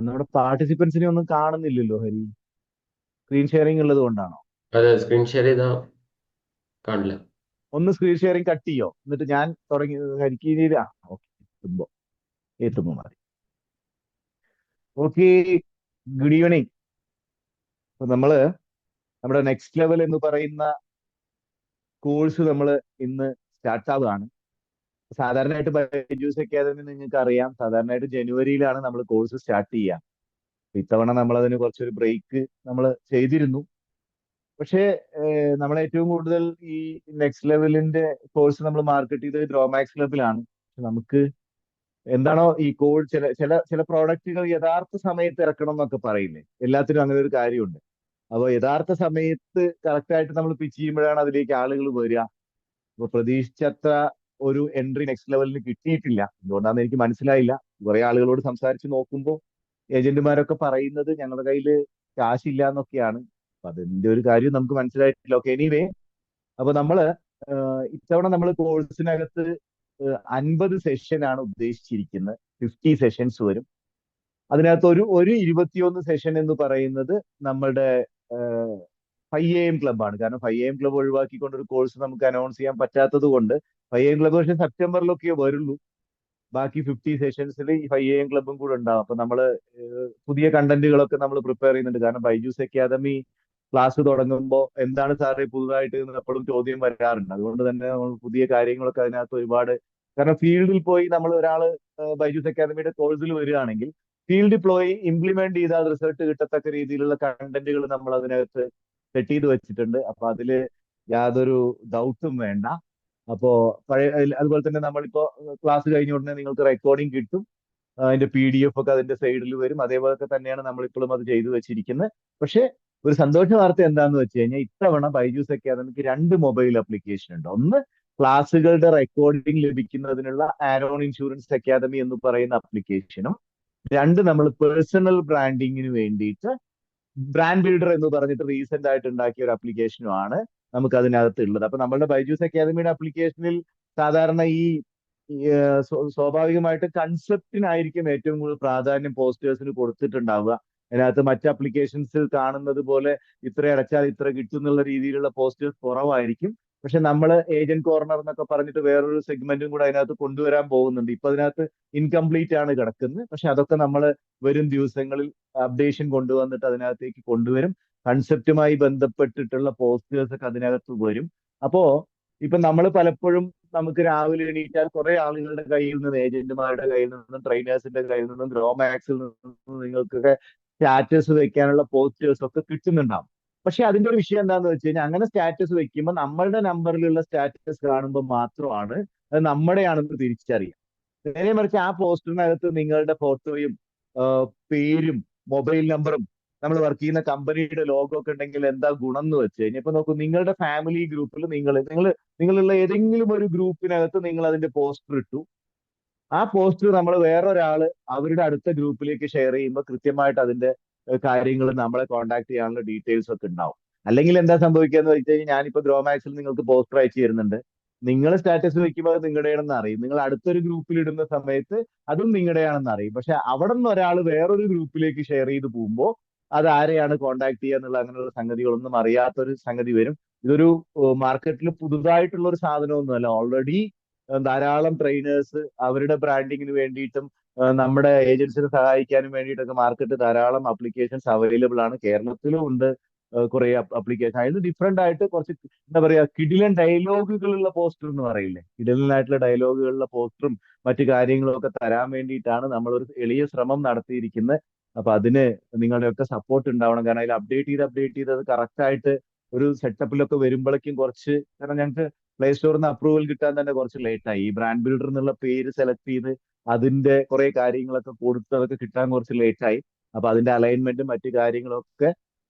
നമ്മുടെ പാർട്ടിസിപ്പൻസിനെ ഒന്നും കാണുന്നില്ലല്ലോ ഹരി. സ്ക്രീൻ ഷെയറിംഗ് ഉള്ളത് കൊണ്ടാണോ? അതെ, സ്ക്രീൻ ഷെയർ ചെയ്താ കാണില്ല. ഒന്ന് സ്ക്രീൻ ഷെയറിംഗ് കട്ട് ചെയ്യോ, എന്നിട്ട് ഞാൻ തുടങ്ങി ഹരിക്ക്. ഓക്കെ, എത്തുമ്പോ മതി. ഓക്കെ. Good evening. അപ്പൊ നമ്മള് നമ്മുടെ നെക്സ്റ്റ് ലെവൽ എന്ന് പറയുന്ന കോഴ്സ് നമ്മൾ ഇന്ന് സ്റ്റാർട്ട് ആവുകയാണ്. സാധാരണയായിട്ട് ബൈജൂസ് അക്കാദമി നിങ്ങൾക്ക് അറിയാം, സാധാരണയായിട്ട് ജനുവരിയിലാണ് നമ്മൾ കോഴ്സ് സ്റ്റാർട്ട് ചെയ്യുക. ഇത്തവണ നമ്മൾ അതിന് കുറച്ചൊരു ബ്രേക്ക് നമ്മൾ ചെയ്തിരുന്നു. പക്ഷേ നമ്മൾ ഏറ്റവും കൂടുതൽ ഈ നെക്സ്റ്റ് ലെവലിന്റെ കോഴ്സ് നമ്മൾ മാർക്കറ്റ് ചെയ്തത് ഗ്രോമാക്സ് ക്ലബിലാണ്. നമുക്ക് എന്താണോ ഈ കോഴ്സ്, ചില ചില ചില പ്രോഡക്റ്റുകൾ യഥാർത്ഥ സമയത്ത് ഇറക്കണം എന്നൊക്കെ പറയില്ലേ, എല്ലാത്തിനും അങ്ങനെ ഒരു കാര്യമുണ്ട്. അപ്പോൾ യഥാർത്ഥ സമയത്ത് കറക്റ്റ് ആയിട്ട് നമ്മൾ പിച്ച് ചെയ്യുമ്പോഴാണ് അതിലേക്ക് ആളുകൾ വരിക. അപ്പൊ പ്രതീക്ഷിച്ചത്ര ഒരു എൻട്രി നെക്സ്റ്റ് ലെവലിന് കിട്ടിയിട്ടില്ല. എന്തുകൊണ്ടാണെന്ന് എനിക്ക് മനസ്സിലായില്ല. കുറെ ആളുകളോട് സംസാരിച്ച് നോക്കുമ്പോൾ ഏജന്റുമാരൊക്കെ പറയുന്നത് ഞങ്ങളുടെ കയ്യിൽ കാശില്ല എന്നൊക്കെയാണ്. അപ്പൊ അതിന്റെ ഒരു കാര്യം നമുക്ക് മനസ്സിലായിട്ടില്ല. ഓക്കെ, എനിവേ, അപ്പൊ നമ്മള് ഇത്തവണ നമ്മൾ കോഴ്സിനകത്ത് 50 സെഷനാണ് ഉദ്ദേശിച്ചിരിക്കുന്നത്. 50 സെഷൻസ് വരും. അതിനകത്ത് ഒരു 21 സെഷൻ എന്ന് പറയുന്നത് നമ്മളുടെ 5 AM ക്ലബ്ബാണ്. കാരണം 5 AM ക്ലബ്ബ് ഒഴിവാക്കിക്കൊണ്ട് ഒരു കോഴ്സ് നമുക്ക് അനൗൺസ് ചെയ്യാൻ പറ്റാത്തത് കൊണ്ട് 5 AM ക്ലബ്ബ് പക്ഷേ സെപ്റ്റംബറിലൊക്കെ വരുള്ളൂ. ബാക്കി 50 സെഷൻസിൽ ഈ 5 AM ക്ലബ്ബും കൂടെ ഉണ്ടാവും. അപ്പൊ നമ്മള് പുതിയ കണ്ടന്റുകളൊക്കെ നമ്മൾ പ്രിപ്പയർ ചെയ്യുന്നുണ്ട്. കാരണം ബൈജൂസ് അക്കാദമി ക്ലാസ് തുടങ്ങുമ്പോൾ എന്താണ് സാറേ പുതുതായിട്ട് എന്ന് എപ്പോഴും ചോദ്യം വരാറുണ്ട്. അതുകൊണ്ട് തന്നെ നമ്മൾ പുതിയ കാര്യങ്ങളൊക്കെ അതിനകത്ത് ഒരുപാട്, കാരണം ഫീൽഡിൽ പോയി നമ്മൾ ഒരാള് ബൈജൂസ് അക്കാദമിയുടെ കോഴ്സിൽ വരികയാണെങ്കിൽ ഫീൽഡിൽ പോയി ഇംപ്ലിമെന്റ് ചെയ്താൽ റിസൾട്ട് കിട്ടത്തക്ക രീതിയിലുള്ള കണ്ടന്റുകൾ നമ്മൾ അതിനകത്ത് സെറ്റ് ചെയ്ത് വെച്ചിട്ടുണ്ട്. അപ്പൊ അതില് യാതൊരു ഡൗട്ടും വേണ്ട. അപ്പോ പഴയ അതുപോലെ തന്നെ നമ്മളിപ്പോ ക്ലാസ് കഴിഞ്ഞ ഉടനെ നിങ്ങൾക്ക് റെക്കോർഡിംഗ് കിട്ടും. അതിന്റെ PDF ഒക്കെ അതിന്റെ സൈഡിൽ വരും. അതേപോലൊക്കെ തന്നെയാണ് നമ്മൾ ഇപ്പോഴും അത് ചെയ്തു വെച്ചിരിക്കുന്നത്. പക്ഷേ ഒരു സന്തോഷ വാർത്ത എന്താന്ന് വെച്ച് കഴിഞ്ഞാൽ ഇത്തവണ ബൈജൂസ് അക്കാദമിക്ക് രണ്ട് മൊബൈൽ ആപ്ലിക്കേഷൻ ഉണ്ട്. ഒന്ന് ക്ലാസ്സുകളുടെ റെക്കോർഡിംഗ് ലഭിക്കുന്നതിനുള്ള ആരോൺ ഇൻഷുറൻസ് അക്കാദമി എന്ന് പറയുന്ന ആപ്ലിക്കേഷനും, രണ്ട് നമ്മൾ പേഴ്സണൽ ബ്രാൻഡിങ്ങിന് വേണ്ടിയിട്ട് ബ്രാൻഡ് ബിൽഡർ എന്ന് പറഞ്ഞിട്ട് റീസെന്റ് ആയിട്ട് ഉണ്ടാക്കിയ ഒരു ആപ്ലിക്കേഷനുമാണ് നമുക്ക് അതിനകത്ത് ഉള്ളത്. അപ്പൊ നമ്മളുടെ ബൈജൂസ് അക്കാദമിയുടെ ആപ്ലിക്കേഷനിൽ സാധാരണ സ്വാഭാവികമായിട്ട് കൺസെപ്റ്റിനായിരിക്കും ഏറ്റവും കൂടുതൽ പ്രാധാന്യം പോസ്റ്റേഴ്സിന് കൊടുത്തിട്ടുണ്ടാവുക. അതിനകത്ത് മറ്റ് ആപ്ലിക്കേഷൻസിൽ കാണുന്നത് പോലെ ഇത്ര അടച്ചാൽ ഇത്ര കിട്ടും എന്നുള്ള രീതിയിലുള്ള പോസ്റ്റേഴ്സ് കുറവായിരിക്കും. പക്ഷെ നമ്മൾ ഏജന്റ് കോർണർ എന്നൊക്കെ പറഞ്ഞിട്ട് വേറൊരു സെഗ്മെന്റും കൂടെ അതിനകത്ത് കൊണ്ടുവരാൻ പോകുന്നുണ്ട്. ഇപ്പൊ അതിനകത്ത് ഇൻകംപ്ലീറ്റ് ആണ് കിടക്കുന്നത്. പക്ഷെ അതൊക്കെ നമ്മൾ വരും ദിവസങ്ങളിൽ അപ്ഡേഷൻ കൊണ്ടുവന്നിട്ട് അതിനകത്തേക്ക് കൊണ്ടുവരും. കൺസെപ്റ്റുമായി ബന്ധപ്പെട്ടിട്ടുള്ള പോസ്റ്റേഴ്സ് ഒക്കെ അതിനകത്ത് വരും. അപ്പോ ഇപ്പൊ നമ്മൾ പലപ്പോഴും നമുക്ക് രാവിലെ എണീറ്റാൽ കുറെ ആളുകളുടെ കയ്യിൽ നിന്ന്, ഏജന്റുമാരുടെ കയ്യിൽ നിന്നും ട്രെയിനേഴ്സിന്റെ കയ്യിൽ നിന്നും ഗ്രോമാക്സിൽ നിന്നും നിങ്ങൾക്കൊക്കെ സ്റ്റാറ്റസ് വെക്കാനുള്ള പോസ്റ്റേഴ്സ് ഒക്കെ കിട്ടുന്നുണ്ടാവും. പക്ഷെ അതിന്റെ ഒരു വിഷയം എന്താണെന്ന് വെച്ച് കഴിഞ്ഞാൽ അങ്ങനെ സ്റ്റാറ്റസ് വെക്കുമ്പോൾ നമ്മളുടെ നമ്പറിലുള്ള സ്റ്റാറ്റസ് കാണുമ്പോൾ മാത്രമാണ് അത് നമ്മുടെയാണെന്ന് തിരിച്ചറിയാം. നേരെ മറിച്ച് ആ പോസ്റ്ററിനകത്ത് നിങ്ങളുടെ ഫോട്ടോയും പേരും മൊബൈൽ നമ്പറും നമ്മൾ വർക്ക് ചെയ്യുന്ന കമ്പനിയുടെ ലോഗോ ഒക്കെ ഉണ്ടെങ്കിൽ എന്താ ഗുണം എന്ന് വെച്ച് കഴിഞ്ഞാൽ, ഇപ്പൊ നോക്കൂ, നിങ്ങളുടെ ഫാമിലി ഗ്രൂപ്പിൽ നിങ്ങളുള്ള ഏതെങ്കിലും ഒരു ഗ്രൂപ്പിനകത്ത് നിങ്ങൾ അതിന്റെ പോസ്റ്റർ ഇട്ടു. ആ പോസ്റ്റർ നമ്മൾ വേറൊരാള് അവരുടെ അടുത്ത ഗ്രൂപ്പിലേക്ക് ഷെയർ ചെയ്യുമ്പോൾ കൃത്യമായിട്ട് അതിന്റെ കാര്യങ്ങൾ നമ്മളെ കോൺടാക്ട് ചെയ്യാനുള്ള ഡീറ്റെയിൽസ് ഒക്കെ ഉണ്ടാവും. അല്ലെങ്കിൽ എന്താ സംഭവിക്കുക എന്ന് വെച്ച് കഴിഞ്ഞാൽ, ഞാനിപ്പോ ഗ്രോമാക്സിൽ നിങ്ങൾക്ക് പോസ്റ്റർ അയച്ചു തരുന്നുണ്ട്. നിങ്ങൾ സ്റ്റാറ്റസ് വെക്കുമ്പോൾ അത് നിങ്ങളുടെയാണെന്ന് അറിയും. നിങ്ങൾ അടുത്തൊരു ഗ്രൂപ്പിൽ ഇടുന്ന സമയത്ത് അതും നിങ്ങളുടെയാണെന്ന് അറിയും. പക്ഷെ അവിടെ നിന്ന് ഒരാൾ വേറൊരു ഗ്രൂപ്പിലേക്ക് ഷെയർ ചെയ്ത് പോകുമ്പോൾ അത് ആരെയാണ് കോൺടാക്ട് ചെയ്യുക എന്നുള്ള അങ്ങനെയുള്ള സംഗതികളൊന്നും അറിയാത്തൊരു സംഗതി വരും. ഇതൊരു മാർക്കറ്റിൽ പുതുതായിട്ടുള്ള ഒരു സാധനമൊന്നുമല്ല. ഓൾറെഡി ധാരാളം ട്രെയിനേഴ്സ് അവരുടെ ബ്രാൻഡിങ്ങിന് വേണ്ടിയിട്ടും നമ്മുടെ ഏജൻസിനെ സഹായിക്കാനും വേണ്ടിയിട്ടൊക്കെ മാർക്കറ്റ് ധാരാളം ആപ്ലിക്കേഷൻസ് അവൈലബിൾ ആണ്. കേരളത്തിലും ഉണ്ട് കുറെ ആപ്ലിക്കേഷൻ. അതിന് ഡിഫറെന്റ് ആയിട്ട് കുറച്ച് എന്താ പറയാ, കിടിലൻ ഡയലോഗുകളുള്ള പോസ്റ്റർ എന്ന് പറയില്ലേ, കിടിലനായിട്ടുള്ള ഡയലോഗുകളുള്ള പോസ്റ്ററും മറ്റു കാര്യങ്ങളും ഒക്കെ തരാൻ വേണ്ടിയിട്ടാണ് നമ്മൾ ഒരു എളിയ ശ്രമം നടത്തിയിരിക്കുന്നത്. അപ്പൊ അതിന് നിങ്ങളുടെയൊക്കെ സപ്പോർട്ട് ഉണ്ടാവണം. കാരണം അതിൽ അപ്ഡേറ്റ് ചെയ്ത് അത് കറക്റ്റ് ആയിട്ട് ഒരു സെറ്റപ്പിലൊക്കെ വരുമ്പോഴേക്കും കുറച്ച്, കാരണം ഞങ്ങൾക്ക് പ്ലേ സ്റ്റോറിൽ നിന്ന് അപ്രൂവൽ കിട്ടാൻ തന്നെ കുറച്ച് ലേറ്റ് ആയി. ഈ ബ്രാൻഡ് ബിൽഡർ എന്നുള്ള പേര് സെലക്ട് ചെയ്ത് അതിന്റെ കുറെ കാര്യങ്ങളൊക്കെ കൊടുത്ത് അതൊക്കെ കിട്ടാൻ കുറച്ച് ലേറ്റ് ആയി. അപ്പൊ അതിന്റെ അലൈൻമെന്റും മറ്റു കാര്യങ്ങളൊക്കെ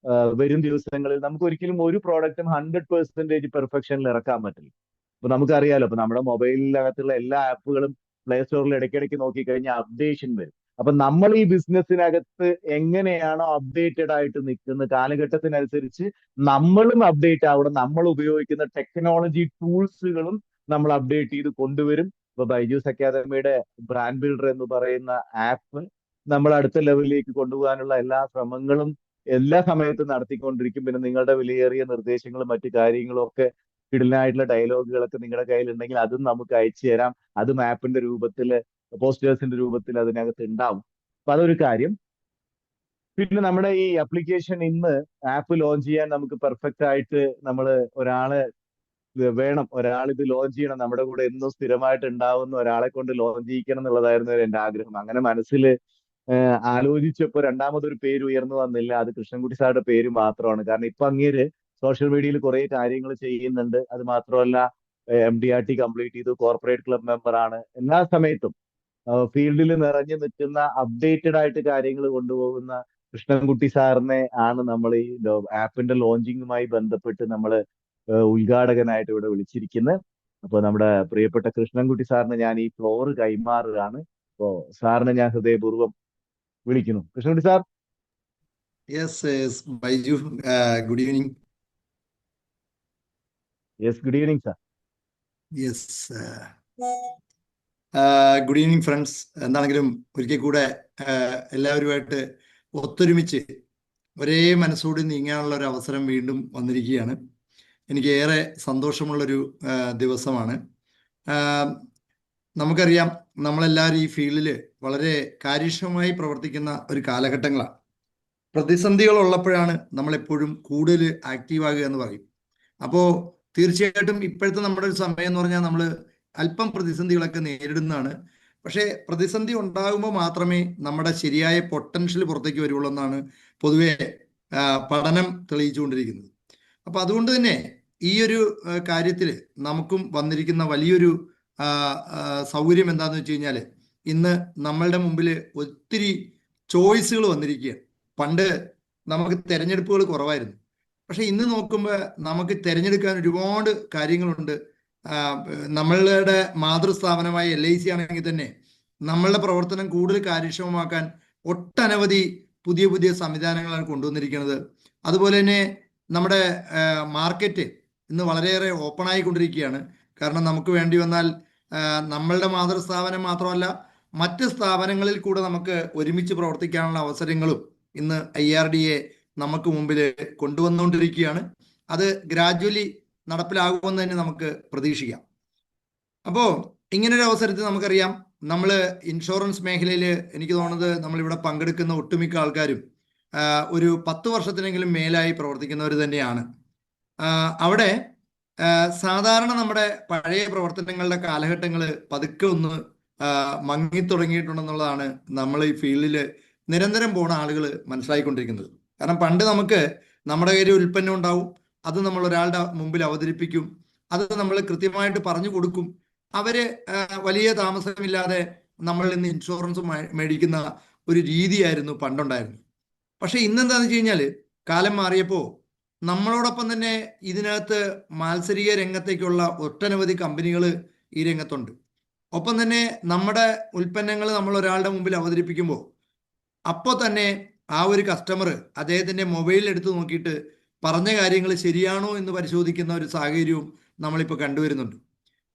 വരും ദിവസങ്ങളിൽ. നമുക്ക് ഒരിക്കലും ഒരു പ്രോഡക്റ്റും 100% പെർഫെക്ഷനിൽ ഇറക്കാൻ പറ്റില്ല. ഇപ്പൊ നമുക്കറിയാലോ, ഇപ്പൊ നമ്മുടെ മൊബൈലിനകത്തുള്ള എല്ലാ ആപ്പുകളും പ്ലേ സ്റ്റോറിൽ ഇടയ്ക്കിടയ്ക്ക് നോക്കിക്കഴിഞ്ഞാൽ അപ്ഡേഷൻ വരും. അപ്പൊ നമ്മൾ ഈ ബിസിനസ്സിനകത്ത് എങ്ങനെയാണോ അപ്ഡേറ്റഡ് ആയിട്ട് നിൽക്കുന്ന കാലഘട്ടത്തിനനുസരിച്ച് നമ്മളും അപ്ഡേറ്റ് ആവണം. നമ്മൾ ഉപയോഗിക്കുന്ന ടെക്നോളജി ടൂൾസുകളും നമ്മൾ അപ്ഡേറ്റ് ചെയ്ത് കൊണ്ടുവരും. ഇപ്പൊ ബൈജൂസ് അക്കാദമിയുടെ ബ്രാൻഡ് ബിൽഡർ എന്ന് പറയുന്ന ആപ്പ് നമ്മൾ അടുത്ത ലെവലിലേക്ക് കൊണ്ടുപോകാനുള്ള എല്ലാ ശ്രമങ്ങളും എല്ലാ സമയത്തും നടത്തിക്കൊണ്ടിരിക്കും. പിന്നെ നിങ്ങളുടെ വിലയേറിയ നിർദ്ദേശങ്ങളും മറ്റു കാര്യങ്ങളും ഒക്കെ, കിടിലനായിട്ടുള്ള ഡയലോഗുകളൊക്കെ നിങ്ങളുടെ കയ്യിലുണ്ടെങ്കിൽ അതും നമുക്ക് അയച്ചു തരാം. അത് മാപ്പിന്റെ രൂപത്തിൽ, പോസ്റ്റേഴ്സിന്റെ രൂപത്തിൽ അതിനകത്ത് ഉണ്ടാവും. അപ്പൊ അതൊരു കാര്യം. പിന്നെ നമ്മുടെ ഈ അപ്ലിക്കേഷൻ ഇന്ന് ആപ്പ് ലോഞ്ച് ചെയ്യാൻ നമുക്ക് പെർഫെക്റ്റ് ആയിട്ട് നമ്മൾ ഒരാളെ വേണം. ഒരാൾ ഇത് ലോഞ്ച് ചെയ്യണം, നമ്മുടെ കൂടെ എന്നും സ്ഥിരമായിട്ട് ഉണ്ടാവുന്ന ഒരാളെ കൊണ്ട് ലോഞ്ച് ചെയ്യിക്കണം എന്നുള്ളതായിരുന്നു എന്റെ ആഗ്രഹം. അങ്ങനെ മനസ്സിൽ ആലോചിച്ചപ്പോൾ രണ്ടാമതൊരു പേര് ഉയർന്നു വന്നില്ല. അത് കൃഷ്ണൻകുട്ടി സാറുടെ പേര് മാത്രമാണ്. കാരണം ഇപ്പൊ അങ്ങേര് സോഷ്യൽ മീഡിയയിൽ കുറെ കാര്യങ്ങൾ ചെയ്യുന്നുണ്ട്. അത് മാത്രമല്ല, MDRT കംപ്ലീറ്റ് ചെയ്തു, കോർപ്പറേറ്റ് ക്ലബ് മെമ്പർ ആണ്. എല്ലാ സമയത്തും ഫീൽഡിൽ നിറഞ്ഞു നിൽക്കുന്ന, അപ്ഡേറ്റഡ് ആയിട്ട് കാര്യങ്ങൾ കൊണ്ടുപോകുന്ന കൃഷ്ണൻകുട്ടി സാറിനെ ആണ് നമ്മൾ ഈ ആപ്പിന്റെ ലോഞ്ചിങ്ങുമായി ബന്ധപ്പെട്ട് നമ്മൾ ഉദ്ഘാടകനായിട്ട് ഇവിടെ വിളിച്ചിരിക്കുന്നത്. അപ്പോൾ നമ്മുടെ പ്രിയപ്പെട്ട കൃഷ്ണൻകുട്ടി സാറിന് ഞാൻ ഈ ഫ്ലോർ കൈമാറുകയാണ്. അപ്പോ സാറിനെ ഞാൻ ഹൃദയപൂർവ്വം വിളിക്കുന്നു. Krishnankutty sir. Yes, Baiju. Good evening. Yes, good evening sir. Yes. Good evening, friends. എന്താണെങ്കിലും ഒരിക്കൽ കൂടെ എല്ലാവരുമായിട്ട് ഒത്തൊരുമിച്ച് ഒരേ മനസ്സോട് നീങ്ങാനുള്ള ഒരു അവസരം വീണ്ടും വന്നിരിക്കുകയാണ്. എനിക്ക് ഏറെ സന്തോഷമുള്ളൊരു ദിവസമാണ്. നമുക്കറിയാം, നമ്മളെല്ലാവരും ഈ ഫീൽഡിൽ വളരെ കാര്യക്ഷമമായി പ്രവർത്തിക്കുന്ന ഒരു കാലഘട്ടങ്ങളാണ്. പ്രതിസന്ധികൾ ഉള്ളപ്പോഴാണ് നമ്മളെപ്പോഴും കൂടുതൽ ആക്റ്റീവ് ആകുക എന്ന് പറയും. അപ്പോൾ തീർച്ചയായിട്ടും ഇപ്പോഴത്തെ നമ്മുടെ ഒരു സമയം എന്ന് പറഞ്ഞാൽ നമ്മൾ അല്പം പ്രതിസന്ധികളൊക്കെ നേരിടുന്നതാണ്. പക്ഷേ പ്രതിസന്ധി ഉണ്ടാകുമ്പോൾ മാത്രമേ നമ്മുടെ ശരിയായ പൊട്ടൻഷ്യൽ പുറത്തേക്ക് വരുള്ളൂ എന്നാണ് പൊതുവെ പഠനം തെളിയിച്ചുകൊണ്ടിരിക്കുന്നത്. അപ്പം അതുകൊണ്ട് തന്നെ ഈ ഒരു കാര്യത്തിൽ നമുക്കും വന്നിരിക്കുന്ന വലിയൊരു സൗകര്യം എന്താണെന്ന് വെച്ച് കഴിഞ്ഞാൽ, ഇന്ന് നമ്മളുടെ മുമ്പിൽ ഒത്തിരി ചോയ്സുകൾ വന്നിരിക്കുകയാണ്. പണ്ട് നമുക്ക് തിരഞ്ഞെടുപ്പുകൾ കുറവായിരുന്നു. പക്ഷെ ഇന്ന് നോക്കുമ്പോൾ നമുക്ക് തിരഞ്ഞെടുക്കാൻ ഒരുപാട് കാര്യങ്ങളുണ്ട്. നമ്മളുടെ മാതൃസ്ഥാപനമായ LIC ആണെങ്കിൽ തന്നെ നമ്മളുടെ പ്രവർത്തനം കൂടുതൽ കാര്യക്ഷമമാക്കാൻ ഒട്ടനവധി പുതിയ പുതിയ സംവിധാനങ്ങളാണ് കൊണ്ടുവന്നിരിക്കുന്നത്. അതുപോലെ തന്നെ നമ്മുടെ മാർക്കറ്റ് ഇന്ന് വളരെയേറെ ഓപ്പൺ ആയിക്കൊണ്ടിരിക്കുകയാണ്. കാരണം നമുക്ക് വേണ്ടി വന്നാൽ നമ്മളുടെ മാതൃസ്ഥാപനം മാത്രമല്ല, മറ്റ് സ്ഥാപനങ്ങളിൽ കൂടെ നമുക്ക് ഒരുമിച്ച് പ്രവർത്തിക്കാനുള്ള അവസരങ്ങളും ഇന്ന് IRDA നമുക്ക് മുമ്പിൽ കൊണ്ടുവന്നുകൊണ്ടിരിക്കുകയാണ്. അത് ഗ്രാജുവലി നടപ്പിലാകുമെന്ന് തന്നെ നമുക്ക് പ്രതീക്ഷിക്കാം. അപ്പോൾ ഇങ്ങനൊരു അവസരത്തിൽ നമുക്കറിയാം, നമ്മൾ ഇൻഷുറൻസ് മേഖലയിൽ എനിക്ക് തോന്നുന്നത് നമ്മളിവിടെ പങ്കെടുക്കുന്ന ഒട്ടുമിക്ക ആൾക്കാരും ഒരു 10 വർഷത്തിനെങ്കിലും മേലായി പ്രവർത്തിക്കുന്നവർ തന്നെയാണ്. അവിടെ സാധാരണ നമ്മുടെ പഴയ പ്രവർത്തനങ്ങളുടെ കാലഘട്ടങ്ങൾ പതുക്കെ ഒന്ന് മങ്ങിത്തുടങ്ങിയിട്ടുണ്ടെന്നുള്ളതാണ് നമ്മൾ ഈ ഫീൽഡിൽ നിരന്തരം പോണ ആളുകൾ മനസ്സിലായിക്കൊണ്ടിരിക്കുന്നത്. കാരണം പണ്ട് നമുക്ക് നമ്മുടെ കയ്യിൽ ഉൽപ്പന്നം ഉണ്ടാവും, അത് നമ്മൾ ഒരാളുടെ മുമ്പിൽ അവതരിപ്പിക്കും, അത് നമ്മൾ കൃത്യമായിട്ട് പറഞ്ഞു കൊടുക്കും. അവര് വലിയ താമസമില്ലാതെ നമ്മളിൽ നിന്ന് ഇൻഷുറൻസ് മേടിക്കുന്ന ഒരു രീതിയായിരുന്നു പണ്ടുണ്ടായിരുന്നു. പക്ഷെ ഇന്നെന്താണെന്ന് വെച്ച് കഴിഞ്ഞാൽ, കാലം മാറിയപ്പോൾ നമ്മളോടൊപ്പം തന്നെ ഇതിനകത്ത് മാത്സരിക രംഗത്തേക്കുള്ള ഒട്ടനവധി കമ്പനികൾ ഈ രംഗത്തുണ്ട്. ഒപ്പം തന്നെ നമ്മുടെ ഉൽപ്പന്നങ്ങൾ നമ്മൾ ഒരാളുടെ മുമ്പിൽ അവതരിപ്പിക്കുമ്പോൾ അപ്പോൾ തന്നെ ആ ഒരു കസ്റ്റമർ അദ്ദേഹത്തിൻ്റെ മൊബൈലിൽ എടുത്ത് നോക്കിയിട്ട് പറഞ്ഞ കാര്യങ്ങൾ ശരിയാണോ എന്ന് പരിശോധിക്കുന്ന ഒരു സാഹചര്യവും നമ്മളിപ്പോൾ കണ്ടുവരുന്നുണ്ട്.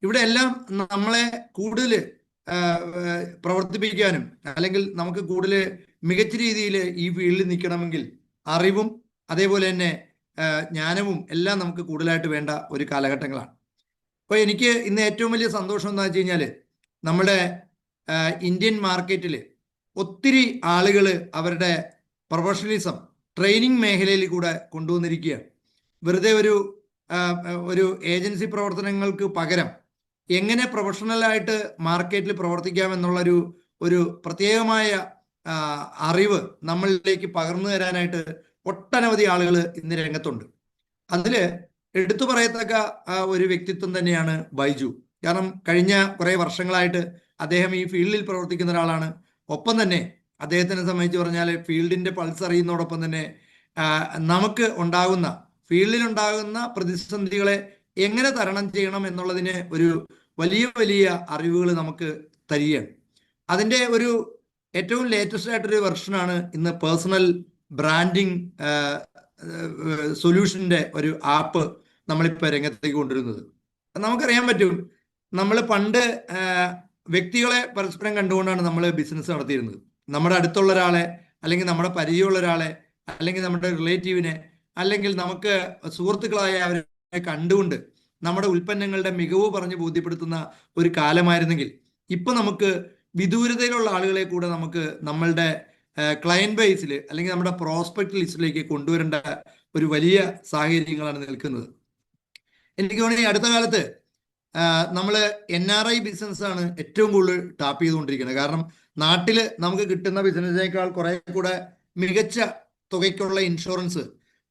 ഇവിടെ എല്ലാം നമ്മളെ കൂടുതൽ പ്രവർത്തിപ്പിക്കാനും അല്ലെങ്കിൽ നമുക്ക് കൂടുതൽ മികച്ച രീതിയിൽ ഈ ഫീൽഡിൽ നിൽക്കണമെങ്കിൽ അറിവും അതേപോലെ തന്നെ ജ്ഞാനവും എല്ലാം നമുക്ക് കൂടുതലായിട്ട് വേണ്ട ഒരു കാലഘട്ടങ്ങളാണ്. അപ്പോൾ എനിക്ക് ഇന്ന് ഏറ്റവും വലിയ സന്തോഷം എന്താ വെച്ച് കഴിഞ്ഞാൽ, നമ്മുടെ ഇന്ത്യൻ മാർക്കറ്റിൽ ഒത്തിരി ആളുകൾ അവരുടെ പ്രൊഫഷണലിസം ട്രെയിനിങ് മേഖലയിൽ കൂടെ കൊണ്ടുവന്നിരിക്കുകയാണ്. വെറുതെ ഒരു ഏജൻസി പ്രവർത്തനങ്ങൾക്ക് പകരം എങ്ങനെ പ്രൊഫഷണലായിട്ട് മാർക്കറ്റിൽ പ്രവർത്തിക്കാമെന്നുള്ളൊരു പ്രത്യേകമായ അറിവ് നമ്മളിലേക്ക് പകർന്നു തരാനായിട്ട് ഒട്ടനവധി ആളുകൾ ഇന്ന് രംഗത്തുണ്ട്. അതിൽ എടുത്തു പറയത്തക്ക ഒരു വ്യക്തിത്വം തന്നെയാണ് ബൈജു. കാരണം കഴിഞ്ഞ കുറേ വർഷങ്ങളായിട്ട് അദ്ദേഹം ഈ ഫീൽഡിൽ പ്രവർത്തിക്കുന്ന ഒരാളാണ്. ഒപ്പം തന്നെ അദ്ദേഹത്തിനെ സംബന്ധിച്ച് പറഞ്ഞാൽ ഫീൽഡിൻ്റെ പൾസ് അറിയുന്നതോടൊപ്പം തന്നെ നമുക്ക് ഫീൽഡിലുണ്ടാകുന്ന പ്രതിസന്ധികളെ എങ്ങനെ തരണം ചെയ്യണം എന്നുള്ളതിന് ഒരു വലിയ വലിയ അറിവുകൾ നമുക്ക് തരികയാണ്. അതിൻ്റെ ഒരു ഏറ്റവും ലേറ്റസ്റ്റ് ആയിട്ടൊരു വെർഷനാണ് ഇന്ന് പേഴ്സണൽ ബ്രാൻഡിങ് സൊല്യൂഷൻ്റെ ഒരു ആപ്പ് നമ്മളിപ്പോൾ രംഗത്തേക്ക് കൊണ്ടുവരുന്നത്. നമുക്കറിയാൻ പറ്റും, നമ്മൾ പണ്ട് വ്യക്തികളെ പരസ്പരം കണ്ടുകൊണ്ടാണ് നമ്മൾ ബിസിനസ് നടത്തിയിരുന്നത്. നമ്മുടെ അടുത്തുള്ള ഒരാളെ, അല്ലെങ്കിൽ നമ്മുടെ പരിചയമുള്ള ഒരാളെ, അല്ലെങ്കിൽ നമ്മുടെ റിലേറ്റീവിനെ, അല്ലെങ്കിൽ നമുക്ക് സുഹൃത്തുക്കളായ അവരെ കണ്ടുകൊണ്ട് നമ്മുടെ ഉൽപ്പന്നങ്ങളുടെ മികവ് പറഞ്ഞ് ബോധ്യപ്പെടുത്തുന്ന ഒരു കാലമായിരുന്നെങ്കിൽ ഇപ്പൊ നമുക്ക് വിദൂരതയിലുള്ള ആളുകളെ കൂടെ നമുക്ക് നമ്മളുടെ ക്ലയന്റ് ബേസിൽ അല്ലെങ്കിൽ നമ്മുടെ പ്രോസ്പെക്ട് ലിസ്റ്റിലേക്ക് കൊണ്ടുവരേണ്ട ഒരു വലിയ സാഹചര്യങ്ങളാണ് നിൽക്കുന്നത്. എനിക്ക് തോന്നുന്നു ഈ അടുത്ത കാലത്ത് നമ്മൾ NRI ബിസിനസ്സാണ് ഏറ്റവും കൂടുതൽ ടാപ്പ് ചെയ്തുകൊണ്ടിരിക്കുന്നത്. കാരണം നാട്ടിൽ നമുക്ക് കിട്ടുന്ന ബിസിനസ്സിനേക്കാൾ കുറെ കൂടെ മികച്ച തുകയ്ക്കുള്ള ഇൻഷുറൻസ്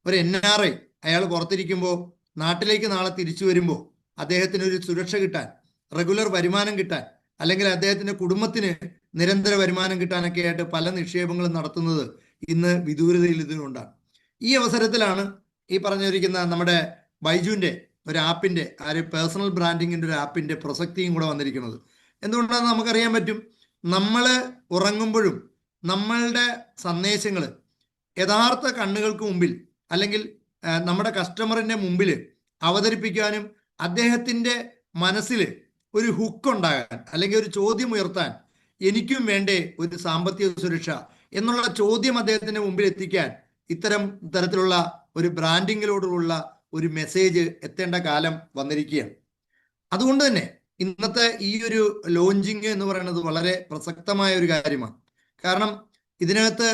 ഒരു NRI അയാൾ പുറത്തിരിക്കുമ്പോൾ നാട്ടിലേക്ക് നാളെ തിരിച്ചു വരുമ്പോൾ അദ്ദേഹത്തിന് ഒരു സുരക്ഷ കിട്ടാൻ, റെഗുലർ വരുമാനം കിട്ടാൻ, അല്ലെങ്കിൽ അദ്ദേഹത്തിന്റെ കുടുംബത്തിന് നിരന്തര വരുമാനം കിട്ടാനൊക്കെ ആയിട്ട് പല നിക്ഷേപങ്ങളും നടത്തുന്നത് ഇന്ന് വിദൂരതയിൽ ഇതിനുണ്ടാണ്. ഈ അവസരത്തിലാണ് ഈ പറഞ്ഞിരിക്കുന്ന നമ്മുടെ ബൈജുവിന്റെ ഒരു ആപ്പിന്റെ ഒരു പേഴ്സണൽ ബ്രാൻഡിങ്ങിന്റെ ഒരു ആപ്പിന്റെ പ്രസക്തിയും കൂടെ വന്നിരിക്കുന്നത്. എന്തുകൊണ്ടാണെന്ന് നമുക്കറിയാൻ പറ്റും. നമ്മൾ ഉറങ്ങുമ്പോഴും നമ്മളുടെ സന്ദേശങ്ങൾ യഥാർത്ഥ കണ്ണുകൾക്ക് മുമ്പിൽ അല്ലെങ്കിൽ നമ്മുടെ കസ്റ്റമറിന്റെ മുമ്പിൽ അവതരിപ്പിക്കാനും അദ്ദേഹത്തിന്റെ മനസ്സിൽ ഒരു ഹുക്ക് ഉണ്ടാകാൻ അല്ലെങ്കിൽ ഒരു ചോദ്യം ഉയർത്താൻ, എനിക്കും വേണ്ടേ ഒരു സാമ്പത്തിക സുരക്ഷ എന്നുള്ള ചോദ്യം അദ്ദേഹത്തിന്റെ മുമ്പിൽ എത്തിക്കാൻ ഇത്തരം തരത്തിലുള്ള ഒരു ബ്രാൻഡിങ്ങിലോടുള്ള ഒരു മെസ്സേജ് എത്തേണ്ട കാലം വന്നിരിക്കുകയാണ്. അതുകൊണ്ട് തന്നെ ഇന്നത്തെ ഈ ഒരു ലോഞ്ചിങ് എന്ന് പറയുന്നത് വളരെ പ്രസക്തമായ ഒരു കാര്യമാണ്. കാരണം ഇതിനകത്ത്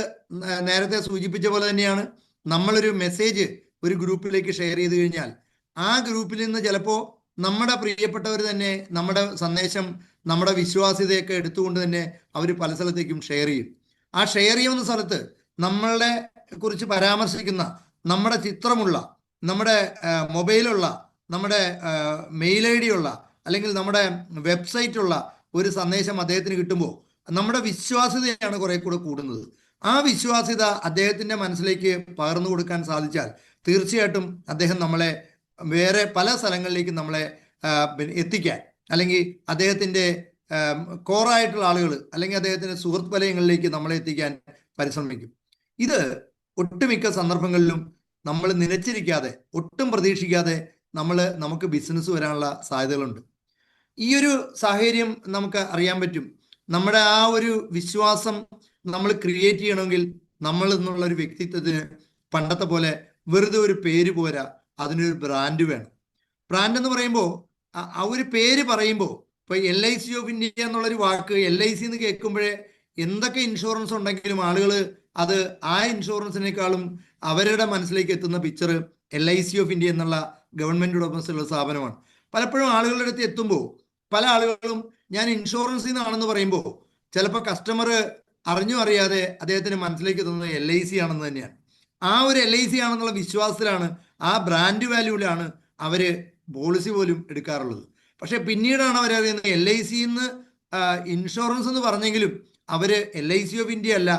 നേരത്തെ സൂചിപ്പിച്ച പോലെ തന്നെയാണ്, നമ്മളൊരു മെസ്സേജ് ഒരു ഗ്രൂപ്പിലേക്ക് ഷെയർ ചെയ്ത് കഴിഞ്ഞാൽ ആ ഗ്രൂപ്പിൽ നിന്ന് ചിലപ്പോൾ നമ്മുടെ പ്രിയപ്പെട്ടവർ തന്നെ നമ്മുടെ സന്ദേശം, നമ്മുടെ വിശ്വാസ്യതയൊക്കെ എടുത്തുകൊണ്ട് തന്നെ അവർ പല സ്ഥലത്തേക്കും ഷെയർ ചെയ്യും. ആ ഷെയർ ചെയ്യുന്ന സ്ഥലത്ത് നമ്മളെ കുറിച്ച് പരാമർശിക്കുന്ന, നമ്മുടെ ചിത്രമുള്ള, നമ്മുടെ മൊബൈലുള്ള, നമ്മുടെ മെയിൽ ID ഉള്ള, അല്ലെങ്കിൽ നമ്മുടെ വെബ്സൈറ്റ് ഉള്ള ഒരു സന്ദേശം അദ്ദേഹത്തിന് കിട്ടുമ്പോൾ നമ്മുടെ വിശ്വാസ്യതയാണ് കുറെ കൂടെ കൂടുന്നത്. ആ വിശ്വാസ്യത അദ്ദേഹത്തിന്റെ മനസ്സിലേക്ക് പകർന്നു കൊടുക്കാൻ സാധിച്ചാൽ തീർച്ചയായിട്ടും അദ്ദേഹം നമ്മളെ വേറെ പല സ്ഥലങ്ങളിലേക്ക് നമ്മളെ എത്തിക്കാൻ, അല്ലെങ്കിൽ അദ്ദേഹത്തിന്റെ കോറായിട്ടുള്ള ആളുകൾ അല്ലെങ്കിൽ അദ്ദേഹത്തിന്റെ സുഹൃത്ത് വലയങ്ങളിലേക്ക് നമ്മളെ എത്തിക്കാൻ പരിശ്രമിക്കും. ഇത് ഒട്ടുമിക്ക സന്ദർഭങ്ങളിലും നമ്മൾ നനച്ചിരിക്കാതെ, ഒട്ടും പ്രതീക്ഷിക്കാതെ നമുക്ക് ബിസിനസ് വരാനുള്ള സാധ്യതകളുണ്ട്. ഈ ഒരു സാഹചര്യം നമുക്ക് അറിയാൻ പറ്റും. നമ്മുടെ ആ ഒരു വിശ്വാസം നമ്മൾ ക്രിയേറ്റ് ചെയ്യണമെങ്കിൽ നമ്മൾ എന്നുള്ള ഒരു വ്യക്തിത്വത്തിന് പണ്ടത്തെ പോലെ വെറുതെ ഒരു പേര് പോരാ, അതിനൊരു ബ്രാൻഡ് വേണം. ബ്രാൻഡ് എന്ന് പറയുമ്പോൾ ആ ഒരു പേര് പറയുമ്പോൾ ഇപ്പൊ LIC ഓഫ് ഇന്ത്യ എന്നുള്ളൊരു വാക്ക്, LIC എന്ന് കേൾക്കുമ്പോഴേ എന്തൊക്കെ ഇൻഷുറൻസ് ഉണ്ടെങ്കിലും ആളുകൾ അത് ആ ഇൻഷുറൻസിനേക്കാളും അവരുടെ മനസ്സിലേക്ക് എത്തുന്ന പിക്ചർ LIC ഓഫ് ഇന്ത്യ എന്നുള്ള ഗവൺമെന്റ് ഉടമസ്ഥയുള്ള സ്ഥാപനമാണ്. പലപ്പോഴും ആളുകളുടെ അടുത്ത് എത്തുമ്പോൾ പല ആളുകളും ഞാൻ ഇൻഷുറൻസിൽ നിന്നാണെന്ന് പറയുമ്പോൾ ചിലപ്പോൾ കസ്റ്റമർ അറിഞ്ഞോ അറിയാതെ അദ്ദേഹത്തിന് മനസ്സിലേക്ക് എത്തുന്നത് LIC ആണെന്ന് തന്നെയാണ്. ആ ഒരു LIC ആണെന്നുള്ള വിശ്വാസത്തിലാണ്, ആ ബ്രാൻഡ് വാല്യൂവിലാണ് അവര് പോളിസി പോലും എടുക്കാറുള്ളത്. പക്ഷെ പിന്നീടാണ് അവരറിയുന്നത് LIC എന്ന് ഇൻഷുറൻസ് എന്ന് പറഞ്ഞെങ്കിലും അവര് LIC ഓഫ് ഇന്ത്യ അല്ല,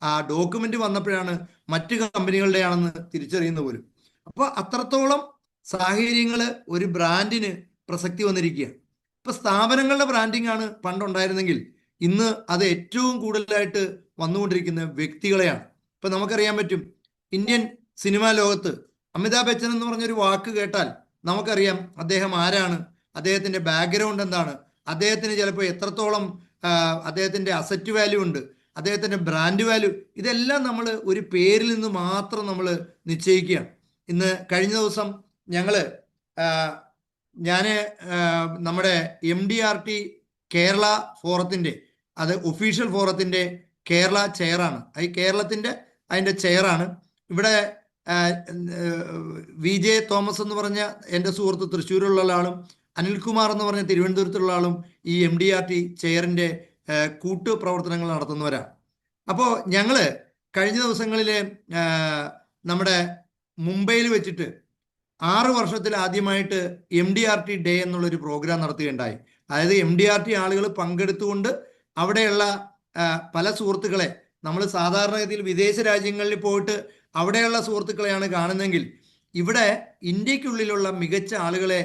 ആ ഡോക്യുമെന്റ് വന്നപ്പോഴാണ് മറ്റു കമ്പനികളുടെ ആണെന്ന് തിരിച്ചറിയുന്ന പോലും. അപ്പൊ അത്രത്തോളം സാഹചര്യങ്ങൾ ഒരു ബ്രാൻഡിന് പ്രസക്തി വന്നിരിക്കുകയാണ്. ഇപ്പൊ സ്ഥാപനങ്ങളുടെ ബ്രാൻഡിങ് ആണ് പണ്ടുണ്ടായിരുന്നെങ്കിൽ ഇന്ന് അത് ഏറ്റവും കൂടുതലായിട്ട് വന്നുകൊണ്ടിരിക്കുന്ന വ്യക്തികളെയാണ്. ഇപ്പൊ നമുക്കറിയാൻ പറ്റും, ഇന്ത്യൻ സിനിമാ ലോകത്ത് അമിതാഭ് ബച്ചൻ എന്ന് പറഞ്ഞൊരു വാക്ക് കേട്ടാൽ നമുക്കറിയാം അദ്ദേഹം ആരാണ്, അദ്ദേഹത്തിന്റെ ബാക്ക്ഗ്രൗണ്ട് എന്താണ്, അദ്ദേഹത്തിന് ചിലപ്പോൾ എത്രത്തോളം അദ്ദേഹത്തിന്റെ അസറ്റ് വാല്യൂ ഉണ്ട്, അദ്ദേഹത്തിന്റെ ബ്രാൻഡ് വാല്യൂ, ഇതെല്ലാം നമ്മൾ ഒരു പേരിൽ നിന്ന് മാത്രം നമ്മൾ നിശ്ചയിക്കുകയാണ്. ഇന്ന് കഴിഞ്ഞ ദിവസം ഞാൻ നമ്മുടെ MDRT കേരള ഫോറത്തിന്റെ, അത് ഒഫീഷ്യൽ ഫോറത്തിന്റെ കേരള ചെയറാണ്, കേരളത്തിന്റെ അതിന്റെ ചെയറാണ്. ഇവിടെ VJ തോമസ് എന്ന് പറഞ്ഞ എൻ്റെ സുഹൃത്ത് തൃശ്ശൂരുള്ള ആളും അനിൽകുമാർ എന്ന് പറഞ്ഞ തിരുവനന്തപുരത്തുള്ള ആളും ഈ MDRT ചെയറിന്റെ കൂട്ടു പ്രവർത്തനങ്ങൾ നടത്തുന്നവരാണ്. അപ്പോൾ ഞങ്ങള് കഴിഞ്ഞ ദിവസങ്ങളിൽ നമ്മുടെ മുംബൈയിൽ വെച്ചിട്ട് 6 വർഷത്തിൽ ആദ്യമായിട്ട് MDRT ഡേ എന്നുള്ളൊരു പ്രോഗ്രാം നടത്തുകയുണ്ടായി. അതായത് MDRT ആളുകൾ പങ്കെടുത്തുകൊണ്ട് അവിടെയുള്ള പല സുഹൃത്തുക്കളെ, നമ്മൾ സാധാരണഗതിയിൽ വിദേശ രാജ്യങ്ങളിൽ പോയിട്ട് അവിടെയുള്ള സുഹൃത്തുക്കളെയാണ് കാണുന്നതെങ്കിൽ ഇവിടെ ഇന്ത്യക്കുള്ളിലുള്ള മികച്ച ആളുകളെ,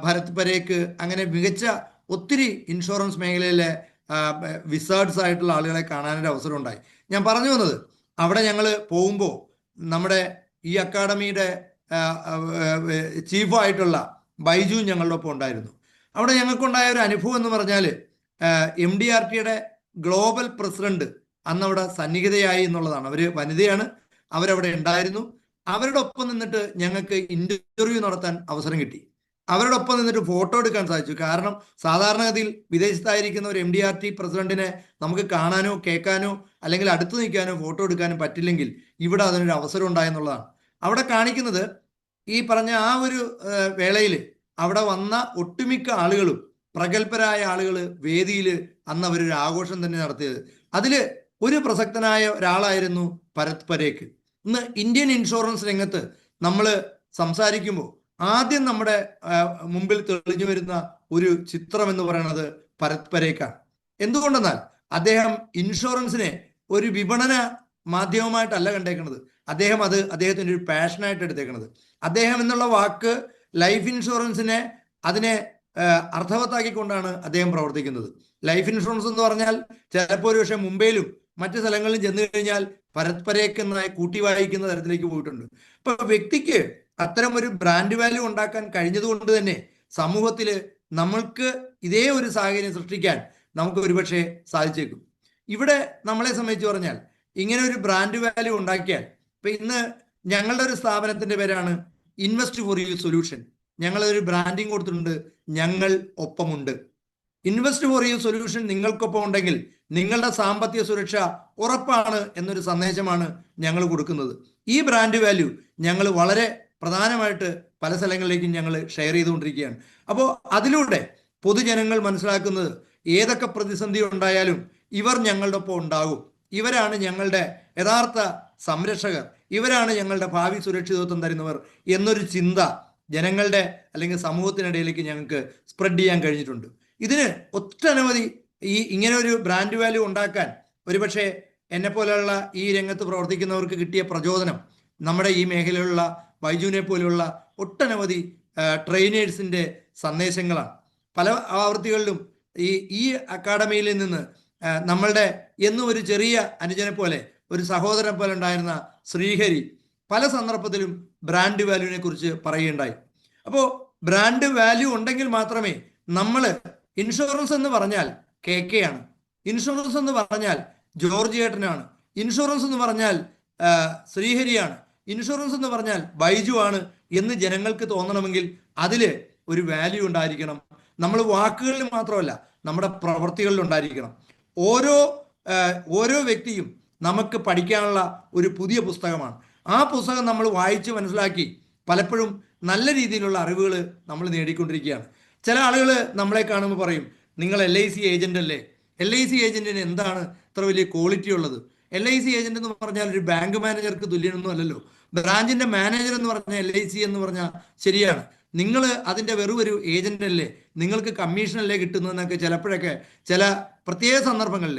ഭരത് പരേക്ക്, അങ്ങനെ മികച്ച ഒത്തിരി ഇൻഷുറൻസ് മേഖലയിലെ വിസാർഡ്സ് ആയിട്ടുള്ള ആളുകളെ കാണാനൊരു അവസരം ഉണ്ടായി. ഞാൻ പറഞ്ഞു വന്നത്, അവിടെ ഞങ്ങൾ പോകുമ്പോൾ നമ്മുടെ ഈ അക്കാഡമിയുടെ ചീഫായിട്ടുള്ള ബൈജു ഞങ്ങളുടെ ഒപ്പം ഉണ്ടായിരുന്നു. അവിടെ ഞങ്ങൾക്കുണ്ടായ ഒരു അനുഭവം എന്ന് പറഞ്ഞാൽ MDRTയുടെ ഗ്ലോബൽ പ്രസിഡന്റ് അന്ന് അവിടെ സന്നിഹിതയായി എന്നുള്ളതാണ്. അവർ വനിതയാണ്, അവരവിടെ ഉണ്ടായിരുന്നു. അവരുടെ ഒപ്പം നിന്നിട്ട് ഞങ്ങൾക്ക് ഇന്റർവ്യൂ നടത്താൻ അവസരം കിട്ടി. അവരുടെ ഒപ്പം നിന്നിട്ട് ഫോട്ടോ എടുക്കാൻ സാധിച്ചു. കാരണം സാധാരണഗതിയിൽ വിദേശത്തായിരിക്കുന്ന ഒരു MDRT പ്രസിഡന്റിനെ നമുക്ക് കാണാനോ കേൾക്കാനോ അല്ലെങ്കിൽ അടുത്ത് നിൽക്കാനോ ഫോട്ടോ എടുക്കാനോ പറ്റില്ലെങ്കിൽ ഇവിടെ അതിനൊരു അവസരം ഉണ്ടായെന്നുള്ളതാണ്. അവിടെ കാണിക്കുന്നത് ഈ പറഞ്ഞ ആ ഒരു വേളയിൽ അവിടെ വന്ന ഒട്ടുമിക്ക ആളുകളും പ്രഗത്ഭരായ ആളുകൾ വേദിയിൽ അന്ന് അവരൊരു ആഘോഷം തന്നെ നടത്തിയത്. അതിൽ ഒരു പ്രസക്തനായ ഒരാളായിരുന്നു ഭരത് പരേഖ്. ഇന്ന് ഇന്ത്യൻ ഇൻഷുറൻസ് രംഗത്ത് നമ്മൾ സംസാരിക്കുമ്പോൾ ആദ്യം നമ്മുടെ മുമ്പിൽ തെളിഞ്ഞു വരുന്ന ഒരു ചിത്രം എന്ന് പറയുന്നത് ഭരത് പരേഖാണ്. എന്തുകൊണ്ടെന്നാൽ അദ്ദേഹം ഇൻഷുറൻസിനെ ഒരു വിപണന മാധ്യമമായിട്ടല്ല കണ്ടേക്കുന്നത്. അദ്ദേഹം അത് അദ്ദേഹത്തിൻ്റെ ഒരു പാഷനായിട്ട് എടുത്തേക്കുന്നത്. അദ്ദേഹം എന്നുള്ള വാക്ക് ലൈഫ് ഇൻഷുറൻസിനെ അതിനെ അർത്ഥവത്താക്കിക്കൊണ്ടാണ് അദ്ദേഹം പ്രവർത്തിക്കുന്നത്. ലൈഫ് ഇൻഷുറൻസ് എന്ന് പറഞ്ഞാൽ ചിലപ്പോൾ ഒരു പക്ഷേ മുംബൈയിലും മറ്റു സ്ഥലങ്ങളിലും ചെന്ന് കഴിഞ്ഞാൽ ഭരത് പരേഖ് എന്നായി കൂട്ടി വായിക്കുന്ന തരത്തിലേക്ക് പോയിട്ടുണ്ട്. അപ്പൊ വ്യക്തിക്ക് അത്തരം ഒരു ബ്രാൻഡ് വാല്യൂ ഉണ്ടാക്കാൻ കഴിഞ്ഞതുകൊണ്ട് തന്നെ സമൂഹത്തിൽ നമ്മൾക്ക് ഇതേ ഒരു സാഹചര്യം സൃഷ്ടിക്കാൻ നമുക്ക് ഒരുപക്ഷെ സാധിച്ചേക്കും. ഇവിടെ നമ്മളെ സംബന്ധിച്ച് പറഞ്ഞാൽ ഇങ്ങനെ ഒരു ബ്രാൻഡ് വാല്യൂ ഉണ്ടാക്കിയാൽ, ഇപ്പൊ ഇന്ന് ഞങ്ങളുടെ ഒരു സ്ഥാപനത്തിന്റെ പേരാണ് ഇൻവെസ്റ്റ് ഫോർ യു സൊല്യൂഷൻ. ഞങ്ങളൊരു ബ്രാൻഡിങ് കൊടുത്തിട്ടുണ്ട്, ഞങ്ങൾ ഒപ്പമുണ്ട്. ഇൻവെസ്റ്റ് ഫോർ യു സൊല്യൂഷൻ നിങ്ങൾക്കൊപ്പം ഉണ്ടെങ്കിൽ നിങ്ങളുടെ സാമ്പത്തിക സുരക്ഷ ഉറപ്പാണ് എന്നൊരു സന്ദേശമാണ് ഞങ്ങൾ കൊടുക്കുന്നത്. ഈ ബ്രാൻഡ് വാല്യൂ ഞങ്ങൾ വളരെ പ്രധാനമായിട്ട് പല സ്ഥലങ്ങളിലേക്കും ഞങ്ങൾ ഷെയർ ചെയ്തുകൊണ്ടിരിക്കുകയാണ്. അപ്പോൾ അതിലൂടെ പൊതുജനങ്ങൾ മനസ്സിലാക്കുന്നത് ഏതൊക്കെ പ്രതിസന്ധി ഉണ്ടായാലും ഇവർ ഞങ്ങളുടെ ഒപ്പം ഉണ്ടാകും, ഇവരാണ് ഞങ്ങളുടെ യഥാർത്ഥ സംരക്ഷകർ, ഇവരാണ് ഞങ്ങളുടെ ഭാവി സുരക്ഷിതത്വം തരുന്നവർ എന്നൊരു ചിന്ത ജനങ്ങളുടെ അല്ലെങ്കിൽ സമൂഹത്തിനിടയിലേക്ക് ഞങ്ങൾക്ക് സ്പ്രെഡ് ചെയ്യാൻ കഴിഞ്ഞിട്ടുണ്ട്. ഇതിന് ഒട്ടനവധി ഇങ്ങനെ ഒരു ബ്രാൻഡ് വാല്യൂ ഉണ്ടാക്കാൻ ഒരുപക്ഷെ എന്നെ പോലെയുള്ള ഈ രംഗത്ത് പ്രവർത്തിക്കുന്നവർക്ക് കിട്ടിയ പ്രചോദനം നമ്മുടെ ഈ മേഖലയിലുള്ള ബൈജുവിനെ പോലെയുള്ള ഒട്ടനവധി ട്രെയിനേഴ്സിൻ്റെ സന്ദേശങ്ങളാണ്. പല ആവൃത്തികളിലും ഈ അക്കാഡമിയിൽ നിന്ന് നമ്മളുടെ എന്നും ഒരു ചെറിയ അനുജനെ പോലെ ഒരു സഹോദരനെ പോലെ ഉണ്ടായിരുന്ന ശ്രീഹരി പല സന്ദർഭത്തിലും ബ്രാൻഡ് വാല്യൂവിനെ കുറിച്ച് പറയുകയുണ്ടായി. അപ്പോൾ ബ്രാൻഡ് വാല്യൂ ഉണ്ടെങ്കിൽ മാത്രമേ നമ്മൾ ഇൻഷുറൻസ് എന്ന് പറഞ്ഞാൽ KK ആണ്, ഇൻഷുറൻസ് എന്ന് പറഞ്ഞാൽ ജോർജ് ഏട്ടനാണ്, ഇൻഷുറൻസ് എന്ന് പറഞ്ഞാൽ ശ്രീഹരിയാണ്, ഇൻഷുറൻസ് എന്ന് പറഞ്ഞാൽ ബൈജു ആണ് എന്ന് ജനങ്ങൾക്ക് തോന്നണമെങ്കിൽ അതിൽ ഒരു വാല്യൂ ഉണ്ടായിരിക്കണം. നമ്മൾ വാക്കുകളിൽ മാത്രമല്ല നമ്മുടെ പ്രവൃത്തികളിൽ ഉണ്ടായിരിക്കണം. ഓരോ വ്യക്തിയും നമുക്ക് പഠിക്കാനുള്ള ഒരു പുതിയ പുസ്തകമാണ്. ആ പുസ്തകം നമ്മൾ വായിച്ച് മനസ്സിലാക്കി പലപ്പോഴും നല്ല രീതിയിലുള്ള അറിവുകൾ നമ്മൾ നേടിക്കൊണ്ടിരിക്കുകയാണ്. ചില ആളുകൾ നമ്മളെ കാണുമ്പോൾ പറയും, നിങ്ങൾ LIC ഏജന്റ് അല്ലേ? LIC ഏജന്റിന് എന്താണ് ഇത്ര വലിയ ക്വാളിറ്റി ഉള്ളത്? LIC ഏജന്റ് എന്ന് പറഞ്ഞാൽ ഒരു ബാങ്ക് മാനേജർക്ക് തുല്യമൊന്നും അല്ലല്ലോ. ബ്രാഞ്ചിന്റെ മാനേജർ എന്ന് പറഞ്ഞാൽ LIC എന്ന് പറഞ്ഞാൽ ശരിയാണ്, നിങ്ങൾ അതിൻ്റെ ഒരു ഏജന്റ് അല്ലേ, നിങ്ങൾക്ക് കമ്മീഷനല്ലേ കിട്ടുന്നതെന്നൊക്കെ ചിലപ്പോഴൊക്കെ ചില പ്രത്യേക സന്ദർഭങ്ങളിൽ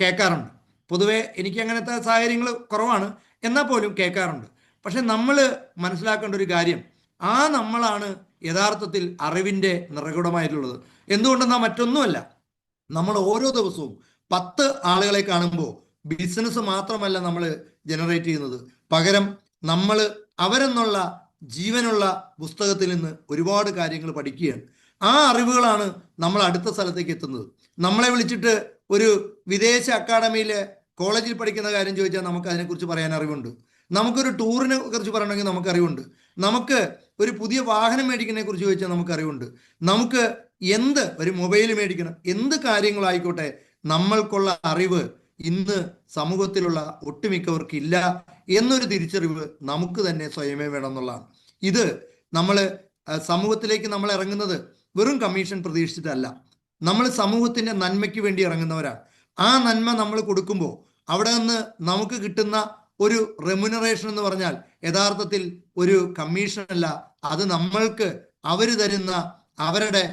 കേൾക്കാറുണ്ട്. പൊതുവെ എനിക്ക് അങ്ങനത്തെ സാഹചര്യങ്ങൾ കുറവാണ്, എന്നാൽ പോലും കേൾക്കാറുണ്ട്. പക്ഷെ നമ്മൾ മനസ്സിലാക്കേണ്ട ഒരു കാര്യം, നമ്മളാണ് യഥാർത്ഥത്തിൽ അറിവിൻ്റെ നിറകുടമായിട്ടുള്ളത്. എന്തുകൊണ്ടെന്നാൽ മറ്റൊന്നുമല്ല, നമ്മൾ ഓരോ ദിവസവും 10 ആളുകളെ കാണുമ്പോൾ ബിസിനസ് മാത്രമല്ല നമ്മൾ ജനറേറ്റ് ചെയ്യുന്നത്, പകരം നമ്മൾ അവരെന്നുള്ള ജീവനുള്ള പുസ്തകത്തിൽ നിന്ന് ഒരുപാട് കാര്യങ്ങൾ പഠിക്കുകയാണ്. ആ അറിവുകളാണ് നമ്മൾ അടുത്ത സ്ഥലത്തേക്ക് എത്തുന്നത്. നമ്മളെ വിളിച്ചിട്ട് ഒരു വിദേശ അക്കാഡമിയിലെ കോളേജിൽ പഠിക്കുന്ന കാര്യം ചോദിച്ചാൽ നമുക്ക് അതിനെക്കുറിച്ച് പറയാൻ അറിവുണ്ട്. നമുക്കൊരു ടൂറിനെ കുറിച്ച് പറയണമെങ്കിൽ നമുക്ക് അറിവുണ്ട്. നമുക്ക് ഒരു പുതിയ വാഹനം മേടിക്കുന്നതിനെ കുറിച്ച് ചോദിച്ചാൽ നമുക്ക് അറിവുണ്ട്. നമുക്ക് ഒരു മൊബൈൽ മേടിക്കണം, എന്ത് കാര്യങ്ങളായിക്കോട്ടെ, നമ്മൾക്കുള്ള അറിവ് ഇന്ന് സമൂഹത്തിലുള്ള ഒട്ടുമിക്കവർക്ക് ഇല്ല എന്നൊരു തിരിച്ചറിവ് നമുക്ക് തന്നെ സ്വയമേ വേണം എന്നുള്ളതാണ്. ഇത് നമ്മൾ സമൂഹത്തിലേക്ക് നമ്മൾ ഇറങ്ങുന്നത് വെറും കമ്മീഷൻ പ്രതീക്ഷിച്ചിട്ടല്ല, നമ്മൾ സമൂഹത്തിൻ്റെ നന്മയ്ക്ക് വേണ്ടി ഇറങ്ങുന്നവരാണ്. ആ നന്മ നമ്മൾ കൊടുക്കുമ്പോൾ അവിടെ നിന്ന് നമുക്ക് കിട്ടുന്ന ഒരു റെമ്യൂണറേഷൻ എന്ന് പറഞ്ഞാൽ യഥാർത്ഥത്തിൽ ഒരു കമ്മീഷൻ അല്ല, അത് നമ്മൾക്ക് അവർ തരുന്ന അവരുടെ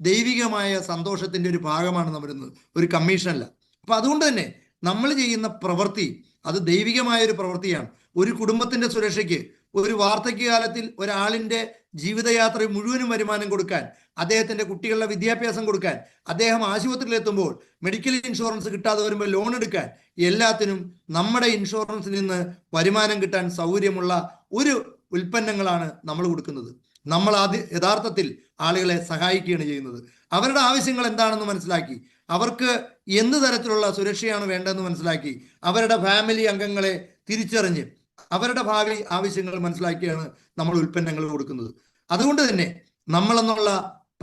ദൈവികമായ സന്തോഷത്തിൻ്റെ ഒരു ഭാഗമാണ് നമ്മളിന്ന്, ഒരു കമ്മീഷനല്ല. അപ്പം അതുകൊണ്ട് തന്നെ നമ്മൾ ചെയ്യുന്ന പ്രവൃത്തി അത് ദൈവികമായ ഒരു പ്രവൃത്തിയാണ്. ഒരു കുടുംബത്തിൻ്റെ സുരക്ഷയ്ക്ക്, ഒരു വാർദ്ധക്യകാലത്തിൽ ഒരാളിൻ്റെ ജീവിതയാത്ര മുഴുവനും വരുമാനം കൊടുക്കാൻ, അദ്ദേഹത്തിൻ്റെ കുട്ടികളുടെ വിദ്യാഭ്യാസം കൊടുക്കാൻ, അദ്ദേഹം ആശുപത്രിയിലെത്തുമ്പോൾ മെഡിക്കൽ ഇൻഷുറൻസ് കിട്ടാതെ വരുമ്പോൾ ലോൺ എടുക്കാൻ, എല്ലാത്തിനും നമ്മുടെ ഇൻഷുറൻസിൽ നിന്ന് വരുമാനം കിട്ടാൻ സൗകര്യമുള്ള ഒരു ഉൽപ്പന്നങ്ങളാണ് നമ്മൾ കൊടുക്കുന്നത്. നമ്മൾ യഥാർത്ഥത്തിൽ ആളുകളെ സഹായിക്കുകയാണ് ചെയ്യുന്നത്. അവരുടെ ആവശ്യങ്ങൾ എന്താണെന്ന് മനസ്സിലാക്കി അവർക്ക് എന്ത് തരത്തിലുള്ള സുരക്ഷയാണ് വേണ്ടതെന്ന് മനസ്സിലാക്കി അവരുടെ ഫാമിലി അംഗങ്ങളെ തിരിച്ചറിഞ്ഞ് അവരുടെ ഭാവി ആവശ്യങ്ങൾ മനസ്സിലാക്കിയാണ് നമ്മൾ ഉൽപ്പന്നങ്ങൾ കൊടുക്കുന്നത്. അതുകൊണ്ട് തന്നെ നമ്മളെന്നുള്ള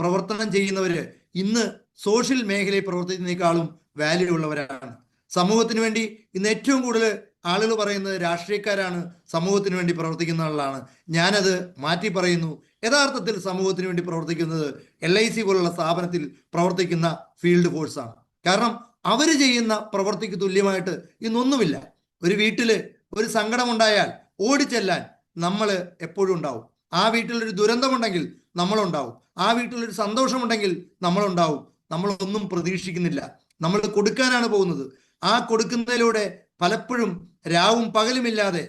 പ്രവർത്തനം ചെയ്യുന്നവര് ഇന്ന് സോഷ്യൽ മേഖലയിൽ പ്രവർത്തിക്കുന്നതിനേക്കാളും വാല്യൂ ഉള്ളവരാണ്. സമൂഹത്തിന് വേണ്ടി ഇന്ന് ഏറ്റവും കൂടുതൽ ആളുകൾ പറയുന്നത് രാഷ്ട്രീയക്കാരാണ് സമൂഹത്തിന് വേണ്ടി പ്രവർത്തിക്കുന്ന ആളാണ്. ഞാനത് മാറ്റി പറയുന്നു. യഥാർത്ഥത്തിൽ സമൂഹത്തിന് വേണ്ടി പ്രവർത്തിക്കുന്നത് LIC പോലുള്ള സ്ഥാപനത്തിൽ പ്രവർത്തിക്കുന്ന ഫീൽഡ് ഫോഴ്സാണ്. കാരണം അവർ ചെയ്യുന്ന പ്രവൃത്തിക്ക് തുല്യമായിട്ട് ഇന്നൊന്നുമില്ല. ഒരു വീട്ടില് ഒരു സങ്കടമുണ്ടായാൽ ഓടിച്ചെല്ലാൻ നമ്മൾ എപ്പോഴും ഉണ്ടാവും. ആ വീട്ടിലൊരു ദുരന്തമുണ്ടെങ്കിൽ നമ്മളുണ്ടാവും. ആ വീട്ടിലൊരു സന്തോഷമുണ്ടെങ്കിൽ നമ്മളുണ്ടാവും. നമ്മളൊന്നും പ്രതീക്ഷിക്കുന്നില്ല, നമ്മൾ കൊടുക്കാനാണ് പോകുന്നത്. ആ കൊടുക്കുന്നതിലൂടെ പലപ്പോഴും രാവും പകലുമില്ലാതെ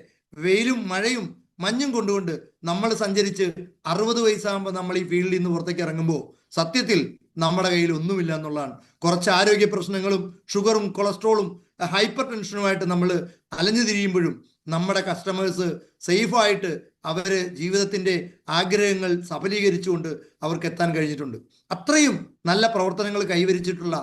വെയിലും മഴയും മഞ്ഞും കൊണ്ടുകൊണ്ട് നമ്മൾ സഞ്ചരിച്ച് 60 വയസ്സാകുമ്പോൾ നമ്മൾ ഈ ഫീൽഡിൽ നിന്ന് പുറത്തേക്ക് ഇറങ്ങുമ്പോൾ സത്യത്തിൽ നമ്മുടെ കയ്യിൽ ഒന്നുമില്ല എന്നുള്ളതാണ്. കുറച്ച് ആരോഗ്യ പ്രശ്നങ്ങളും ഷുഗറും കൊളസ്ട്രോളും ഹൈപ്പർ ടെൻഷനുമായിട്ട് നമ്മൾ അലഞ്ഞു തിരിയുമ്പോഴും നമ്മുടെ കസ്റ്റമേഴ്സ് സേഫായിട്ട് അവര് ജീവിതത്തിന്റെ ആഗ്രഹങ്ങൾ സഫലീകരിച്ചുകൊണ്ട് അവർക്ക് എത്താൻ കഴിഞ്ഞിട്ടുണ്ട്. അത്രയും നല്ല പ്രവർത്തനങ്ങൾ കൈവരിച്ചിട്ടുള്ള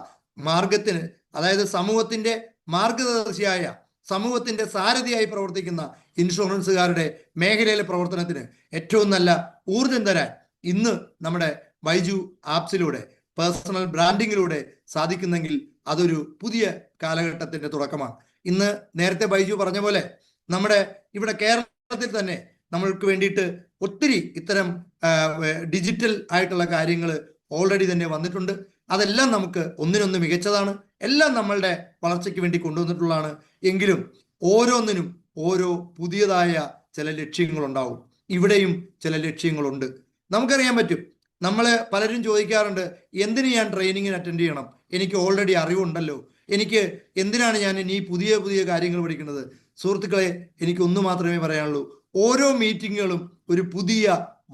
മാർഗത്തിന്, അതായത് സമൂഹത്തിന്റെ മാർഗദർശിയായ, സമൂഹത്തിന്റെ സാരഥിയായി പ്രവർത്തിക്കുന്ന ഇൻഷുറൻസുകാരുടെ മേഖലയിലെ പ്രവർത്തനത്തിന് ഏറ്റവും നല്ല ഊർജം തരാൻ ഇന്ന് നമ്മുടെ ബൈജു ആപ്സിലൂടെ, പേഴ്സണൽ ബ്രാൻഡിങ്ങിലൂടെ സാധിക്കുന്നെങ്കിൽ അതൊരു പുതിയ കാലഘട്ടത്തിന്റെ തുടക്കമാണ്. ഇന്ന് നേരത്തെ ബൈജു പറഞ്ഞ പോലെ നമ്മുടെ ഇവിടെ കേരളത്തിൽ തന്നെ നമ്മൾക്ക് വേണ്ടിയിട്ട് ഒത്തിരി ഇത്തരം ഡിജിറ്റൽ ആയിട്ടുള്ള കാര്യങ്ങൾ ഓൾറെഡി തന്നെ വന്നിട്ടുണ്ട്. അതെല്ലാം നമുക്ക് ഒന്നിനൊന്ന് മികച്ചതാണ്. എല്ലാം നമ്മളുടെ വളർച്ചയ്ക്ക് വേണ്ടി കൊണ്ടുവന്നിട്ടുള്ളതാണ്. എങ്കിലും ഓരോന്നിനും ഓരോ പുതിയതായ ചില ലക്ഷ്യങ്ങളുണ്ടാവും. ഇവിടെയും ചില ലക്ഷ്യങ്ങളുണ്ട്. നമുക്കറിയാൻ പറ്റും, നമ്മൾ പലരും ചോദിക്കാറുണ്ട്, എന്തിന് ഞാൻ ട്രെയിനിങ്ങിന് അറ്റൻഡ് ചെയ്യണം? എനിക്ക് ഓൾറെഡി അറിവുണ്ടല്ലോ, എനിക്ക് എന്തിനാണ് ഞാൻ ഇനി പുതിയ പുതിയ കാര്യങ്ങൾ പഠിക്കുന്നത്? സുഹൃത്തുക്കളെ, എനിക്ക് ഒന്ന് മാത്രമേ പറയാനുള്ളൂ. ഓരോ മീറ്റിങ്ങുകളും ഒരു പുതിയ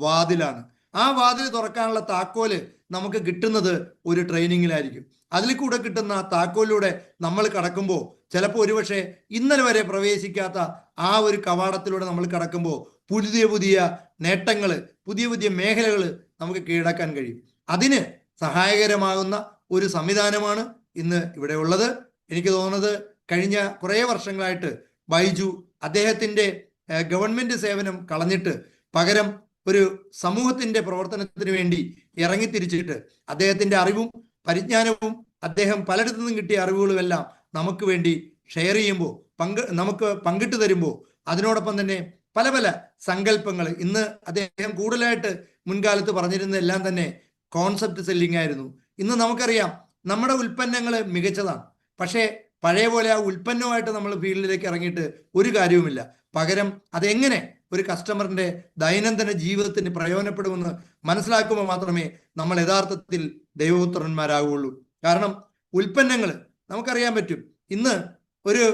വാതിലാണ്. ആ വാതിൽ തുറക്കാനുള്ള താക്കോല് നമുക്ക് കിട്ടുന്നത് ഒരു ട്രെയിനിങ്ങിലായിരിക്കും. അതിൽ കൂടെ കിട്ടുന്ന താക്കോലിലൂടെ നമ്മൾ കടക്കുമ്പോൾ ചിലപ്പോൾ ഒരുപക്ഷെ ഇന്നലെ വരെ പ്രവേശിക്കാത്ത ആ ഒരു കവാടത്തിലൂടെ നമ്മൾ കടക്കുമ്പോൾ പുതിയ പുതിയ നേട്ടങ്ങൾ, പുതിയ പുതിയ മേഖലകൾ നമുക്ക് കീഴടക്കാൻ കഴിയും. അതിന് സഹായകരമാകുന്ന ഒരു സംവിധാനമാണ് ഇന്ന് ഇവിടെ ഉള്ളത്. എനിക്ക് തോന്നുന്നത് കഴിഞ്ഞ കുറേ വർഷങ്ങളായിട്ട് ബൈജു അദ്ദേഹത്തിന്റെ ഗവൺമെന്റ് സേവനം കളഞ്ഞിട്ട് പകരം ഒരു സമൂഹത്തിന്റെ പ്രവർത്തനത്തിന് വേണ്ടി ഇറങ്ങിത്തിരിച്ചിട്ട് അദ്ദേഹത്തിന്റെ അറിവും പരിജ്ഞാനവും അദ്ദേഹം പലയിടത്തു നിന്നും കിട്ടിയ അറിവുകളുമെല്ലാം നമുക്ക് വേണ്ടി ഷെയർ ചെയ്യുമ്പോൾ, നമുക്ക് പങ്കിട്ട് തരുമ്പോൾ, അതിനോടൊപ്പം തന്നെ പല പല സങ്കല്പങ്ങൾ, ഇന്ന് അദ്ദേഹം കൂടുതലായിട്ട് മുൻകാലത്ത് പറഞ്ഞിരുന്നതെല്ലാം തന്നെ കോൺസെപ്റ്റ് സെല്ലിംഗ് ആയിരുന്നു. ഇന്ന് നമുക്കറിയാം നമ്മുടെ ഉൽപ്പന്നങ്ങൾ മികച്ചതാണ്, പക്ഷേ പഴയ പോലെ ആ ഉൽപ്പന്നമായിട്ട് നമ്മൾ ഫീൽഡിലേക്ക് ഇറങ്ങിയിട്ട് ഒരു കാര്യവുമില്ല. പകരം അതെങ്ങനെ ഒരു കസ്റ്റമറിന്റെ ദൈനംദിന ജീവിതത്തിന് പ്രയോജനപ്പെടുമെന്ന് മനസ്സിലാക്കുമ്പോൾ മാത്രമേ നമ്മൾ യഥാർത്ഥത്തിൽ ദൈവപുത്രന്മാരാകുള്ളൂ. കാരണം ഉൽപ്പന്നങ്ങൾ നമുക്കറിയാൻ പറ്റും. ഇന്ന് ഒരു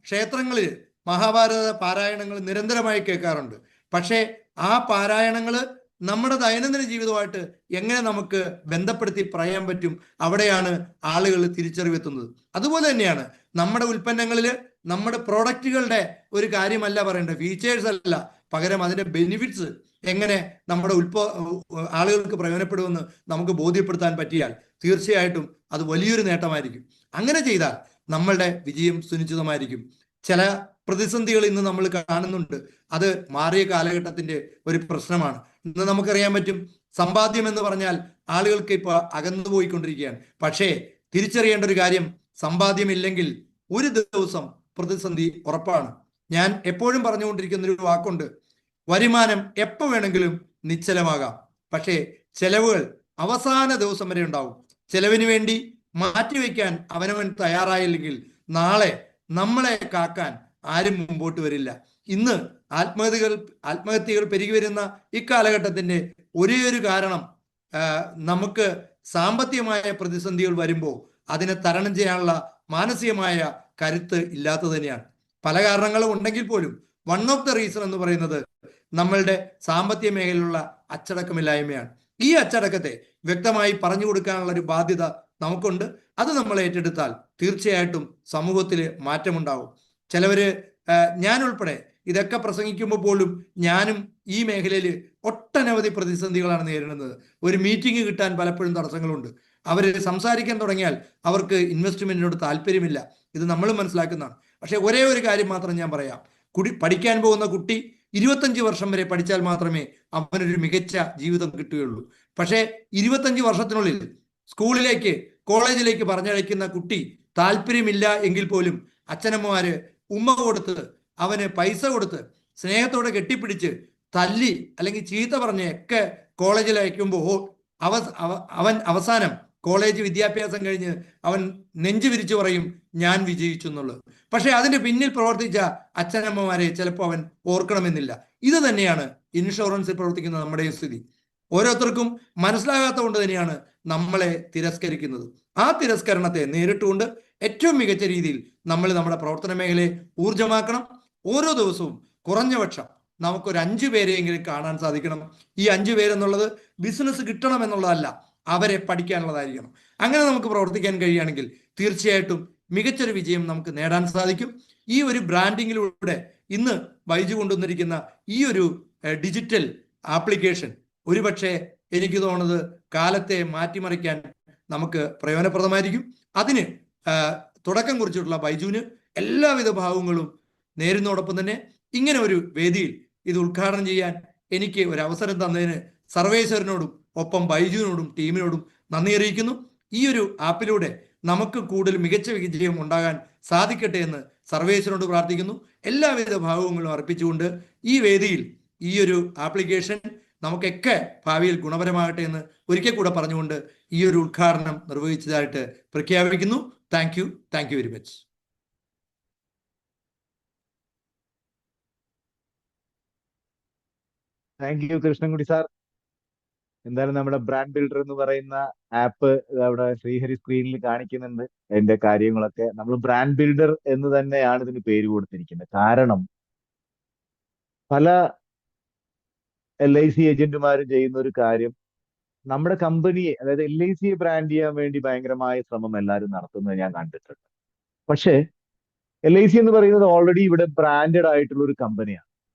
ക്ഷേത്രങ്ങളിൽ മഹാഭാരത പാരായണങ്ങൾ നിരന്തരമായി കേൾക്കാറുണ്ട്. പക്ഷേ ആ പാരായണങ്ങൾ നമ്മുടെ ദൈനംദിന ജീവിതമായിട്ട് എങ്ങനെ നമുക്ക് ബന്ധപ്പെടുത്തി പറയാൻ പറ്റും? അവിടെയാണ് ആളുകൾ തിരിച്ചറിവെത്തുന്നത്. അതുപോലെ തന്നെയാണ് നമ്മുടെ ഉൽപ്പന്നങ്ങളിൽ നമ്മുടെ പ്രോഡക്റ്റുകളുടെ ഒരു കാര്യമല്ല പറയേണ്ടത്, ഫീച്ചേഴ്സ് അല്ല, പകരം അതിന്റെ ബെനിഫിറ്റ്സ് എങ്ങനെ നമ്മുടെ ആളുകൾക്ക് പ്രയോജനപ്പെടുമെന്ന് നമുക്ക് ബോധ്യപ്പെടുത്താൻ പറ്റിയാൽ തീർച്ചയായിട്ടും അത് വലിയൊരു നേട്ടമായിരിക്കും. അങ്ങനെ ചെയ്താൽ നമ്മളുടെ വിജയം സുനിശ്ചിതമായിരിക്കും. ചില പ്രതിസന്ധികൾ ഇന്ന് നമ്മൾ കാണുന്നുണ്ട്. അത് മാറിയ കാലഘട്ടത്തിന്റെ ഒരു പ്രശ്നമാണ്. ഇന്ന് നമുക്കറിയാൻ പറ്റും, സമ്പാദ്യം എന്ന് പറഞ്ഞാൽ ആളുകൾക്ക് ഇപ്പോൾ അകന്നു പോയിക്കൊണ്ടിരിക്കുകയാണ്. പക്ഷേ തിരിച്ചറിയേണ്ട ഒരു കാര്യം, സമ്പാദ്യമില്ലെങ്കിൽ ഒരു ദിവസം പ്രതിസന്ധി ഉറപ്പാണ്. ഞാൻ എപ്പോഴും പറഞ്ഞുകൊണ്ടിരിക്കുന്ന ഒരു വാക്കുണ്ട്, വരുമാനം എപ്പോൾ വേണമെങ്കിലും നിശ്ചലമാകാം, പക്ഷേ ചെലവുകൾ അവസാന ദിവസം വരെ ഉണ്ടാവും. ചെലവിന് വേണ്ടി മാറ്റിവെക്കാൻ അവനവൻ തയ്യാറായില്ലെങ്കിൽ നാളെ നമ്മളെ കാക്കാൻ ആരും മുമ്പോട്ട് വരില്ല. ഇന്ന് ആത്മഹത്യകൾ പെരുകി വരുന്ന ഇക്കാലഘട്ടത്തിന്റെ ഒരേ ഒരു കാരണം, നമുക്ക് സാമ്പത്തികമായ പ്രതിസന്ധികൾ വരുമ്പോൾ അതിനെ തരണം ചെയ്യാനുള്ള മാനസികമായ കരുത്ത് ഇല്ലാത്തത് തന്നെയാണ്. പല കാരണങ്ങളും ഉണ്ടെങ്കിൽ പോലും വൺ ഓഫ് ദ റീസൺ എന്ന് പറയുന്നത് നമ്മളുടെ സാമ്പത്തിക മേഖലയിലുള്ള അച്ചടക്കമില്ലായ്മയാണ്. ഈ അച്ചടക്കത്തെ വ്യക്തമായി പറഞ്ഞു കൊടുക്കാനുള്ള ഒരു ബാധ്യത നമുക്കുണ്ട്. അത് നമ്മൾ ഏറ്റെടുത്താൽ തീർച്ചയായിട്ടും സമൂഹത്തിൽ മാറ്റമുണ്ടാവും. ചിലവര്, ഞാൻ ഉൾപ്പെടെ ഇതൊക്കെ പ്രസംഗിക്കുമ്പോൾ പോലും ഞാനും ഈ മേഖലയിൽ ഒട്ടനവധി പ്രതിസന്ധികളാണ് നേരിടുന്നത്. ഒരു മീറ്റിംഗ് കിട്ടാൻ പലപ്പോഴും തടസ്സങ്ങളുണ്ട്. അവർ സംസാരിക്കാൻ തുടങ്ങിയാൽ അവർക്ക് ഇൻവെസ്റ്റ്മെന്റിനോട് താല്പര്യമില്ല. ഇത് നമ്മൾ മനസ്സിലാക്കുന്നതാണ്. പക്ഷേ ഒരേ ഒരു കാര്യം മാത്രം ഞാൻ പറയാം. പഠിക്കാൻ പോകുന്ന കുട്ടി 25 വർഷം വരെ പഠിച്ചാൽ മാത്രമേ അവനൊരു മികച്ച ജീവിതം കിട്ടുകയുള്ളൂ. പക്ഷേ 25 വർഷത്തിനുള്ളിൽ സ്കൂളിലേക്ക് കോളേജിലേക്ക് പറഞ്ഞയക്കുന്ന കുട്ടി താല്പര്യമില്ല എങ്കിൽ പോലും അച്ഛനമ്മമാര് ഉമ്മ കൊടുത്ത് അവന് പൈസ കൊടുത്ത് സ്നേഹത്തോടെ കെട്ടിപ്പിടിച്ച് തല്ലി അല്ലെങ്കിൽ ചീത്ത പറഞ്ഞ് ഒക്കെ കോളേജിൽ അയക്കുമ്പോൾ അവൻ അവസാനം കോളേജ് വിദ്യാഭ്യാസം കഴിഞ്ഞ് അവൻ നെഞ്ചു വിരിച്ചു പറയും ഞാൻ വിജയിച്ചു എന്നുള്ളത്. പക്ഷെ അതിന്റെ പിന്നിൽ പ്രവർത്തിച്ച അച്ഛനമ്മമാരെ ചിലപ്പോൾ അവൻ ഓർക്കണമെന്നില്ല. ഇത് തന്നെയാണ് ഇൻഷുറൻസിൽ പ്രവർത്തിക്കുന്ന നമ്മുടെയും സ്ഥിതി. ഓരോരുത്തർക്കും മനസ്സിലാകാത്ത കൊണ്ട് തന്നെയാണ് നമ്മളെ തിരസ്കരിക്കുന്നത്. ആ തിരസ്കരണത്തെ നേരിട്ടുകൊണ്ട് ഏറ്റവും മികച്ച രീതിയിൽ നമ്മൾ നമ്മുടെ പ്രവർത്തന മേഖലയെ ഊർജ്ജമാക്കണം. ഓരോ ദിവസവും കുറഞ്ഞപക്ഷം നമുക്കൊരു 5 പേരെയെങ്കിലും കാണാൻ സാധിക്കണം. ഈ 5 പേരെന്നുള്ളത് ബിസിനസ് കിട്ടണം എന്നുള്ളതല്ല, അവരെ പഠിക്കാനുള്ളതായിരിക്കണം. അങ്ങനെ നമുക്ക് പ്രവർത്തിക്കാൻ കഴിയുകയാണെങ്കിൽ തീർച്ചയായിട്ടും മികച്ചൊരു വിജയം നമുക്ക് നേടാൻ സാധിക്കും. ഈ ഒരു ബ്രാൻഡിങ്ങിലൂടെ ഇന്ന് ബൈജു കൊണ്ടുവന്നിരിക്കുന്ന ഈ ഒരു ഡിജിറ്റൽ ആപ്ലിക്കേഷൻ ഒരുപക്ഷെ എനിക്ക് തോന്നുന്നത് കാലത്തെ മാറ്റിമറിക്കാൻ നമുക്ക് പ്രയോജനപ്രദമായിരിക്കും. അതിന് തുടക്കം കുറിച്ചിട്ടുള്ള ബൈജുവിന് എല്ലാവിധ ഭാവങ്ങളും നേരുന്നതോടൊപ്പം തന്നെ ഇങ്ങനെ ഒരു വേദിയിൽ ഇത് ഉദ്ഘാടനം ചെയ്യാൻ എനിക്ക് ഒരു അവസരം തന്നതിന് സർവേശ്വരനോടും ഒപ്പം ബൈജുവിനോടും ടീമിനോടും നന്ദി അറിയിക്കുന്നു. ഈ ഒരു ആപ്പിലൂടെ നമുക്ക് കൂടുതൽ മികച്ച വിജയം ഉണ്ടാകാൻ സാധിക്കട്ടെ എന്ന് സർവേശ്വരനോട് പ്രാർത്ഥിക്കുന്നു. എല്ലാവിധ ഭാവങ്ങളും അർപ്പിച്ചുകൊണ്ട് ഈ വേദിയിൽ ഈ ഒരു ആപ്ലിക്കേഷൻ നമുക്കൊക്കെ ഭാവിയിൽ ഗുണപരമാകട്ടെ എന്ന് ഒരിക്കൽ കൂടെ പറഞ്ഞുകൊണ്ട് ഈ ഒരു ഉദ്ഘാടനം നിർവഹിച്ചതായിട്ട് പ്രഖ്യാപിക്കുന്നു. Thank you very much. Thank you Krishnankutty sir. എന്തായാലും നമ്മുടെ ബ്രാൻഡ് ബിൽഡർ എന്ന് പറയുന്ന ആപ്പ് അവിടെ ശ്രീഹരി സ്ക്രീനിൽ കാണിക്കുന്നുണ്ട്. അതിന്റെ കാര്യങ്ങളൊക്കെ നമ്മൾ ബ്രാൻഡ് ബിൽഡർ എന്ന് തന്നെയാണ് ഇതിന് പേര് കൊടുത്തിരിക്കുന്നത്. കാരണം പല LIC ഏജന്റുമാരും ചെയ്യുന്ന ഒരു കാര്യം, നമ്മുടെ കമ്പനിയെ, അതായത് LICയെ ബ്രാൻഡ് ചെയ്യാൻ വേണ്ടി ഭയങ്കരമായ ശ്രമം എല്ലാവരും നടത്തുന്നത് ഞാൻ കണ്ടിട്ടുണ്ട്. പക്ഷേ LIC എന്ന് പറയുന്നത് ഓൾറെഡി ഇവിടെ ബ്രാൻഡഡ് ആയിട്ടുള്ള ഒരു കമ്പനിയാണ്.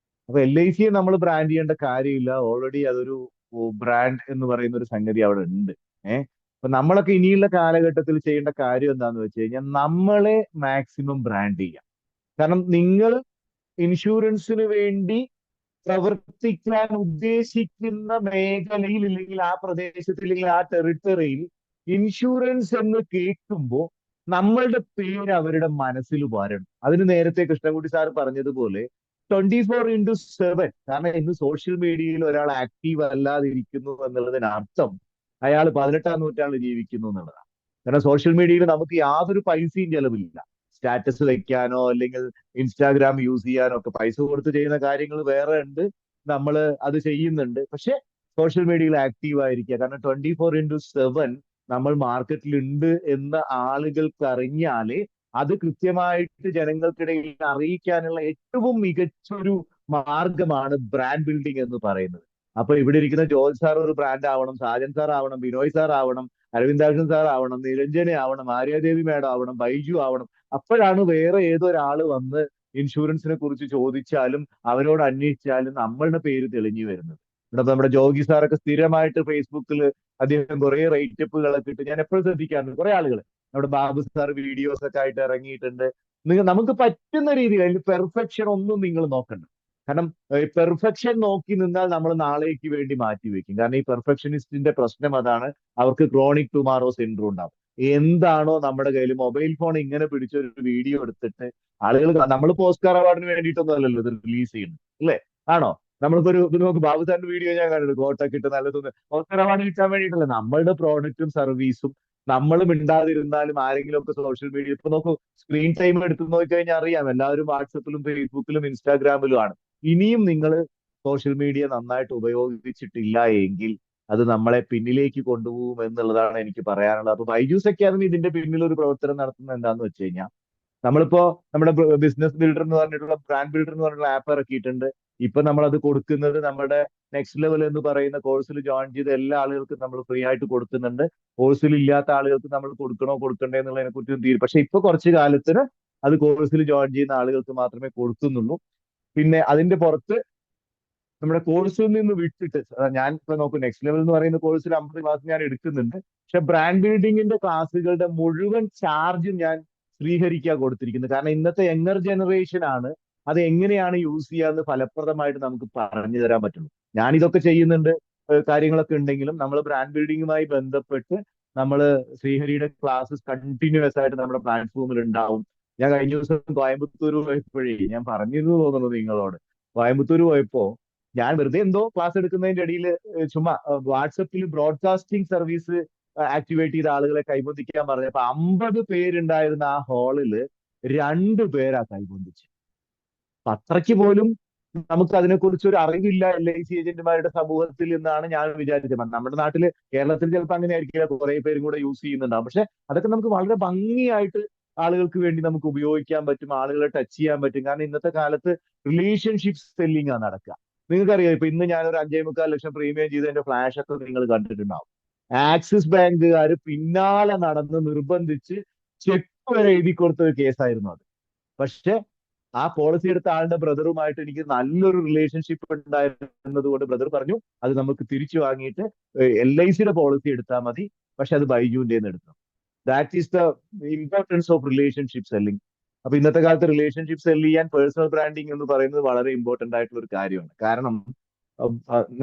അപ്പൊ LICയെ നമ്മൾ ബ്രാൻഡ് ചെയ്യേണ്ട കാര്യമില്ല. ഓൾറെഡി അതൊരു ബ്രാൻഡ് എന്ന് പറയുന്ന ഒരു സംഗതി അവിടെ ഉണ്ട്. അപ്പൊ നമ്മളൊക്കെ ഇനിയുള്ള കാലഘട്ടത്തിൽ ചെയ്യേണ്ട കാര്യം എന്താന്ന് വെച്ച് കഴിഞ്ഞാൽ നമ്മളെ മാക്സിമം ബ്രാൻഡ് ചെയ്യാം. കാരണം നിങ്ങൾ ഇൻഷുറൻസിന് വേണ്ടി പ്രവർത്തിക്കാൻ ഉദ്ദേശിക്കുന്ന മേഖലയിൽ ഇല്ലെങ്കിൽ ആ പ്രദേശത്തിൽ അല്ലെങ്കിൽ ആ ടെറിട്ടറിയിൽ ഇൻഷുറൻസ് എന്ന് കേൾക്കുമ്പോൾ നമ്മളുടെ പേര് അവരുടെ മനസ്സിൽ വരണം. അതിന് നേരത്തെ കൃഷ്ണൻകുട്ടി സാർ പറഞ്ഞതുപോലെ 24/7, കാരണം ഇന്ന് സോഷ്യൽ മീഡിയയിൽ ഒരാൾ ആക്റ്റീവ് അല്ലാതിരിക്കുന്നു എന്നുള്ളതിനർത്ഥം അയാൾ 18ാം നൂറ്റാണ്ടിൽ ജീവിക്കുന്നു എന്നുള്ളതാണ്. കാരണം സോഷ്യൽ മീഡിയയിൽ നമുക്ക് യാതൊരു പൈസയും ചെലവില്ല. സ്റ്റാറ്റസ് വെക്കാനോ അല്ലെങ്കിൽ ഇൻസ്റ്റാഗ്രാം യൂസ് ചെയ്യാനോ ഒക്കെ പൈസ കൊടുത്ത് ചെയ്യുന്ന കാര്യങ്ങൾ വേറെ ഉണ്ട്, നമ്മൾ അത് ചെയ്യുന്നുണ്ട്. പക്ഷെ സോഷ്യൽ മീഡിയയിൽ ആക്റ്റീവ് ആയിരിക്കുക. കാരണം 24/7 നമ്മൾ മാർക്കറ്റിൽ ഉണ്ട് എന്ന് ആളുകൾക്ക് അറിഞ്ഞാലേ അത് കൃത്യമായിട്ട് ജനങ്ങൾക്കിടയിൽ അറിയിക്കാനുള്ള ഏറ്റവും മികച്ചൊരു മാർഗമാണ് ബ്രാൻഡ് ബിൽഡിംഗ് എന്ന് പറയുന്നത്. അപ്പൊ ഇവിടെ ഇരിക്കുന്ന ജോർജ് സാർ ഒരു ബ്രാൻഡ് ആവണം, സാജൻ സാർ ആവണം, ബിനോയ് സാർ ആവണം, അരവിന്ദാക്ഷൻ സാർ ആവണം, നിരഞ്ജന ആവണം, ആര്യാദേവി മാഡം ആവണം, ബൈജു ആവണം. അപ്പോഴാണ് വേറെ ഏതൊരാള് വന്ന് ഇൻഷുറൻസിനെ കുറിച്ച് ചോദിച്ചാലും അവരോട് അന്വേഷിച്ചാലും നമ്മളുടെ പേര് തെളിഞ്ഞു വരുന്നത്. ഇവിടെ നമ്മുടെ ജോഗി സാറൊക്കെ സ്ഥിരമായിട്ട് ഫേസ്ബുക്കിൽ അദ്ദേഹം കുറെ റേറ്റപ്പുകളൊക്കെ ഇട്ട് ഞാൻ എപ്പോഴും ശ്രദ്ധിക്കാറുണ്ട്. കുറെ ആളുകൾ നമ്മുടെ ബാബു സാർ വീഡിയോസ് ഒക്കെ ആയിട്ട് ഇറങ്ങിയിട്ടുണ്ട്. നമുക്ക് പറ്റുന്ന രീതിയിൽ അതിൽ പെർഫെക്ഷൻ ഒന്നും നിങ്ങൾ നോക്കണ്ട. കാരണം പെർഫെക്ഷൻ നോക്കി നിന്നാൽ നമ്മൾ നാളേക്ക് വേണ്ടി മാറ്റി വെക്കും. കാരണം ഈ പെർഫെക്ഷനിസ്റ്റിന്റെ പ്രശ്നം അതാണ്, അവർക്ക് ക്രോണിക് ടുമാറോ സിൻഡ്രോം ഉണ്ടാവും. എന്താണോ നമ്മുടെ കയ്യിൽ മൊബൈൽ ഫോൺ ഇങ്ങനെ പിടിച്ചൊരു വീഡിയോ എടുത്തിട്ട് ആളുകൾ, നമ്മൾ ഓസ്കാർ അവാർഡിന് വേണ്ടിയിട്ടൊന്നും അല്ലല്ലോ ഇത് റിലീസ് ചെയ്യുന്നത്, അല്ലേ? ആണോ? നമ്മളിപ്പോ നമുക്ക് ബാബു സാറിന്റെ വീഡിയോ ഞാൻ കണ്ടിട്ടുണ്ട്, കോട്ടൊക്കെ ഇട്ട് നല്ല തോന്നുന്നു. ഓസ്കാർ അവാർഡ് കിട്ടാൻ വേണ്ടിയിട്ടല്ല, നമ്മളുടെ പ്രോഡക്റ്റും സർവീസും നമ്മൾ മിണ്ടാതിരുന്നാലും ആരെങ്കിലും ഒക്കെ സോഷ്യൽ മീഡിയ ഇപ്പൊ നോക്കൂ, സ്ക്രീൻ ടൈം എടുത്തു നോക്കി കഴിഞ്ഞാൽ അറിയാം എല്ലാവരും വാട്സപ്പിലും ഫേസ്ബുക്കിലും ഇൻസ്റ്റാഗ്രാമിലും ആണ്. ഇനിയും നിങ്ങൾ സോഷ്യൽ മീഡിയ നന്നായിട്ട് ഉപയോഗിച്ചിട്ടില്ല എങ്കിൽ അത് നമ്മളെ പിന്നിലേക്ക് കൊണ്ടുപോകും എന്നുള്ളതാണ് എനിക്ക് പറയാനുള്ളത്. അപ്പൊ ബൈജൂസ് അക്കാദമി ഇതിന്റെ പിന്നിൽ ഒരു പ്രവർത്തനം നടത്തുന്നത് എന്താന്ന് വെച്ച് കഴിഞ്ഞാൽ, നമ്മളിപ്പോ നമ്മുടെ ബിസിനസ് ബിൽഡർ എന്ന് പറഞ്ഞിട്ടുള്ള ബ്രാൻഡ് ബിൽഡർ എന്ന് പറഞ്ഞിട്ടുള്ള ആപ്പ് ഇറക്കിയിട്ടുണ്ട്. ഇപ്പൊ നമ്മൾ അത് കൊടുക്കുന്നത് നമ്മുടെ നെക്സ്റ്റ് ലെവൽ എന്ന് പറയുന്ന കോഴ്സിൽ ജോയിൻ ചെയ്ത എല്ലാ ആളുകൾക്കും നമ്മൾ ഫ്രീ ആയിട്ട് കൊടുക്കുന്നുണ്ട്. കോഴ്സിൽ ഇല്ലാത്ത ആളുകൾക്ക് നമ്മൾ കൊടുക്കണോ കൊടുക്കണ്ടേ എന്നുള്ളതിനെ കുറിച്ചും തീരും. പക്ഷെ ഇപ്പൊ കുറച്ച് കാലത്തിന് അത് കോഴ്സിൽ ജോയിൻ ചെയ്യുന്ന ആളുകൾക്ക് മാത്രമേ കൊടുക്കുന്നുള്ളൂ. പിന്നെ അതിന്റെ പുറത്ത് നമ്മുടെ കോഴ്സിൽ നിന്ന് വിട്ടിട്ട് ഞാൻ ഇപ്പൊ നോക്കൂ, നെക്സ്റ്റ് ലെവൽ എന്ന് പറയുന്ന കോഴ്സിൽ 50 ക്ലാസ് ഞാൻ എടുക്കുന്നുണ്ട്. പക്ഷെ ബ്രാൻഡ് ബിൽഡിങ്ങിന്റെ ക്ലാസ്സുകളുടെ മുഴുവൻ ചാർജും ഞാൻ ശ്രീഹരിക്കാ കൊടുത്തിരിക്കുന്നത്. കാരണം ഇന്നത്തെ യങ്ങർ ജനറേഷൻ ആണ് അത് എങ്ങനെയാണ് യൂസ് ചെയ്യാന്ന് ഫലപ്രദമായിട്ട് നമുക്ക് പറഞ്ഞു തരാൻ പറ്റുള്ളൂ. ഞാൻ ഇതൊക്കെ ചെയ്യുന്നുണ്ട്, കാര്യങ്ങളൊക്കെ ഉണ്ടെങ്കിലും നമ്മൾ ബ്രാൻഡ് ബിൽഡിങ്ങുമായി ബന്ധപ്പെട്ട് നമ്മൾ ശ്രീഹരിയുടെ ക്ലാസ്സസ് കണ്ടിന്യൂസ് ആയിട്ട് നമ്മുടെ പ്ലാറ്റ്ഫോമിൽ ഉണ്ടാവും. ഞാൻ കഴിഞ്ഞ ദിവസം കോയമ്പത്തൂർ പോയപ്പോഴേ ഞാൻ പറഞ്ഞിരുന്നു തോന്നുന്നു നിങ്ങളോട്. കോയമ്പത്തൂർ പോയപ്പോ ഞാൻ വെറുതെ എന്തോ ക്ലാസ് എടുക്കുന്നതിന്റെ ഇടയിൽ ചുമ്മാ വാട്സപ്പിൽ ബ്രോഡ്കാസ്റ്റിംഗ് സർവീസ് ആക്ടിവേറ്റ് ചെയ്ത ആളുകളെ കൈബന്ധിക്കാൻ പറഞ്ഞപ്പോ 50 പേരുണ്ടായിരുന്ന ആ ഹാളില് 2 പേരാ കൈബന്ധിച്ച്. അപ്പൊ അത്രയ്ക്ക് പോലും നമുക്ക് അതിനെക്കുറിച്ച് ഒരു അറിവില്ല LIC ഏജന്റുമാരുടെ സമൂഹത്തിൽ എന്നാണ് ഞാൻ വിചാരിച്ചത്. നമ്മുടെ നാട്ടില്, കേരളത്തിൽ ചിലപ്പോൾ അങ്ങനെ ആയിരിക്കില്ല, കുറെ പേരും കൂടെ യൂസ് ചെയ്യുന്നുണ്ടാവും. പക്ഷെ അതൊക്കെ നമുക്ക് വളരെ ഭംഗിയായിട്ട് ആളുകൾക്ക് വേണ്ടി നമുക്ക് ഉപയോഗിക്കാൻ പറ്റും, ആളുകളെ ടച്ച് ചെയ്യാൻ പറ്റും. കാരണം ഇന്നത്തെ കാലത്ത് റിലേഷൻഷിപ്പ് സെല്ലിംഗ് ആണ് നടക്കുക. നിങ്ങൾക്കറിയാം, ഇപ്പൊ ഇന്ന് ഞാനൊരു 5.25 ലക്ഷം പ്രീമിയം ചെയ്തതിന്റെ ഫ്ലാഷ് ഒക്കെ നിങ്ങൾ കണ്ടിട്ടുണ്ടാവും. ആക്സിസ് ബാങ്കുകാർ പിന്നാലെ നടന്ന് നിർബന്ധിച്ച് ചെക്ക് വരെ എഴുതി കൊടുത്ത ഒരു കേസായിരുന്നു അത്. പക്ഷെ ആ പോളിസി എടുത്ത ആളുടെ ബ്രദറുമായിട്ട് എനിക്ക് നല്ലൊരു റിലേഷൻഷിപ്പ് ഉണ്ടായിരുന്നത് കൊണ്ട് ബ്രദർ പറഞ്ഞു അത് നമുക്ക് തിരിച്ചു വാങ്ങിയിട്ട് LICയുടെ പോളിസി എടുത്താൽ മതി, പക്ഷെ അത് ബൈജുവിന്റെ എടുത്തു. That is the importance of relationship selling. അപ്പൊ ഇന്നത്തെ കാലത്ത് റിലേഷൻഷിപ്പ് സെല്ല് ചെയ്യാൻ പേഴ്സണൽ ബ്രാൻഡിങ് എന്ന് പറയുന്നത് വളരെ ഇമ്പോർട്ടന്റ് ആയിട്ടുള്ള ഒരു കാര്യമാണ്. കാരണം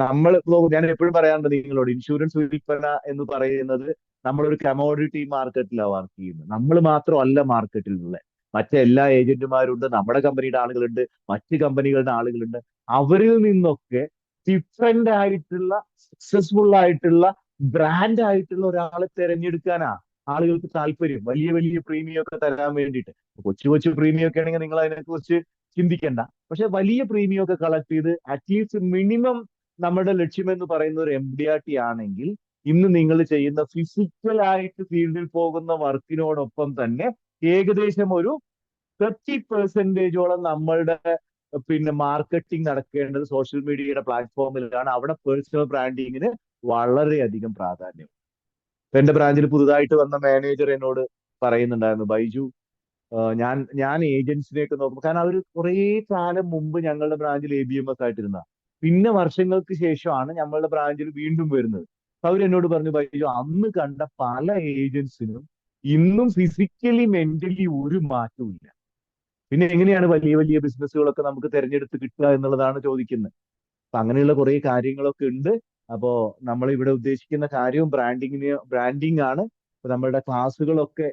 നമ്മൾ, ഞാൻ എപ്പോഴും പറയാറുണ്ട് നിങ്ങളോട്, ഇൻഷുറൻസ് വിൽപ്പന എന്ന് പറയുന്നത് നമ്മളൊരു കമോഡിറ്റി മാർക്കറ്റിലാണ് വർക്ക് ചെയ്യുന്നത്. നമ്മൾ മാത്രമല്ല മാർക്കറ്റിലുള്ള മറ്റെല്ലാ ഏജന്റുമാരുണ്ട്, നമ്മുടെ കമ്പനിയുടെ ആളുകളുണ്ട്, മറ്റ് കമ്പനികളുടെ ആളുകളുണ്ട്. അവരിൽ നിന്നൊക്കെ ഡിഫറെന്റ് ആയിട്ടുള്ള സക്സസ്ഫുൾ ആയിട്ടുള്ള ബ്രാൻഡ് ആയിട്ടുള്ള ഒരാളെ തിരഞ്ഞെടുക്കാനാ ആളുകൾക്ക് താല്പര്യം. വലിയ വലിയ പ്രീമിയം ഒക്കെ തരാൻ വേണ്ടിയിട്ട്. കൊച്ചു കൊച്ചു പ്രീമിയം ഒക്കെ ആണെങ്കിൽ നിങ്ങൾ അതിനെക്കുറിച്ച് ചിന്തിക്കേണ്ട. പക്ഷെ വലിയ പ്രീമിയം ഒക്കെ കളക്ട് ചെയ്ത് അറ്റ്ലീസ്റ്റ് മിനിമം നമ്മുടെ ലക്ഷ്യം എന്ന് പറയുന്ന ഒരു MDRT ആണെങ്കിൽ ഇന്ന് നിങ്ങൾ ചെയ്യുന്ന ഫിസിക്കലായിട്ട് ഫീൽഡിൽ പോകുന്ന വർക്കിനോടൊപ്പം തന്നെ ഏകദേശം ഒരു 30% നമ്മളുടെ മാർക്കറ്റിംഗ് നടക്കേണ്ടത് സോഷ്യൽ മീഡിയയുടെ പ്ലാറ്റ്ഫോമിലാണ്. അവിടെ പേഴ്സണൽ ബ്രാൻഡിങ്ങിന് വളരെയധികം പ്രാധാന്യം. എന്റെ ബ്രാഞ്ചിൽ പുതുതായിട്ട് വന്ന മാനേജർ എന്നോട് പറയുന്നുണ്ടായിരുന്നു, ബൈജു, ഞാൻ ഏജൻസിനെയൊക്കെ നോക്കുമ്പോൾ, കാരണം അവർ കുറേ കാലം മുമ്പ് ഞങ്ങളുടെ ബ്രാഞ്ചിൽ ABMS ആയിട്ടിരുന്ന, പിന്നെ വർഷങ്ങൾക്ക് ശേഷമാണ് ഞങ്ങളുടെ ബ്രാഞ്ചിൽ വീണ്ടും വരുന്നത്. അവരെന്നോട് പറഞ്ഞു, ബൈജു, അന്ന് കണ്ട പല ഏജൻസിനും ഇന്നും ഫിസിക്കലി മെന്റലി ഒരു മാറ്റവും ഇല്ല. പിന്നെ എങ്ങനെയാണ് വലിയ വലിയ ബിസിനസ്സുകളൊക്കെ നമുക്ക് തിരഞ്ഞെടുത്ത് കിട്ടുക എന്നുള്ളതാണ് ചോദിക്കുന്നത്. അപ്പൊ അങ്ങനെയുള്ള കുറെ കാര്യങ്ങളൊക്കെ ഉണ്ട്. അപ്പോ നമ്മൾ ഇവിടെ ഉദ്ദേശിക്കുന്ന കാര്യവും ബ്രാൻഡിങ് ആണ്. ഇപ്പൊ നമ്മളുടെ ക്ലാസ്സുകളൊക്കെ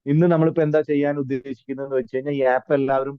ഇന്ന് നമ്മളിപ്പോ എന്താ ചെയ്യാൻ ഉദ്ദേശിക്കുന്നതെന്ന് വെച്ച് കഴിഞ്ഞാൽ, ഈ ആപ്പ് എല്ലാവരും,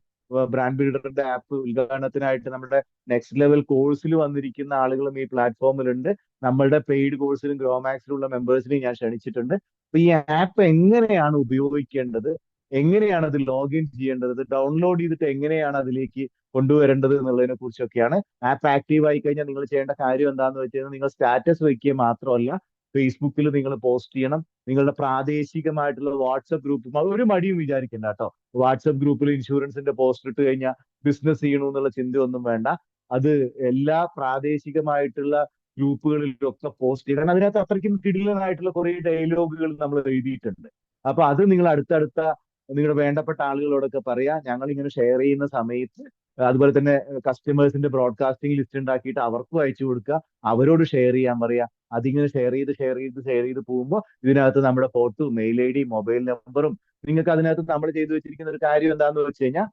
ബ്രാൻഡ് ബിൽഡറിന്റെ ആപ്പ് ഉദ്ഘാടനത്തിനായിട്ട് നമ്മുടെ നെക്സ്റ്റ് ലെവൽ കോഴ്സിൽ വന്നിരിക്കുന്ന ആളുകളും ഈ പ്ലാറ്റ്ഫോമിലുണ്ട്. നമ്മളുടെ പെയ്ഡ് കോഴ്സിലും ഗ്രോമാക്സിലുള്ള മെമ്പേഴ്സിനെയും ഞാൻ ക്ഷണിച്ചിട്ടുണ്ട്. അപ്പൊ ഈ ആപ്പ് എങ്ങനെയാണ് ഉപയോഗിക്കേണ്ടത്, എങ്ങനെയാണ് അത് ലോഗിൻ ചെയ്യേണ്ടത്, ഡൗൺലോഡ് ചെയ്തിട്ട് എങ്ങനെയാണ് അതിലേക്ക് കൊണ്ടുവരേണ്ടത് എന്നുള്ളതിനെ കുറിച്ചൊക്കെയാണ്. ആപ്പ് ആക്റ്റീവ് ആയി കഴിഞ്ഞാൽ നിങ്ങൾ ചെയ്യേണ്ട കാര്യം എന്താണെന്ന് വെച്ച് കഴിഞ്ഞാൽ, നിങ്ങൾ സ്റ്റാറ്റസ് വയ്ക്കുക മാത്രമല്ല, ഫേസ്ബുക്കിൽ നിങ്ങൾ പോസ്റ്റ് ചെയ്യണം. നിങ്ങളുടെ പ്രാദേശികമായിട്ടുള്ള വാട്സപ്പ് ഗ്രൂപ്പ്, ഒരു മടിയും വിചാരിക്കണ്ട കേട്ടോ. വാട്സപ്പ് ഗ്രൂപ്പിൽ ഇൻഷുറൻസിന്റെ പോസ്റ്റ് ഇട്ട് കഴിഞ്ഞാൽ ബിസിനസ് ചെയ്യണമെന്നുള്ള ചിന്തയൊന്നും വേണ്ട. അത് എല്ലാ പ്രാദേശികമായിട്ടുള്ള ഗ്രൂപ്പുകളിലൊക്കെ പോസ്റ്റ് ചെയ്യണം. അതിനകത്ത് അത്രയ്ക്കും കിടിലനായിട്ടുള്ള കുറെ ഡയലോഗുകൾ നമ്മൾ എഴുതിയിട്ടുണ്ട്. അപ്പൊ അത് നിങ്ങൾ അടുത്തടുത്ത നിങ്ങളുടെ വേണ്ടപ്പെട്ട ആളുകളോടൊക്കെ പറയാ. ഞങ്ങൾ ഇങ്ങനെ ഷെയർ ചെയ്യുന്ന സമയത്ത് അതുപോലെ തന്നെ കസ്റ്റമേഴ്സിന്റെ ബ്രോഡ്കാസ്റ്റിംഗ് ലിസ്റ്റ് ഉണ്ടാക്കിയിട്ട് അവർക്കും അയച്ചു കൊടുക്കുക, അവരോട് ഷെയർ ചെയ്യാൻ പറയാ. അതിങ്ങനെ ഷെയർ ചെയ്ത് പോകുമ്പോൾ ഇതിനകത്ത് നമ്മുടെ ഫോട്ടോ, മെയിൽ ID, മൊബൈൽ നമ്പറും, നിങ്ങൾക്ക് അതിനകത്ത് നമ്മൾ ചെയ്തു വെച്ചിരിക്കുന്ന ഒരു കാര്യം എന്താണെന്ന് വെച്ച് കഴിഞ്ഞാൽ,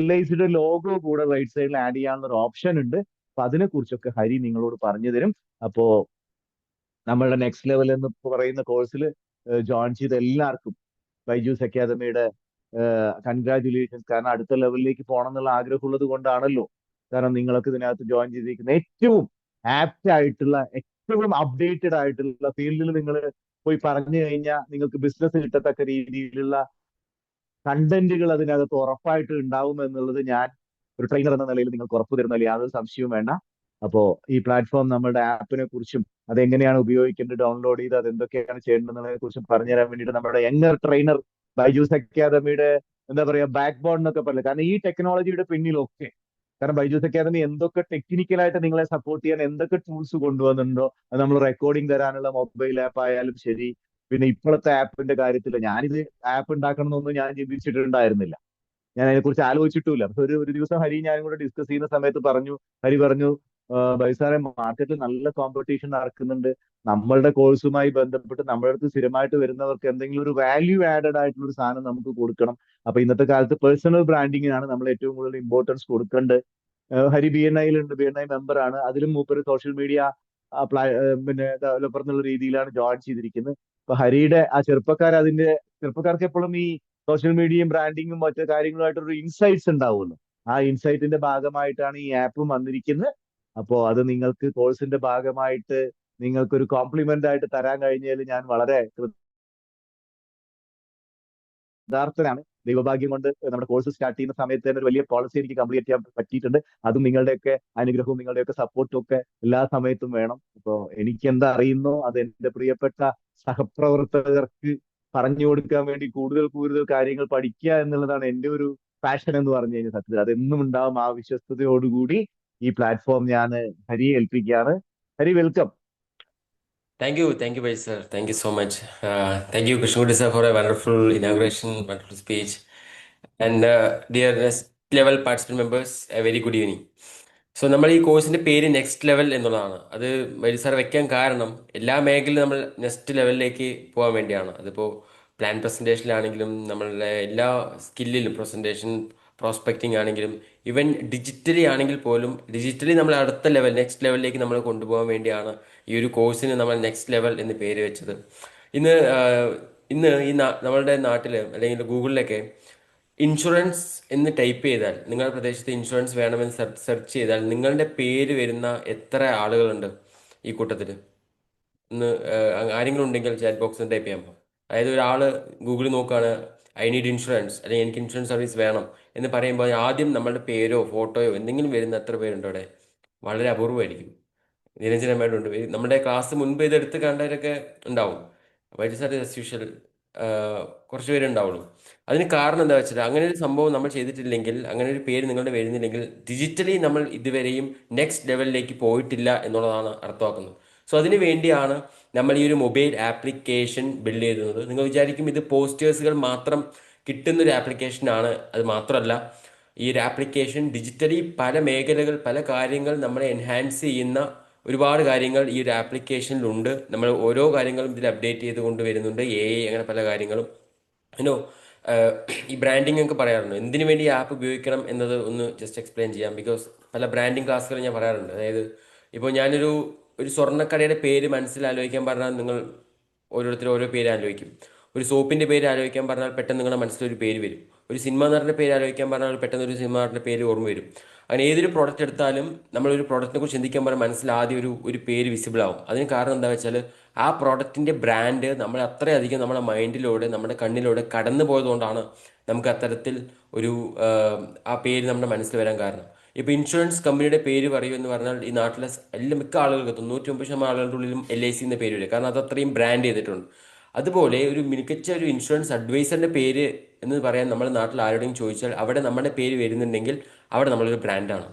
LICയുടെ ലോഗോ കൂടെ റൈറ്റ് സൈഡിൽ ആഡ് ചെയ്യാനുള്ള ഒരു ഓപ്ഷൻ ഉണ്ട്. അപ്പൊ അതിനെ കുറിച്ചൊക്കെ ഹരി നിങ്ങളോട് പറഞ്ഞു തരും. അപ്പോ നമ്മളുടെ നെക്സ്റ്റ് ലെവൽ എന്ന് പറയുന്ന കോഴ്സിൽ ജോയിൻ ചെയ്ത എല്ലാവർക്കും ബൈജൂസ് അക്കാദമിയുടെ കൺഗ്രാറ്റുലേഷൻസ്. കാരണം അടുത്ത ലെവലിലേക്ക് പോകണം എന്നുള്ള ആഗ്രഹമുള്ളത് കൊണ്ടാണല്ലോ. കാരണം നിങ്ങളൊക്കെ ഇതിനകത്ത് ജോയിൻ ചെയ്തിരിക്കുന്ന ഏറ്റവും ആപ്റ്റ് ആയിട്ടുള്ള, ഏറ്റവും അപ്ഡേറ്റഡ് ആയിട്ടുള്ള ഫീൽഡിൽ നിങ്ങൾ പോയി പറഞ്ഞു കഴിഞ്ഞാൽ നിങ്ങൾക്ക് ബിസിനസ് കിട്ടത്തക്ക രീതിയിലുള്ള കണ്ടന്റുകൾ അതിനകത്ത് ഉറപ്പായിട്ട് ഉണ്ടാവും എന്നുള്ളത് ഞാൻ ഒരു ട്രെയിനർ എന്ന നിലയിൽ നിങ്ങൾക്ക് ഉറപ്പ് തരുന്നതിൽ യാതൊരു സംശയവും വേണ്ട. അപ്പോ ഈ പ്ലാറ്റ്ഫോം, നമ്മുടെ ആപ്പിനെ കുറിച്ചും അതെങ്ങനെയാണ് ഉപയോഗിക്കേണ്ടത്, ഡൗൺലോഡ് ചെയ്ത് അതെന്തൊക്കെയാണ് ചെയ്യേണ്ടത് എന്നുള്ളതിനെ കുറിച്ചും പറഞ്ഞുതരാൻ വേണ്ടിയിട്ട് നമ്മുടെ യങ്ങർ ട്രെയിനർ ബൈജൂസ് അക്കാദമിയുടെ എന്താ പറയാ ബാക്ക് ബോൺ എന്നൊക്കെ പറയുന്നത്. കാരണം ഈ ടെക്നോളജിയുടെ പിന്നിലൊക്കെ, കാരണം ബൈജൂസ് അക്കാദമി എന്തൊക്കെ ടെക്നിക്കലായിട്ട് നിങ്ങളെ സപ്പോർട്ട് ചെയ്യാൻ എന്തൊക്കെ ടൂൾസ് കൊണ്ടുവന്നിട്ടുണ്ടോ, അത് നമ്മൾ റെക്കോർഡിംഗ് തരാനുള്ള മൊബൈൽ ആപ്പ് ആയാലും ശരി, പിന്നെ ഇപ്പോഴത്തെ ആപ്പിന്റെ കാര്യത്തിൽ ഞാനിത് ആപ്പ് ഉണ്ടാക്കണം എന്നൊന്നും ഞാൻ ചിന്തിച്ചിട്ടുണ്ടായിരുന്നില്ല. ഞാൻ അതിനെക്കുറിച്ച് ആലോചിച്ചിട്ടുമില്ല. പക്ഷെ ഒരു ദിവസം ഹരി ഞാനും കൂടെ ഡിസ്കസ് ചെയ്യുന്ന സമയത്ത് ഹരി പറഞ്ഞു, ബൈസാറെ മാർക്കറ്റിൽ നല്ല കോമ്പറ്റീഷൻ നടക്കുന്നുണ്ട്. നമ്മളുടെ കോഴ്സുമായി ബന്ധപ്പെട്ട് നമ്മുടെ അടുത്ത് സ്ഥിരമായിട്ട് വരുന്നവർക്ക് എന്തെങ്കിലും ഒരു വാല്യൂ ആഡഡ് ആയിട്ടുള്ള ഒരു സാധനം നമുക്ക് കൊടുക്കണം. അപ്പൊ ഇന്നത്തെ കാലത്ത് പേഴ്സണൽ ബ്രാൻഡിങ്ങിനാണ് നമ്മൾ ഏറ്റവും കൂടുതൽ ഇമ്പോർട്ടൻസ് കൊടുക്കേണ്ടത്. ഹരി BNI-ലുണ്ട്, BNI മെമ്പറാണ്. അതിലും മൂപ്പര് സോഷ്യൽ മീഡിയ പിന്നെ ഡെവലപ്പർ എന്നുള്ള രീതിയിലാണ് ജോയിൻ ചെയ്തിരിക്കുന്നത്. അപ്പൊ ഹരിയുടെ ആ ചെറുപ്പക്കാർക്ക് എപ്പോഴും ഈ സോഷ്യൽ മീഡിയയും ബ്രാൻഡിങ്ങും മറ്റു കാര്യങ്ങളുമായിട്ടൊരു ഇൻസൈറ്റ്സ് ഉണ്ടാവുമല്ലോ. ആ ഇൻസൈറ്റിന്റെ ഭാഗമായിട്ടാണ് ഈ ആപ്പും വന്നിരിക്കുന്നത്. അപ്പോ അത് നിങ്ങൾക്ക് കോഴ്സിന്റെ ഭാഗമായിട്ട് നിങ്ങൾക്കൊരു കോംപ്ലിമെന്റ് ആയിട്ട് തരാൻ കഴിഞ്ഞാൽ ഞാൻ വളരെ യഥാർത്ഥനാണ്. ദൈവഭാഗ്യം കൊണ്ട് നമ്മുടെ കോഴ്സ് സ്റ്റാർട്ട് ചെയ്യുന്ന സമയത്ത് തന്നെ ഒരു വലിയ പോളിസി എനിക്ക് കംപ്ലീറ്റ് ചെയ്യാൻ പറ്റിയിട്ടുണ്ട്. അതും നിങ്ങളുടെയൊക്കെ അനുഗ്രഹവും നിങ്ങളുടെയൊക്കെ സപ്പോർട്ടും ഒക്കെ എല്ലാ സമയത്തും വേണം. അപ്പോൾ എനിക്ക് എന്താ അറിയുന്നോ അത് എന്റെ പ്രിയപ്പെട്ട സഹപ്രവർത്തകർക്ക് പറഞ്ഞു കൊടുക്കാൻ വേണ്ടി കൂടുതൽ കൂടുതൽ കാര്യങ്ങൾ പഠിക്കുക എന്നുള്ളതാണ് എന്റെ ഒരു പാഷൻ എന്ന് പറഞ്ഞു കഴിഞ്ഞാൽ. സത്യത്തിൽ അതെന്നും ഉണ്ടാവും. ആ വിശ്വസ്തയോടുകൂടി ഈ പ്ലാറ്റ്ഫോം ഞാൻ ഹരിയെ ഏൽപ്പിക്കുകയാണ്. Hari, welcome. Thank you, Vai sir. Thank you so much. Thank you, Krishnamurti sir, for a wonderful inauguration, wonderful speech. And dear next level participant members, a very good evening. So നമ്മൾ ഈ കോഴ്സിന്റെ പേര് next level എന്നുള്ളതാണ്. അത് വൈദ്യ sir വെക്കാൻ കാരണം എല്ലാ മേഖലയിലും നമ്മൾ നെക്സ്റ്റ് ലെവലിലേക്ക് പോകാൻ വേണ്ടിയാണ്. അതിപ്പോൾ പ്ലാൻ പ്രസന്റേഷനിലാണെങ്കിലും നമ്മളുടെ എല്ലാ സ്കില്ലിലും പ്രസന്റേഷൻ പ്രോസ്പെക്റ്റിംഗ് ആണെങ്കിലും ഈവൻ ഡിജിറ്റലി ആണെങ്കിൽ പോലും ഡിജിറ്റലി നമ്മൾ അടുത്ത ലെവൽ നെക്സ്റ്റ് ലെവലിലേക്ക് നമ്മൾ കൊണ്ടുപോകാൻ വേണ്ടിയാണ് ഈ ഒരു കോഴ്സിന് നമ്മൾ നെക്സ്റ്റ് ലെവൽ എന്ന് പേര് വെച്ചത്. ഇന്ന് ഇന്ന് നമ്മളുടെ നാട്ടിൽ അല്ലെങ്കിൽ ഗൂഗിളിലൊക്കെ ഇൻഷുറൻസ് എന്ന് ടൈപ്പ് ചെയ്താൽ, നിങ്ങളുടെ പ്രദേശത്ത് ഇൻഷുറൻസ് വേണമെന്ന് സെർച്ച് ചെയ്താൽ നിങ്ങളുടെ പേര് വരുന്ന എത്ര ആളുകളുണ്ട് ഈ കൂട്ടത്തിൽ? ഇന്ന് ആരെങ്കിലും ഉണ്ടെങ്കിൽ ചാറ്റ് ബോക്സിൽ ടൈപ്പ് ചെയ്യാമോ? അതായത് ഒരാൾ ഗൂഗിളിൽ നോക്കുകയാണ്, ഐ നീഡ് ഇൻഷുറൻസ് അല്ലെങ്കിൽ എനിക്ക് ഇൻഷുറൻസ് സർവീസ് വേണം എന്ന് പറയുമ്പോൾ ആദ്യം നമ്മളുടെ പേരോ ഫോട്ടോയോ എന്തെങ്കിലും വരുന്ന എത്ര പേരുണ്ട് അവിടെ? വളരെ അപൂർവമായിരിക്കും, നിരഞ്ജനമായിട്ടുണ്ട്. നമ്മുടെ ക്ലാസ് മുൻപ് ഇത് എടുത്ത് കണ്ടവരൊക്കെ ഉണ്ടാവും. വൈദ്യ സാർ ആസ് യൂഷ്വൽ കുറച്ച് പേരുണ്ടാവുള്ളൂ. അതിന് കാരണം എന്താ വെച്ചാൽ അങ്ങനെ ഒരു സംഭവം നമ്മൾ ചെയ്തിട്ടില്ലെങ്കിൽ, അങ്ങനെ ഒരു പേര് നിങ്ങളുടെ വരുന്നില്ലെങ്കിൽ ഡിജിറ്റലി നമ്മൾ ഇതുവരെയും നെക്സ്റ്റ് ലെവലിലേക്ക് പോയിട്ടില്ല എന്നുള്ളതാണ് അർത്ഥമാക്കുന്നത്. സോ അതിന് വേണ്ടിയാണ് നമ്മൾ ഈ ഒരു മൊബൈൽ ആപ്ലിക്കേഷൻ ബിൽഡ് ചെയ്തത്. നിങ്ങൾ വിചാരിക്കും ഇത് പോസ്റ്റേഴ്സുകൾ മാത്രം കിട്ടുന്ന ഒരു ആപ്ലിക്കേഷനാണ്. അത് മാത്രമല്ല, ഈ ഒരു ആപ്ലിക്കേഷൻ ഡിജിറ്റലി പല മേഖലകൾ, പല കാര്യങ്ങൾ നമ്മളെ എൻഹാൻസ് ചെയ്യുന്ന ഒരുപാട് കാര്യങ്ങൾ ഈ ഒരു ആപ്ലിക്കേഷനിലുണ്ട്. നമ്മൾ ഓരോ കാര്യങ്ങളും ഇതിൽ അപ്ഡേറ്റ് ചെയ്ത് കൊണ്ടുവരുന്നുണ്ട്. AI അങ്ങനെ പല കാര്യങ്ങളും. ഇനോ ഈ ബ്രാൻഡിങ് ഒക്കെ പറയാറുണ്ട്. എന്തിനു വേണ്ടി ഈ ആപ്പ് ഉപയോഗിക്കണം എന്നത് ഒന്ന് ജസ്റ്റ് എക്സ്പ്ലെയിൻ ചെയ്യാം. ബിക്കോസ് പല ബ്രാൻഡിങ് ക്ലാസ്സുകൾ ഞാൻ പറയാറുണ്ട്. അതായത് ഇപ്പോൾ ഒരു സ്വർണ്ണക്കടയുടെ പേര് മനസ്സിലാലോചിക്കാൻ പറഞ്ഞാൽ നിങ്ങൾ ഓരോരുത്തരും ഓരോ പേര് ആലോചിക്കും. ഒരു സോപ്പിന്റെ പേര് ആലോചിക്കാൻ പറഞ്ഞാൽ പെട്ടെന്ന് നിങ്ങളുടെ മനസ്സിലൊരു പേര് വരും. ഒരു സിനിമ നടന്റെ പേര് ആലോചിക്കാൻ പറഞ്ഞാൽ പെട്ടെന്ന് ഒരു സിനിമ നടന്റെ പേര് ഓർമ്മ വരും. അങ്ങനെ ഏതൊരു പ്രോഡക്റ്റ് എടുത്താലും നമ്മളൊരു പ്രോഡക്റ്റിനെ കുറിച്ച് ചിന്തിക്കാൻ പറഞ്ഞാൽ മനസ്സിൽ ആദ്യം ഒരു പേര് വിസിബിൾ ആവും. അതിന് കാരണം എന്താ വെച്ചാൽ ആ പ്രോഡക്റ്റിന്റെ ബ്രാൻഡ് നമ്മൾ അത്രയധികം നമ്മുടെ മൈൻഡിലൂടെ, നമ്മുടെ കണ്ണിലൂടെ കടന്നു പോയതുകൊണ്ടാണ് നമുക്ക് അത്തരത്തിൽ ഒരു ആ പേര് നമ്മുടെ മനസ്സിൽ വരാൻ കാരണം. ഇപ്പോൾ ഇൻഷുറൻസ് കമ്പനിയുടെ പേര് പറയൂ എന്ന് പറഞ്ഞാൽ ഈ നാട്ടിലെ മിക്ക ആളുകൾക്ക് 99% ആളുകളുടെ ഉള്ളിലും LIC എന്ന പേര് വരും. കാരണം അത് അത്രയും ബ്രാൻഡ് ചെയ്തിട്ടുണ്ട്. അതുപോലെ ഒരു മികച്ച ഒരു ഇൻഷുറൻസ് അഡ്വൈസറിന്റെ പേര് എന്ന് പറയാൻ നമ്മുടെ നാട്ടിൽ ആരോടെങ്കിലും ചോദിച്ചാൽ അവിടെ നമ്മുടെ പേര് വരുന്നുണ്ടെങ്കിൽ അവിടെ നമ്മളൊരു ബ്രാൻഡാണ്.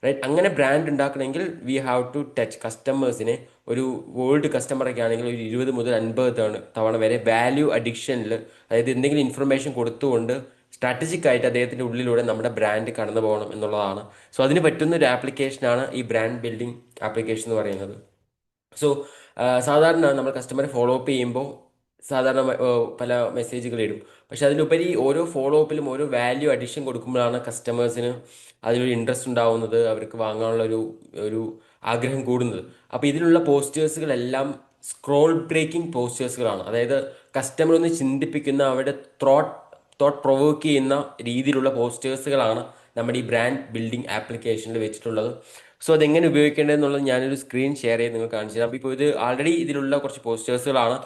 റൈറ്റ്? അങ്ങനെ ബ്രാൻഡ് ഉണ്ടാക്കണമെങ്കിൽ വി ഹാവ് ടു ടച്ച് കസ്റ്റമേഴ്സിനെ. ഒരു വേൾഡ് കസ്റ്റമറൊക്കെ ആണെങ്കിൽ ഒരു 20 മുതൽ 50 തവണ വരെ വാല്യൂ അഡിക്ഷനിൽ, അതായത് എന്തെങ്കിലും ഇൻഫർമേഷൻ കൊടുത്തുകൊണ്ട് സ്ട്രാറ്റജിക് ആയിട്ട് അദ്ദേഹത്തിന്റെ ഉള്ളിലൂടെ നമ്മുടെ ബ്രാൻഡ് കടന്നു പോകണം എന്നുള്ളതാണ്. സോ അതിന് പറ്റുന്ന ഒരു ആപ്ലിക്കേഷനാണ് ഈ ബ്രാൻഡ് ബിൽഡിംഗ് ആപ്ലിക്കേഷൻ എന്ന് പറയുന്നത്. സോ സാധാരണ നമ്മൾ കസ്റ്റമറെ ഫോളോ അപ്പ് ചെയ്യുമ്പോൾ സാധാരണ പല മെസ്സേജുകൾ ഇടും. പക്ഷെ അതിലുപരി ഓരോ ഫോളോ അപ്പിലും ഓരോ വാല്യൂ അഡീഷൻ കൊടുക്കുമ്പോഴാണ് കസ്റ്റമേഴ്സിന് അതിലൊരു ഇൻട്രസ്റ്റ് ഉണ്ടാവുന്നത്, അവർക്ക് വാങ്ങാനുള്ള ഒരു ആഗ്രഹം കൂടുന്നത്. അപ്പോൾ ഇതിലുള്ള പോസ്റ്റേഴ്സുകളെല്ലാം സ്ക്രോൾ ബ്രേക്കിംഗ് പോസ്റ്റേഴ്സുകളാണ്. അതായത് കസ്റ്റമർ ഒന്ന് ചിന്തിപ്പിക്കുന്ന, അവരുടെ തോട്ട് പ്രൊവോക്ക് ചെയ്യുന്ന രീതിയിലുള്ള പോസ്റ്റേഴ്സുകളാണ് നമ്മുടെ ഈ ബ്രാൻഡ് ബിൽഡിംഗ് ആപ്ലിക്കേഷനിൽ വെച്ചിട്ടുള്ളത്. സോ അതെങ്ങനെ ഉപയോഗിക്കേണ്ടതെന്നുള്ളത് ഞാനൊരു സ്ക്രീൻ ഷെയർ ചെയ്ത് നിങ്ങൾ കാണിച്ചു തരാം. അപ്പോൾ ഇപ്പോൾ ഇത് ആൾറെഡി ഇതിലുള്ള കുറച്ച് പോസ്റ്റേഴ്സുകളാണ്.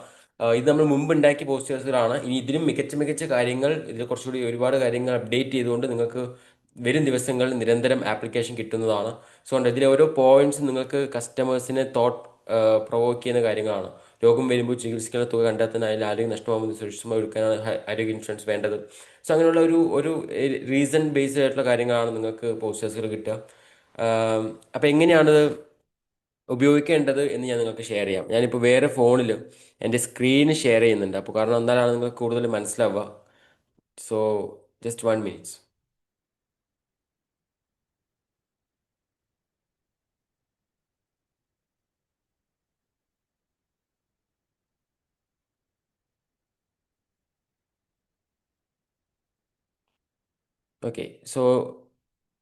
ഇത് നമ്മൾ മുമ്പ് ഉണ്ടാക്കിയ പോസ്റ്റേഴ്സുകളാണ്. ഇനി ഇതിലും മികച്ച കാര്യങ്ങൾ, ഇതിൽ കുറച്ചുകൂടി ഒരുപാട് കാര്യങ്ങൾ അപ്ഡേറ്റ് ചെയ്തുകൊണ്ട് നിങ്ങൾക്ക് വരും ദിവസങ്ങളിൽ നിരന്തരം ആപ്ലിക്കേഷൻ കിട്ടുന്നതാണ്. സോ ഇതിലെ ഓരോ പോയിന്റ്സും നിങ്ങൾക്ക് കസ്റ്റമേഴ്സിനെ പ്രൊവോക്ക് ചെയ്യുന്ന കാര്യങ്ങളാണ്. രോഗം വരുമ്പോൾ ചികിത്സിക്കുന്ന തുക കണ്ടെത്താനായാലും ആരോഗ്യം നഷ്ടമാകുമ്പോൾ സുരക്ഷിതമായി എടുക്കാനാണ് ആരോഗ്യ ഇൻഷുറൻസ് വേണ്ടത്. സോ അങ്ങനെയുള്ള ഒരു റീസൺ ബേസ്ഡ് ആയിട്ടുള്ള കാര്യങ്ങളാണ് നിങ്ങൾക്ക് പോസ്റ്റേഴ്സുകൾ കിട്ടുക. അപ്പം എങ്ങനെയാണത് ഉപയോഗിക്കേണ്ടത് എന്ന് ഞാൻ നിങ്ങൾക്ക് ഷെയർ ചെയ്യാം. ഞാനിപ്പോൾ വേറെ ഫോണിൽ എൻ്റെ സ്ക്രീൻ ഷെയർ ചെയ്യുന്നുണ്ട്. അപ്പോൾ കാരണം എന്നാലാണ് നിങ്ങൾക്ക് കൂടുതൽ മനസ്സിലാവുക. So just 1 minute. Okay, so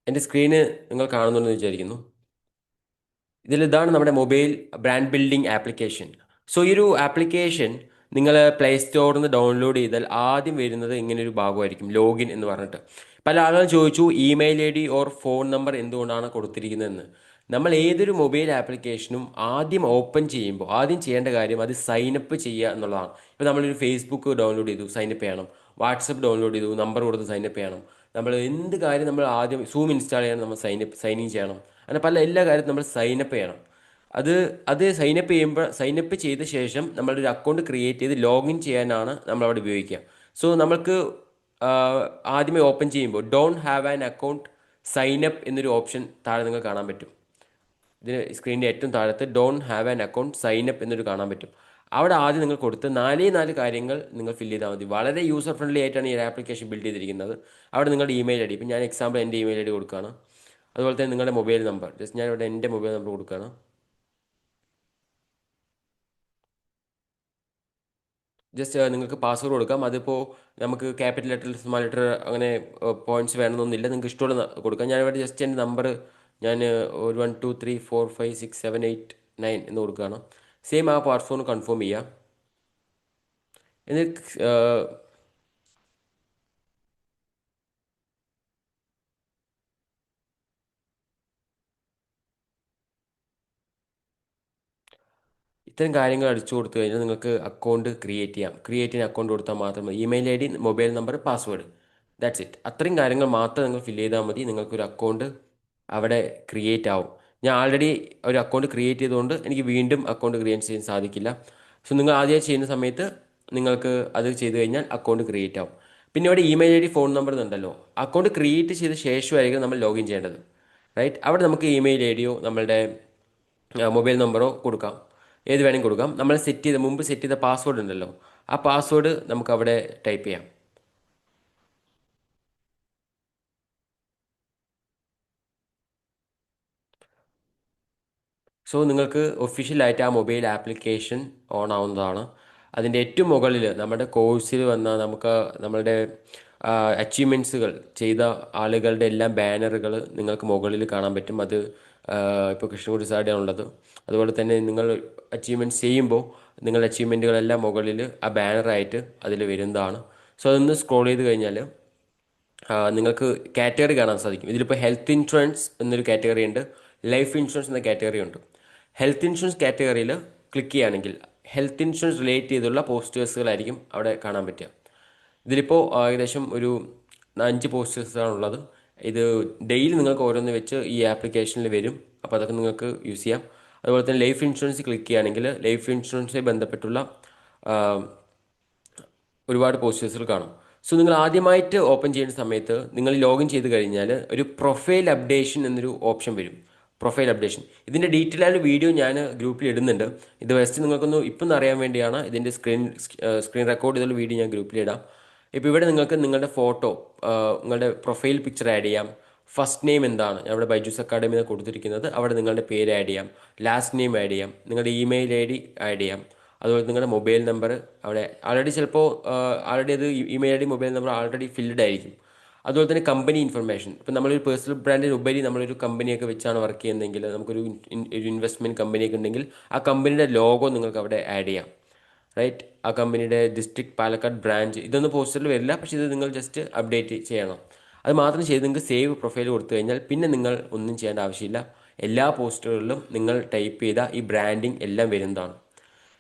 എൻ്റെ സ്ക്രീന് നിങ്ങൾ കാണുന്നുണ്ടെന്ന് വിചാരിക്കുന്നു. ഇതാണ് നമ്മുടെ mobile brand building application. So ഈ ഒരു ആപ്ലിക്കേഷൻ നിങ്ങൾ പ്ലേ സ്റ്റോറിൽ നിന്ന് ഡൗൺലോഡ് ചെയ്താൽ ആദ്യം വരുന്നത് ഇങ്ങനെ ഒരു ഭാഗമായിരിക്കും, ലോഗിൻ എന്ന് പറഞ്ഞിട്ട്. പല ആളുകളും ചോദിച്ചു email I D or phone number എന്തുകൊണ്ടാണ് കൊടുത്തിരിക്കുന്നതെന്ന്. നമ്മൾ ഏതൊരു മൊബൈൽ ആപ്ലിക്കേഷനും ആദ്യം ഓപ്പൺ ചെയ്യുമ്പോൾ ആദ്യം ചെയ്യേണ്ട കാര്യം അത് സൈനപ്പ് ചെയ്യുക എന്നുള്ളതാണ്. ഇപ്പോൾ നമ്മളൊരു ഫേസ്ബുക്ക് ഡൗൺലോഡ് ചെയ്തു, സൈനപ്പ് ചെയ്യണം. വാട്സപ്പ് ഡൗൺലോഡ് ചെയ്തു, നമ്പർ കൊടുത്ത് സൈനപ്പ് ചെയ്യണം. നമ്മൾ എന്ത് കാര്യം നമ്മൾ ആദ്യം സൂം ഇൻസ്റ്റാൾ ചെയ്യണം, നമ്മൾ സൈൻ ഇൻ ചെയ്യണം. അങ്ങനെ എല്ലാ കാര്യവും നമ്മൾ സൈനപ്പ് ചെയ്യണം. അത് അത് സൈനപ്പ് ചെയ്ത ശേഷം നമ്മളൊരു അക്കൗണ്ട് ക്രിയേറ്റ് ചെയ്ത് ലോഗിൻ ചെയ്യാനാണ് നമ്മൾ അവിടെ ഉപയോഗിക്കുക. സോ നമ്മൾക്ക് ആദ്യമേ ഓപ്പൺ ചെയ്യുമ്പോൾ don't have an account sign up എന്നൊരു ഓപ്ഷൻ താഴെ നിങ്ങൾക്ക് കാണാൻ പറ്റും. ഇതിന് സ്ക്രീനിൻ്റെ ഏറ്റവും താഴത്ത് don't have an account sign up എന്നൊരു കാണാൻ പറ്റും. അവിടെ ആദ്യം നിങ്ങൾ കൊടുത്ത് നാല് കാര്യങ്ങൾ നിങ്ങൾ ഫില്ല് ചെയ്താൽ മതി. വളരെ യൂസർ ഫ്രണ്ട്ലി ആയിട്ടാണ് ഈ ആപ്ലിക്കേഷൻ ബിൽഡ് ചെയ്തിരിക്കുന്നത്. അവിടെ നിങ്ങളുടെ ഇമെയിൽ ഐ ഡി, ഇപ്പം ഞാൻ എക്സാമ്പിൾ എൻ്റെ ഇമെയിൽ ഐ ഡി കൊടുക്കുകയാണ്. അതുപോലെ തന്നെ നിങ്ങളുടെ മൊബൈൽ നമ്പർ, ജസ്റ്റ് ഞാൻ ഇവിടെ എൻ്റെ മൊബൈൽ നമ്പർ കൊടുക്കുകയാണ്. ജസ്റ്റ് നിങ്ങൾക്ക് പാസ്വേഡ് കൊടുക്കാം. അതിപ്പോൾ നമുക്ക് ക്യാപിറ്റൽ ലെറ്റർ, സ്മാൾ ലെറ്റർ, അങ്ങനെ പോയിന്റ്സ് വേണമെന്നൊന്നുമില്ല, നിങ്ങൾക്ക് ഇഷ്ടമുള്ള കൊടുക്കാം. ഞാൻ ഇവിടെ ജസ്റ്റ് എൻ്റെ നമ്പർ ഞാൻ 1 2 3 4 5 6 7 8 9 എന്ന് കൊടുക്കുകയാണ്. സെയിം ആ പാസ്വേഡ് കൺഫേം ചെയ്യാം. എന്നിട്ട് ഇത്തരം കാര്യങ്ങൾ അടിച്ചു കൊടുത്തു കഴിഞ്ഞാൽ നിങ്ങൾക്ക് അക്കൗണ്ട് ക്രിയേറ്റ് ചെയ്യാം. ക്രിയേറ്റ് ചെയ്യാൻ അക്കൗണ്ട് കൊടുത്താൽ മാത്രം മതി. Email I D, mobile number, password, that's it. അത്രയും കാര്യങ്ങൾ മാത്രം നിങ്ങൾ ഫില്ല് ചെയ്താൽ മതി. നിങ്ങൾക്കൊരു അക്കൗണ്ട് അവിടെ ക്രിയേറ്റ് ആവും. ഞാൻ ആൾറെഡി ഒരു അക്കൗണ്ട് ക്രിയേറ്റ് ചെയ്തുകൊണ്ട് എനിക്ക് വീണ്ടും അക്കൗണ്ട് ക്രിയേറ്റ് ചെയ്യാൻ സാധിക്കില്ല. സോ നിങ്ങൾ ആദ്യം ചെയ്യുന്ന സമയത്ത് നിങ്ങൾക്ക് അത് ചെയ്ത് കഴിഞ്ഞാൽ അക്കൗണ്ട് ക്രിയേറ്റ് ആവും. പിന്നെ ഇവിടെ email I D, phone number എന്നുണ്ടല്ലോ. അക്കൗണ്ട് ക്രിയേറ്റ് ചെയ്ത ശേഷമായിരിക്കും നമ്മൾ ലോഗിൻ ചെയ്യേണ്ടത്, റൈറ്റ്? അവിടെ നമുക്ക് ഇമെയിൽ ഐ ഡിയോ നമ്മളുടെ മൊബൈൽ നമ്പറോ കൊടുക്കാം, ഏത് വേണമെങ്കിൽ കൊടുക്കാം. നമ്മൾ മുമ്പ് സെറ്റ് ചെയ്ത പാസ്വേഡ് ഉണ്ടല്ലോ, ആ പാസ്വേഡ് നമുക്ക് അവിടെ ടൈപ്പ് ചെയ്യാം. സോ നിങ്ങൾക്ക് ഒഫീഷ്യലായിട്ട് ആ മൊബൈൽ ആപ്ലിക്കേഷൻ ഓൺ ആവുന്നതാണ്. അതിൻ്റെ ഏറ്റവും മുകളിൽ നമ്മുടെ കോഴ്സിൽ വന്ന നമ്മളുടെ അച്ചീവ്മെൻറ്റ്സുകൾ ചെയ്ത ആളുകളുടെ എല്ലാം ബാനറുകൾ നിങ്ങൾക്ക് മുകളിൽ കാണാൻ പറ്റും. അത് ഇപ്പോൾ കൃഷ്ണൻകുട്ടി സാറുടെ ഉള്ളത്. അതുപോലെ തന്നെ നിങ്ങൾ അച്ചീവ്മെൻറ്റ്സ് ചെയ്യുമ്പോൾ നിങ്ങളുടെ അച്ചീവ്മെൻറ്റുകളെല്ലാം മുകളിൽ ആ ബാനറായിട്ട് അതിൽ വരുന്നതാണ്. സോ അതൊന്ന് സ്ക്രോൾ ചെയ്ത് കഴിഞ്ഞാൽ നിങ്ങൾക്ക് കാറ്റഗറി കാണാൻ സാധിക്കും. ഇതിലിപ്പോൾ ഹെൽത്ത് ഇൻഷുറൻസ് എന്നൊരു കാറ്റഗറി ഉണ്ട്, ലൈഫ് ഇൻഷുറൻസ് എന്ന കാറ്റഗറി ഉണ്ട്. ഹെൽത്ത് ഇൻഷുറൻസ് കാറ്റഗറിയിൽ ക്ലിക്ക് ചെയ്യുകയാണെങ്കിൽ ഹെൽത്ത് ഇൻഷുറൻസ് റിലേറ്റ് ചെയ്തുള്ള പോസ്റ്റേഴ്സുകളായിരിക്കും അവിടെ കാണാൻ പറ്റുക. ഇതിലിപ്പോൾ ഏകദേശം ഒരു 5 പോസ്റ്റേഴ്സാണുള്ളത്. ഇത് ഡെയിലി നിങ്ങൾക്ക് ഓരോന്ന് വെച്ച് ഈ ആപ്ലിക്കേഷനിൽ വരും. അപ്പോൾ അതൊക്കെ നിങ്ങൾക്ക് യൂസ് ചെയ്യാം. അതുപോലെ തന്നെ ലൈഫ് ഇൻഷുറൻസ് ക്ലിക്ക് ചെയ്യുകയാണെങ്കിൽ ലൈഫ് ഇൻഷുറൻസുമായി ബന്ധപ്പെട്ടുള്ള ഒരുപാട് പോസ്റ്റേഴ്സുകൾ കാണും. സോ നിങ്ങൾ ആദ്യമായിട്ട് ഓപ്പൺ ചെയ്യുന്ന സമയത്ത് നിങ്ങൾ ലോഗിൻ ചെയ്ത് കഴിഞ്ഞാൽ ഒരു പ്രൊഫൈൽ അപ്ഡേഷൻ എന്നൊരു ഓപ്ഷൻ വരും. പ്രൊഫൈൽ അപ്ഡേഷൻ, ഇതിൻ്റെ ഡീറ്റെയിൽ ആയ വീഡിയോ ഞാൻ ഗ്രൂപ്പിൽ ഇടുന്നുണ്ട്. ഇത് ജസ്റ്റ് നിങ്ങൾക്കൊന്ന് ഇപ്പം അറിയാൻ വേണ്ടിയാണ് ഇതിൻ്റെ സ്ക്രീൻ റെക്കോർഡ് ചെയ്തുള്ള വീഡിയോ ഞാൻ ഗ്രൂപ്പിൽ ഇടാം. ഇപ്പോൾ ഇവിടെ നിങ്ങൾക്ക് നിങ്ങളുടെ ഫോട്ടോ, നിങ്ങളുടെ പ്രൊഫൈൽ പിക്ചർ ആഡ് ചെയ്യാം. ഫസ്റ്റ് നെയിം എന്താണ്, ഞാൻ ഇവിടെ ബൈജൂസ് അക്കാഡമി എന്ന് കൊടുത്തിരിക്കുന്നത്, അവിടെ നിങ്ങളുടെ പേര് ആഡ് ചെയ്യാം. ലാസ്റ്റ് നെയിം ആഡ് ചെയ്യാം. നിങ്ങളുടെ ഇമെയിൽ ഐ ഡി ആഡ് ചെയ്യാം. അതുപോലെ നിങ്ങളുടെ മൊബൈൽ നമ്പർ അവിടെ ചിലപ്പോൾ ആൾറെഡി അത് email I D, mobile number already filled ആയിരിക്കും. അതുപോലെ തന്നെ കമ്പനി ഇൻഫർമേഷൻ, ഇപ്പം നമ്മളൊരു പേഴ്സണൽ ബ്രാൻഡിന് ഉപരി നമ്മളൊരു കമ്പനിയൊക്കെ വെച്ചാണ് വർക്ക് ചെയ്യുന്നതെങ്കിൽ, നമുക്കൊരു ഇൻവെസ്റ്റ്മെൻറ്റ് കമ്പനിയൊക്കെ ഉണ്ടെങ്കിൽ ആ കമ്പനിയുടെ ലോഗോ നിങ്ങൾക്ക് അവിടെ ആഡ് ചെയ്യാം, റൈറ്റ്? ആ കമ്പനിയുടെ ഡിസ്ട്രിക്ട് പാലക്കാട് ബ്രാഞ്ച്, ഇതൊന്നും പോസ്റ്ററിൽ വരില്ല, പക്ഷേ ഇത് നിങ്ങൾ ജസ്റ്റ് അപ്ഡേറ്റ് ചെയ്യണം. അത് മാത്രം ചെയ്ത് നിങ്ങൾക്ക് സേവ് പ്രൊഫൈൽ കൊടുത്തു കഴിഞ്ഞാൽ പിന്നെ നിങ്ങൾ ഒന്നും ചെയ്യേണ്ട ആവശ്യമില്ല. എല്ലാ പോസ്റ്ററുകളിലും നിങ്ങൾ ടൈപ്പ് ചെയ്ത ഈ ബ്രാൻഡിങ് എല്ലാം വരുന്നതാണ്.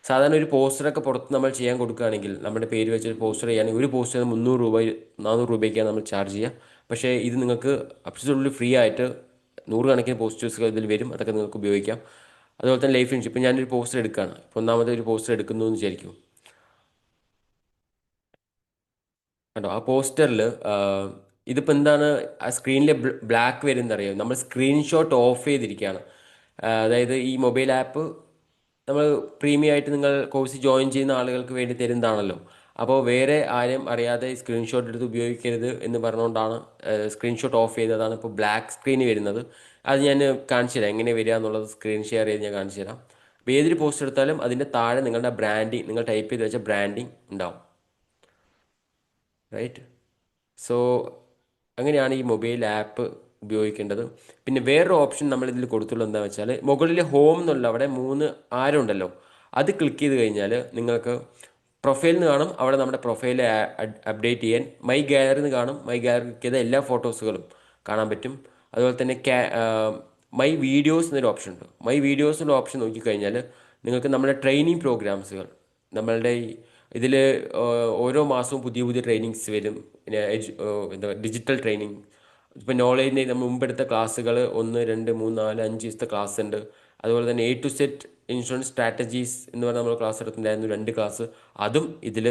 സാധാരണ ഒരു പോസ്റ്ററൊക്കെ പുറത്ത് നമ്മൾ ചെയ്യാൻ കൊടുക്കുകയാണെങ്കിൽ, നമ്മുടെ പേര് വെച്ചൊരു പോസ്റ്റർ ചെയ്യുകയാണെങ്കിൽ ഒരു പോസ്റ്ററിന് 300 രൂപ 400 രൂപയ്ക്കാണ് നമ്മൾ ചാർജ് ചെയ്യുക. പക്ഷേ ഇത് നിങ്ങൾക്ക് അബ്സൊല്യൂട്ട്ലി ഫ്രീ ആയിട്ട് 100 കണക്കിന് പോസ്റ്റേഴ്സുകൾ ഇതിൽ വരും. അതൊക്കെ നിങ്ങൾക്ക് ഉപയോഗിക്കാം. അതുപോലെ തന്നെ ലൈഫ് ഇൻഷുറൻസ്, ഇപ്പോൾ ഞാനൊരു പോസ്റ്റർ എടുക്കുകയാണ്, ഇപ്പോൾ ഒന്നാമത് ഒരു പോസ്റ്റർ എടുക്കുന്നു എന്ന് വിചാരിക്കും. കണ്ടോ ആ പോസ്റ്ററിൽ ഇതിപ്പോൾ എന്താണ് ആ സ്ക്രീനിൽ ബ്ലാക്ക് വരുന്നത് അറിയാം, നമ്മൾ സ്ക്രീൻഷോട്ട് ഓഫ് ചെയ്തിരിക്കുകയാണ്. അതായത് ഈ മൊബൈൽ ആപ്പ് നമ്മൾ പ്രീമിയം ആയിട്ട് നിങ്ങൾ കോഴ്സ് ജോയിൻ ചെയ്യുന്ന ആളുകൾക്ക് വേണ്ടി തരുന്നതാണല്ലോ. അപ്പോൾ വേറെ ആരും അറിയാതെ സ്ക്രീൻഷോട്ട് എടുത്ത് ഉപയോഗിക്കരുത് എന്ന് പറഞ്ഞുകൊണ്ടാണ് സ്ക്രീൻഷോട്ട് ഓഫ് ചെയ്തതാണ് ഇപ്പോൾ ബ്ലാക്ക് സ്ക്രീനിൽ വരുന്നത്. അത് ഞാൻ കാണിച്ചു തരാം എങ്ങനെ വരിക എന്നുള്ളത്. സ്ക്രീൻ ഷെയർ ചെയ്ത് ഞാൻ കാണിച്ചു തരാം. അപ്പോൾ ഏതൊരു പോസ്റ്റ് എടുത്താലും അതിൻ്റെ താഴെ നിങ്ങളുടെ ബ്രാൻഡിങ്, നിങ്ങൾ ടൈപ്പ് ചെയ്ത് വെച്ച ബ്രാൻഡിങ് ഉണ്ടാവും, റൈറ്റ്? സോ അങ്ങനെയാണ് ഈ മൊബൈൽ ആപ്പ് ഉപയോഗിക്കേണ്ടത്. പിന്നെ വേറൊരു ഓപ്ഷൻ നമ്മൾ ഇതിൽ കൊടുത്തുള്ളത് എന്താണെന്ന് വെച്ചാൽ, മുകളിൽ ഹോം എന്നുള്ള അവിടെ 3 ആരോ ഉണ്ടല്ലോ, അത് ക്ലിക്ക് ചെയ്ത് കഴിഞ്ഞാൽ നിങ്ങൾക്ക് പ്രൊഫൈലിൽ നിന്ന് കാണും, അവിടെ നമ്മുടെ പ്രൊഫൈൽ അപ്ഡേറ്റ് ചെയ്യാൻ. മൈ ഗാലറി എന്ന് കാണും, മൈ ഗാലറി ക്ലിക്ക് ചെയ്ത എല്ലാ ഫോട്ടോസുകളും കാണാൻ പറ്റും. അതുപോലെ തന്നെ മൈ വീഡിയോസ് എന്നൊരു ഓപ്ഷൻ ഉണ്ട്. മൈ വീഡിയോസ് എന്നുള്ള ഓപ്ഷൻ നോക്കിക്കഴിഞ്ഞാൽ നിങ്ങൾക്ക് നമ്മുടെ ട്രെയിനിങ് പ്രോഗ്രാംസുകൾ, നമ്മളുടെ ഇതിൽ ഓരോ മാസവും പുതിയ പുതിയ ട്രെയിനിങ്സ് വരും. പിന്നെ എന്താ ഡിജിറ്റൽ ട്രെയിനിങ്, ഇപ്പം നോളേജിന് നമ്മൾ മുമ്പെടുത്ത ക്ലാസ്സുകൾ 1, 2, 3, 4, 5 ദിവസത്തെ ക്ലാസ് ഉണ്ട്. അതുപോലെ തന്നെ A to Z insurance strategies എന്ന് പറഞ്ഞാൽ നമ്മൾ ക്ലാസ് എടുത്തിട്ടുണ്ടായിരുന്നു, 2 ക്ലാസ്, അതും ഇതിൽ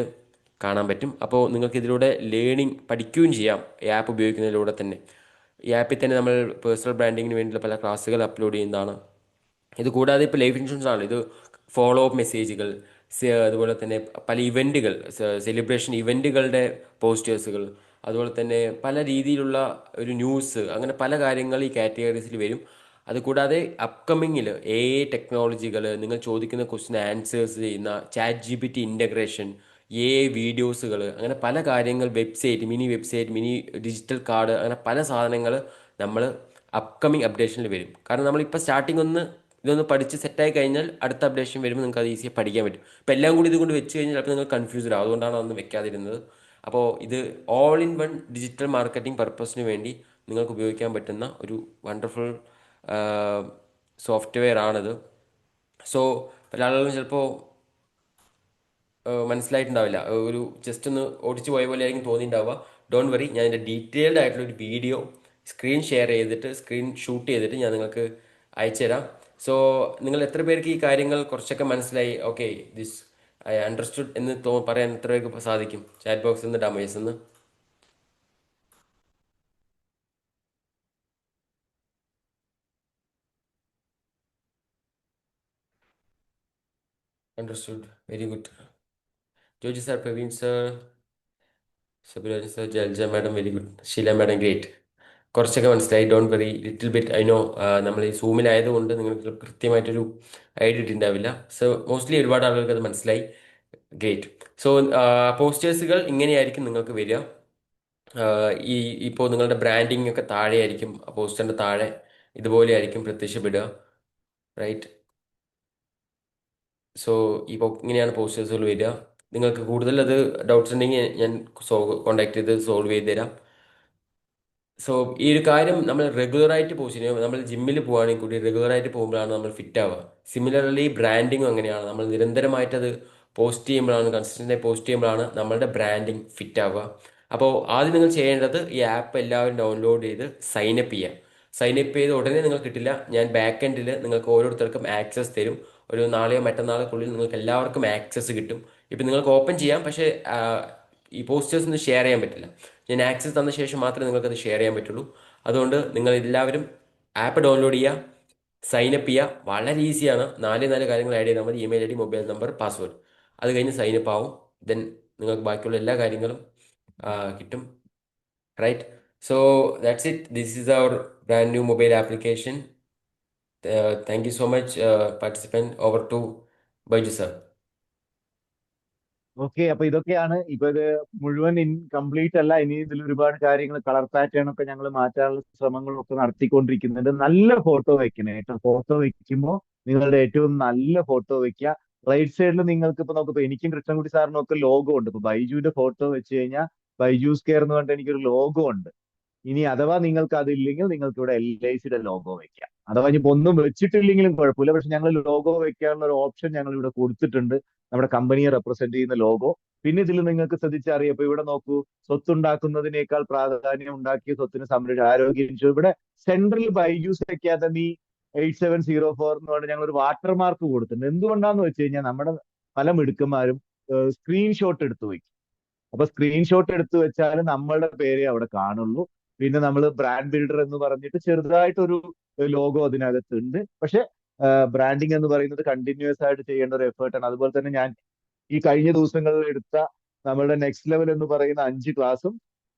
കാണാൻ പറ്റും. അപ്പോൾ നിങ്ങൾക്ക് ഇതിലൂടെ ലേണിംഗ് പഠിക്കുകയും ചെയ്യാം ഈ ആപ്പ് ഉപയോഗിക്കുന്നതിലൂടെ തന്നെ. ഈ ആപ്പിൽ തന്നെ നമ്മൾ പേഴ്സണൽ ബ്രാൻഡിങ്ങിന് വേണ്ടിയുള്ള പല ക്ലാസ്സുകൾ അപ്ലോഡ് ചെയ്യുന്നതാണ്. ഇത് കൂടാതെ ഇപ്പോൾ ലൈഫ് ഇൻഷുറൻസ് ആണ്, ഇത് ഫോളോ അപ്പ് മെസ്സേജുകൾ, അതുപോലെ തന്നെ പല ഇവൻറ്റുകൾ, സെലിബ്രേഷൻ ഇവൻറ്റുകളുടെ പോസ്റ്റേഴ്സുകൾ, അതുപോലെ തന്നെ പല രീതിയിലുള്ള ഒരു ന്യൂസ്, അങ്ങനെ പല കാര്യങ്ങൾ ഈ കാറ്റഗറീസിൽ വരും. അതുകൂടാതെ അപ്കമിങ്ങിൽ ടെക്നോളജികൾ, നിങ്ങൾ ചോദിക്കുന്ന ക്വസ്റ്റിന് ആൻസേഴ്സ് ചെയ്യുന്ന ChatGPT ഇൻ്റഗ്രേഷൻ, വീഡിയോസുകൾ, അങ്ങനെ പല കാര്യങ്ങൾ, വെബ്സൈറ്റ്, മിനി ഡിജിറ്റൽ കാർഡ്, അങ്ങനെ പല സാധനങ്ങൾ നമ്മൾ അപ്കമിങ് അപ്ഡേഷനിൽ വരും. കാരണം നമ്മളിപ്പോൾ സ്റ്റാർട്ടിംഗ് ഇതൊന്ന് പഠിച്ച് സെറ്റായി കഴിഞ്ഞാൽ അടുത്ത അപ്ഡേഷൻ വരുമ്പോൾ നിങ്ങൾക്ക് അത് ഈസിയായി പഠിക്കാൻ പറ്റും. ഇപ്പോൾ എല്ലാം കൂടി ഇതുകൊണ്ട് വെച്ച് കഴിഞ്ഞാൽ അപ്പോൾ നിങ്ങൾ കൺഫ്യൂസ്ഡ് ആവും. അതുകൊണ്ടാണ് അതൊന്നും വെക്കാതിരുന്നത്. അപ്പോൾ ഇത് all in one digital marketing പർപ്പസിന് വേണ്ടി നിങ്ങൾക്ക് ഉപയോഗിക്കാൻ പറ്റുന്ന ഒരു വണ്ടർഫുൾ സോഫ്റ്റ്വെയർ ആണിത്. സോ പല ആളുകളും ചിലപ്പോൾ മനസ്സിലായിട്ടുണ്ടാവില്ല, ഒരു ജസ്റ്റ് ഒന്ന് ഓടിച്ചു പോയ പോലെ ആയിരിക്കും തോന്നിയിട്ടുണ്ടാവുക. ഡോണ്ട് വറി, ഞാൻ ഇതിൻ്റെ ഡീറ്റെയിൽഡ് ആയിട്ടുള്ള ഒരു വീഡിയോ സ്ക്രീൻ ഷെയർ ചെയ്തിട്ട്, സ്ക്രീൻ ഷൂട്ട് ചെയ്തിട്ട് ഞാൻ നിങ്ങൾക്ക് അയച്ചുതരാം. സോ നിങ്ങൾ എത്ര പേർക്ക് ഈ കാര്യങ്ങൾ കുറച്ചൊക്കെ മനസ്സിലായി, ഓക്കെ ദിസ് ഐ അണ്ടർസ്റ്റുഡ് എന്ന് പറയാൻ എത്ര പേർക്ക് സാധിക്കും? ചാറ്റ് ബോക്സിൽ നിന്ന്, ഡാമേഴ്സിൽ നിന്ന്? Understood, very good. Joji sir, Praveen sir, Sabiraj sir, Jalaja madam, very good. Sheela madam, great. കുറച്ചൊക്കെ മനസ്സിലായി. Don't worry, little bit I know. നമ്മൾ ഈ സൂമിലായതുകൊണ്ട് നിങ്ങൾക്ക് കൃത്യമായിട്ടൊരു ഐഡിയ ഇട്ടുണ്ടാവില്ല. സോ മോസ്റ്റ്ലി ഒരുപാട് ആളുകൾക്ക് അത് മനസ്സിലായി. ഗ്രേറ്റ്. സോ പോസ്റ്റേഴ്സുകൾ ഇങ്ങനെയായിരിക്കും നിങ്ങൾക്ക് വരിക. ഈ ഇപ്പോൾ നിങ്ങളുടെ ബ്രാൻഡിങ് ഒക്കെ താഴെയായിരിക്കും, പോസ്റ്ററിൻ്റെ താഴെ ഇതുപോലെയായിരിക്കും പ്രത്യക്ഷപ്പെടുക, റൈറ്റ്? സോ ഇപ്പോൾ ഇങ്ങനെയാണ് പോസ്റ്റേഴ്സുകൾ വരിക. നിങ്ങൾക്ക് കൂടുതൽ അത് ഡൗട്ട്സ് ഉണ്ടെങ്കിൽ ഞാൻ കോൺടാക്ട് ചെയ്ത് സോൾവ് ചെയ്ത് തരാം. സോ ഈ ഒരു കാര്യം നമ്മൾ റെഗുലറായിട്ട് പോസ്റ്റ് ചെയ്യും. നമ്മൾ ജിമ്മിൽ പോവുകയാണെങ്കിൽ കൂടി റെഗുലറായിട്ട് പോകുമ്പോഴാണ് നമ്മൾ ഫിറ്റ് ആവുക. സിമിലർലി ബ്രാൻഡിങ്ങും അങ്ങനെയാണ്. നമ്മൾ നിരന്തരമായിട്ട് അത് പോസ്റ്റ് ചെയ്യുമ്പോഴാണ്, കൺസിസ്റ്റൻ്റായി പോസ്റ്റ് ചെയ്യുമ്പോഴാണ് നമ്മളുടെ ബ്രാൻഡിങ് ഫിറ്റ് ആവുക. അപ്പോൾ ആദ്യം നിങ്ങൾ ചെയ്യേണ്ടത് ഈ ആപ്പ് എല്ലാവരും ഡൗൺലോഡ് ചെയ്ത് സൈനപ്പ് ചെയ്യുക. സൈനപ്പ് ചെയ്ത് ഉടനെ നിങ്ങൾക്ക് കിട്ടില്ല. ഞാൻ ബാക്ക് എൻഡിൽ നിങ്ങൾക്ക് ഓരോരുത്തർക്കും ആക്സസ് തരും. ഒരു നാളെയോ മറ്റന്നാളെക്കുള്ളിൽ നിങ്ങൾക്ക് എല്ലാവർക്കും ആക്സസ് കിട്ടും. ഇപ്പം നിങ്ങൾക്ക് ഓപ്പൺ ചെയ്യാം, പക്ഷേ ഈ പോസ്റ്റേഴ്സ് ഒന്നും ഷെയർ ചെയ്യാൻ പറ്റില്ല. ഞാൻ ആക്സസ് തന്ന ശേഷം മാത്രമേ നിങ്ങൾക്കത് ഷെയർ ചെയ്യാൻ പറ്റുള്ളൂ. അതുകൊണ്ട് നിങ്ങൾ എല്ലാവരും ആപ്പ് ഡൗൺലോഡ് ചെയ്യുക, സൈനപ്പ് ചെയ്യുക. വളരെ ഈസിയാണ്. 4 കാര്യങ്ങൾ ആഡ് ചെയ്താൽ മതി: email ID, mobile number, password. അത് കഴിഞ്ഞ് സൈനപ്പ് ആവും. ദെൻ നിങ്ങൾക്ക് ബാക്കിയുള്ള എല്ലാ കാര്യങ്ങളും കിട്ടും, right? So that's it. This is our brand new mobile application. Thank you so much participant. Over to Baiju sir. Okay, അപ്പൊ ഇതൊക്കെയാണ്. ഇപ്പൊ ഇത് മുഴുവൻ കംപ്ലീറ്റ് അല്ല. ഇനി ഇതിൽ ഒരുപാട് കാര്യങ്ങൾ, കളർ പാറ്റേൺ ഒക്കെ ഞങ്ങൾ മാറ്റാനുള്ള ശ്രമങ്ങളും ഒക്കെ നടത്തിക്കൊണ്ടിരിക്കുന്നുണ്ട്. നല്ല ഫോട്ടോ വെക്കണേ കേട്ടോ. ഫോട്ടോ വെക്കുമ്പോൾ നിങ്ങളുടെ ഏറ്റവും നല്ല ഫോട്ടോ വെക്കുക. റൈറ്റ് സൈഡിൽ നിങ്ങൾക്ക് ഇപ്പൊ നോക്കിപ്പോ എനിക്കും കൃഷ്ണൻകുട്ടി സാറിനും ഒക്കെ ലോഗോ ഉണ്ട്. ഇപ്പൊ ബൈജുവിന്റെ ഫോട്ടോ വെച്ച് കഴിഞ്ഞാൽ ബൈജൂസ് കെയർ എന്ന് പറഞ്ഞിട്ട് എനിക്കൊരു ലോഗോ ഉണ്ട്. ഇനി അഥവാ നിങ്ങൾക്ക് അതില്ലെങ്കിൽ നിങ്ങൾക്ക് ഇവിടെ LICയുടെ ലോഗോ വെക്കാം. അഥവാ ഇനി ഒന്നും വെച്ചിട്ടില്ലെങ്കിലും കുഴപ്പമില്ല. പക്ഷെ ഞങ്ങൾ ലോഗോ വെക്കാനുള്ള ഒരു ഓപ്ഷൻ ഞങ്ങൾ ഇവിടെ കൊടുത്തിട്ടുണ്ട്, നമ്മുടെ കമ്പനിയെ റെപ്രസെന്റ് ചെയ്യുന്ന ലോഗോ. പിന്നെ ഇതിൽ നിങ്ങൾക്ക് ശ്രദ്ധിച്ചറിയാം, ഇപ്പൊ ഇവിടെ നോക്കൂ, സ്വത്തുണ്ടാക്കുന്നതിനേക്കാൾ പ്രാധാന്യം ഉണ്ടാക്കിയ സ്വത്തിന് സംരക്ഷണം, ആരോഗ്യ ഇൻഷുറൻസ്. ഇവിടെ സെൻട്രൽ ബൈജൂസ് അക്കാദമി 8704 എന്ന് പറഞ്ഞാൽ ഞങ്ങൾ ഒരു വാട്ടർമാർക്ക് കൊടുത്തിട്ടുണ്ട്. എന്തുകൊണ്ടാന്ന് വെച്ച് കഴിഞ്ഞാൽ നമ്മുടെ പല മിടുക്കന്മാരും സ്ക്രീൻഷോട്ട് എടുത്തു വയ്ക്കും. അപ്പൊ സ്ക്രീൻഷോട്ട് എടുത്തു വെച്ചാൽ നമ്മളുടെ പേരെ അവിടെ കാണുള്ളൂ. പിന്നെ നമ്മൾ ബ്രാൻഡ് ബിൽഡർ എന്ന് പറഞ്ഞിട്ട് ചെറുതായിട്ടൊരു ലോഗോ അതിനകത്തുണ്ട്. പക്ഷെ ബ്രാൻഡിങ് എന്ന് പറയുന്നത് കണ്ടിന്യൂസ് ആയിട്ട് ചെയ്യേണ്ട ഒരു എഫേർട്ടാണ്. അതുപോലെ തന്നെ ഞാൻ ഈ കഴിഞ്ഞ ദിവസങ്ങളിൽ എടുത്ത നമ്മളുടെ നെക്സ്റ്റ് ലെവൽ എന്ന് പറയുന്ന 5 ക്ലാസ്സും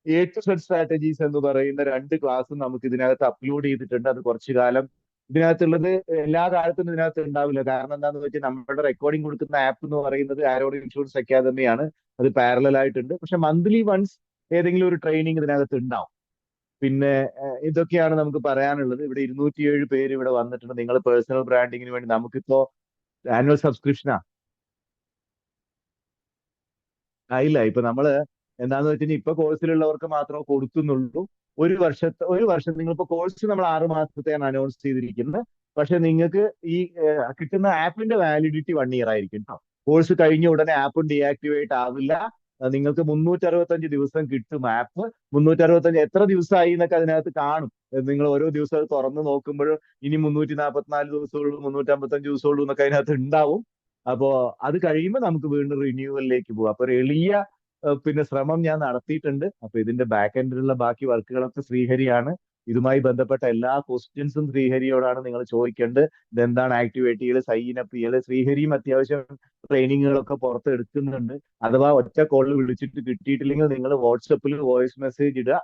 A to Z സ്ട്രാറ്റജീസ് എന്ന് പറയുന്ന 2 ക്ലാസ്സും നമുക്ക് ഇതിനകത്ത് അപ്ലോഡ് ചെയ്തിട്ടുണ്ട്. അത് കുറച്ചു കാലം ഇതിനകത്തുള്ളത് എല്ലാ കാലത്തും ഇതിനകത്ത് ഉണ്ടാവില്ല. കാരണം എന്താണെന്ന് വെച്ചാൽ നമ്മുടെ റെക്കോർഡിംഗ് കൊടുക്കുന്ന ആപ്പ് എന്ന് പറയുന്നത് ആരോഗ്യ ഇൻഷുറൻസ് അക്കാദമിയാണ്. അത് പാരലൽ ആയിട്ടുണ്ട്. പക്ഷെ മന്ത്ലി വൺസ് ഏതെങ്കിലും ഒരു ട്രെയിനിങ് ഇതിനകത്ത് ഉണ്ടാവും. പിന്നെ ഇതൊക്കെയാണ് നമുക്ക് പറയാനുള്ളത്. ഇവിടെ 207 പേര് ഇവിടെ വന്നിട്ടുണ്ട്. നിങ്ങൾ പേഴ്സണൽ ബ്രാൻഡിങ്ങിന് വേണ്ടി നമുക്കിപ്പോ ആനുവൽ സബ്സ്ക്രിപ്ഷനാ ആയില്ല. ഇപ്പൊ നമ്മള് എന്താന്ന് വെച്ച് കഴിഞ്ഞാൽ ഇപ്പൊ കോഴ്സിലുള്ളവർക്ക് മാത്രമേ കൊടുക്കുന്നുള്ളൂ. ഒരു വർഷം നിങ്ങളിപ്പോ കോഴ്സ് നമ്മൾ 6 മാസത്തെയാണ് അനൗൺസ് ചെയ്തിരിക്കുന്നത്. പക്ഷെ നിങ്ങൾക്ക് ഈ കിട്ടുന്ന ആപ്പിന്റെ വാലിഡിറ്റി 1 ഇയർ ആയിരിക്കും കേട്ടോ. കോഴ്സ് കഴിഞ്ഞ ഉടനെ ആപ്പും ഡീആക്ടിവേറ്റ് ആവില്ല. നിങ്ങൾക്ക് 365 ദിവസം കിട്ടും ആപ്പ്. 365 എത്ര ദിവസമായി എന്നൊക്കെ അതിനകത്ത് കാണും. നിങ്ങൾ ഓരോ ദിവസം അത് തുറന്ന് നോക്കുമ്പോഴും ഇനി 344 ദിവസമുള്ളൂ, 355 ദിവസമുള്ളൂ എന്നൊക്കെ അതിനകത്ത് ഉണ്ടാവും. അപ്പോ അത് കഴിയുമ്പോൾ നമുക്ക് വീണ്ടും റിന്യൂവലിലേക്ക് പോകാം. അപ്പൊ ഒരു എളിയ പിന്നെ ശ്രമം ഞാൻ നടത്തിയിട്ടുണ്ട്. അപ്പൊ ഇതിന്റെ ബാക്ക് എൻഡിലുള്ള ബാക്കി വർക്കുകളൊക്കെ ശ്രീഹരിയാണ്. ഇതുമായി ബന്ധപ്പെട്ട എല്ലാ ക്വസ്റ്റ്യൻസും ശ്രീഹരിയോടാണ് നിങ്ങൾ ചോദിക്കേണ്ടത്. ഇതെന്താണ് ആക്ടിവേറ്റ് ചെയ്യൽ, സൈൻ അപ്പ് ചെയ്യൽ. ശ്രീഹരിയും അത്യാവശ്യം ട്രെയിനിങ്ങുകളൊക്കെ പുറത്ത് എടുക്കുന്നുണ്ട്. അഥവാ ഒറ്റ കോളിൽ വിളിച്ചിട്ട് കിട്ടിയിട്ടില്ലെങ്കിൽ നിങ്ങൾ വാട്സപ്പിൽ വോയിസ് മെസ്സേജ് ഇടുക.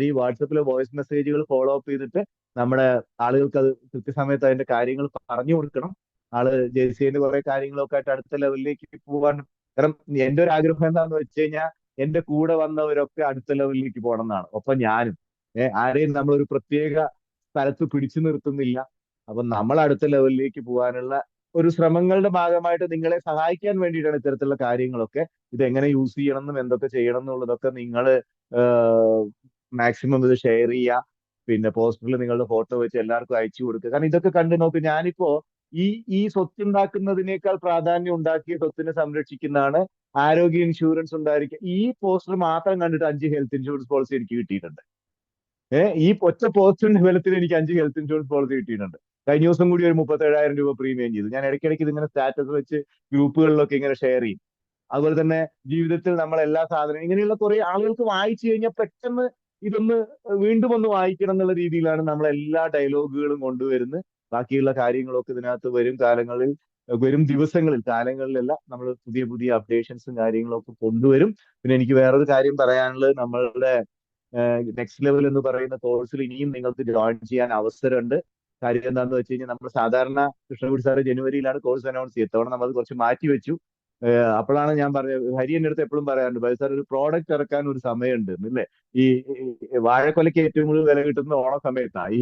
ഈ വാട്സപ്പിലെ വോയിസ് മെസ്സേജുകൾ ഫോളോ അപ്പ് ചെയ്തിട്ട് നമ്മുടെ ആളുകൾക്ക് അത് കൃത്യസമയത്ത് അതിന്റെ കാര്യങ്ങൾ പറഞ്ഞു കൊടുക്കണം. ആള് ജെയ്സിന്റെ കുറെ കാര്യങ്ങളൊക്കെ ആയിട്ട് അടുത്ത ലെവലിലേക്ക് പോകാൻ. കാരണം എന്റെ ഒരു ആഗ്രഹം എന്താന്ന് വെച്ച് കഴിഞ്ഞാൽ എന്റെ കൂടെ വന്നവരൊക്കെ അടുത്ത ലെവലിലേക്ക് പോകണം എന്നാണ്. ഒപ്പം ഞാനും ആരെയും നമ്മളൊരു പ്രത്യേക സ്ഥലത്ത് പിടിച്ചു നിർത്തുന്നില്ല. അപ്പൊ നമ്മൾ അടുത്ത ലെവലിലേക്ക് പോകാനുള്ള ഒരു ശ്രമങ്ങളുടെ ഭാഗമായിട്ട് നിങ്ങളെ സഹായിക്കാൻ വേണ്ടിയിട്ടാണ് ഇത്തരത്തിലുള്ള കാര്യങ്ങളൊക്കെ. ഇത് എങ്ങനെ യൂസ് ചെയ്യണം എന്നും എന്തൊക്കെ ചെയ്യണം എന്നുള്ളതൊക്കെ നിങ്ങൾ മാക്സിമം ഇത് ഷെയർ ചെയ്യുക. പിന്നെ പോസ്റ്ററിൽ നിങ്ങളുടെ ഫോട്ടോ വെച്ച് എല്ലാവർക്കും അയച്ചു കൊടുക്കുക. കാരണം ഇതൊക്കെ കണ്ടു നോക്ക്. ഞാനിപ്പോ ഈ ഈ സ്വത്തുണ്ടാക്കുന്നതിനേക്കാൾ പ്രാധാന്യം ഉണ്ടാക്കിയ സ്വത്തിനെ സംരക്ഷിക്കുന്നതാണ് ആരോഗ്യ ഇൻഷുറൻസ് ഉണ്ടായിരിക്കുക. ഈ പോസ്റ്റർ മാത്രം കണ്ടിട്ട് 5 ഹെൽത്ത് ഇൻഷുറൻസ് പോളിസി എനിക്ക് കിട്ടിയിട്ടുണ്ട്. ഈ ഒറ്റ പോസ്റ്റിന്റെ ബലത്തിൽ എനിക്ക് 5 ഹെൽത്ത് ഇൻഷുറൻസ് പോളിസി കിട്ടിയിട്ടുണ്ട്. കഴിഞ്ഞ ദിവസം കൂടി ഒരു 37,000 രൂപ പ്രീമിയം ചെയ്തു. ഞാൻ ഇടയ്ക്കിടയ്ക്ക് ഇതിങ്ങനെ സ്റ്റാറ്റസ് വെച്ച് ഗ്രൂപ്പുകളിലൊക്കെ ഇങ്ങനെ ഷെയർ ചെയ്യും. അതുപോലെ തന്നെ ജീവിതത്തിൽ നമ്മൾ എല്ലാ സാധനവും ഇങ്ങനെയുള്ള കുറെ ആളുകൾക്ക് വായിച്ചു കഴിഞ്ഞാൽ പെട്ടെന്ന് ഇതൊന്ന് വീണ്ടും ഒന്ന് വായിക്കണം എന്നുള്ള രീതിയിലാണ് നമ്മൾ എല്ലാ ഡയലോഗുകളും കൊണ്ടുവരുന്നത്. ബാക്കിയുള്ള കാര്യങ്ങളൊക്കെ ഇതിനകത്ത് വരും കാലങ്ങളിൽ, വരും ദിവസങ്ങളിൽ, കാലങ്ങളിലല്ല നമ്മൾ പുതിയ പുതിയ അപ്ഡേഷൻസും കാര്യങ്ങളൊക്കെ കൊണ്ടുവരും. പിന്നെ എനിക്ക് വേറൊരു കാര്യം പറയാനുള്ളത്, നമ്മളുടെ നെക്സ്റ്റ് ലെവൽ എന്ന് പറയുന്ന കോഴ്സിൽ ഇനിയും നിങ്ങൾക്ക് ജോയിൻ ചെയ്യാൻ അവസരമുണ്ട്. കാര്യം എന്താണെന്ന് വെച്ച് കഴിഞ്ഞാൽ നമ്മൾ സാധാരണ കൃഷ്ണൻകുട്ടി സാറ് ജനുവരിയിലാണ് കോഴ്സ് അനൗൺസ് ചെയ്തത്. ഇത്തവണ നമ്മൾ കുറച്ച് മാറ്റി വെച്ചു. അപ്പോഴാണ് ഞാൻ പറഞ്ഞത്, ഹരി എൻ്റെ അടുത്ത് എപ്പോഴും പറയാറുണ്ട്, ബൈ സാർ ഒരു പ്രോഡക്റ്റ് ഇറക്കാൻ ഒരു സമയമുണ്ട് അല്ലേ. ഈ വാഴക്കൊലയ്ക്ക് ഏറ്റവും കൂടുതൽ വില കിട്ടുന്ന ഓണ സമയത്താണ്, ഈ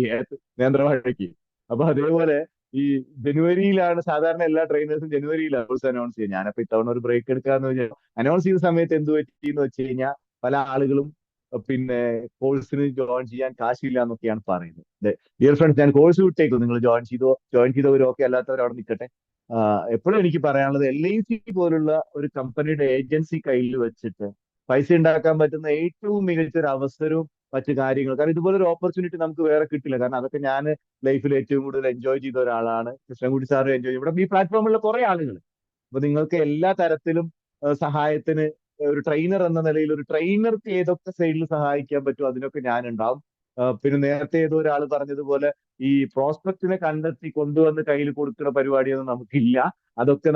നേന്ത്രവാഴയ്ക്ക്. അപ്പൊ അതേപോലെ ഈ ജനുവരിയിലാണ് സാധാരണ എല്ലാ ട്രെയിനേഴ്സും ജനുവരിയിലാണ് കോഴ്സ് അനൗൺസ് ചെയ്യുന്നത്. ഞാനപ്പോ ഇത്തവണ ഒരു ബ്രേക്ക് എടുക്കാന്ന് വെച്ചാൽ അനൗൺസ് ചെയ്ത സമയത്ത് എന്ത് പറ്റി എന്ന് വെച്ച് കഴിഞ്ഞാൽ പല ആളുകളും പിന്നെ കോഴ്സിന് ജോയിൻ ചെയ്യാൻ കാശില്ല എന്നൊക്കെയാണ് പറയുന്നത്. ഡിയർ ഫ്രണ്ട്സ്, ഞാൻ കോഴ്സ് വിട്ടേക്കും. നിങ്ങൾ ജോയിൻ ചെയ്തവരും ഒക്കെ അല്ലാത്തവരും അവിടെ നിൽക്കട്ടെ. എപ്പോഴും എനിക്ക് പറയാനുള്ളത്, LIC പോലുള്ള ഒരു കമ്പനിയുടെ ഏജൻസി കയ്യിൽ വെച്ചിട്ട് പൈസ ഉണ്ടാക്കാൻ പറ്റുന്ന ഏറ്റവും മികച്ച ഒരു അവസരവും മറ്റു കാര്യങ്ങൾ. കാരണം ഇതുപോലൊരു ഓപ്പർച്യൂണിറ്റി നമുക്ക് വേറെ കിട്ടില്ല. കാരണം അതൊക്കെ ഞാൻ ലൈഫിൽ ഏറ്റവും കൂടുതൽ എൻജോയ് ചെയ്ത ഒരാളാണ്. കൃഷ്ണൻകുട്ടി സാറ് എൻജോയ് ചെയ്യും. ഇവിടെ ഈ പ്ലാറ്റ്ഫോമിലുള്ള കുറെ ആളുകൾ. അപ്പൊ നിങ്ങൾക്ക് എല്ലാ തരത്തിലും സഹായത്തിന് ഒരു ട്രെയിനർ എന്ന നിലയിൽ ഒരു ട്രെയിനർക്ക് ഏതൊക്കെ സൈഡിൽ സഹായിക്കാൻ പറ്റും അതിനൊക്കെ ഞാൻ ഉണ്ടാവും. പിന്നെ നേരത്തെ ഏതോ ഒരാൾ പറഞ്ഞതുപോലെ ഈ പ്രോസ്പെക്റ്റിനെ കണ്ടെത്തി കൊണ്ടുവന്ന് കയ്യിൽ കൊടുക്കുന്ന പരിപാടിയൊന്നും നമുക്കില്ല. അതൊക്കെ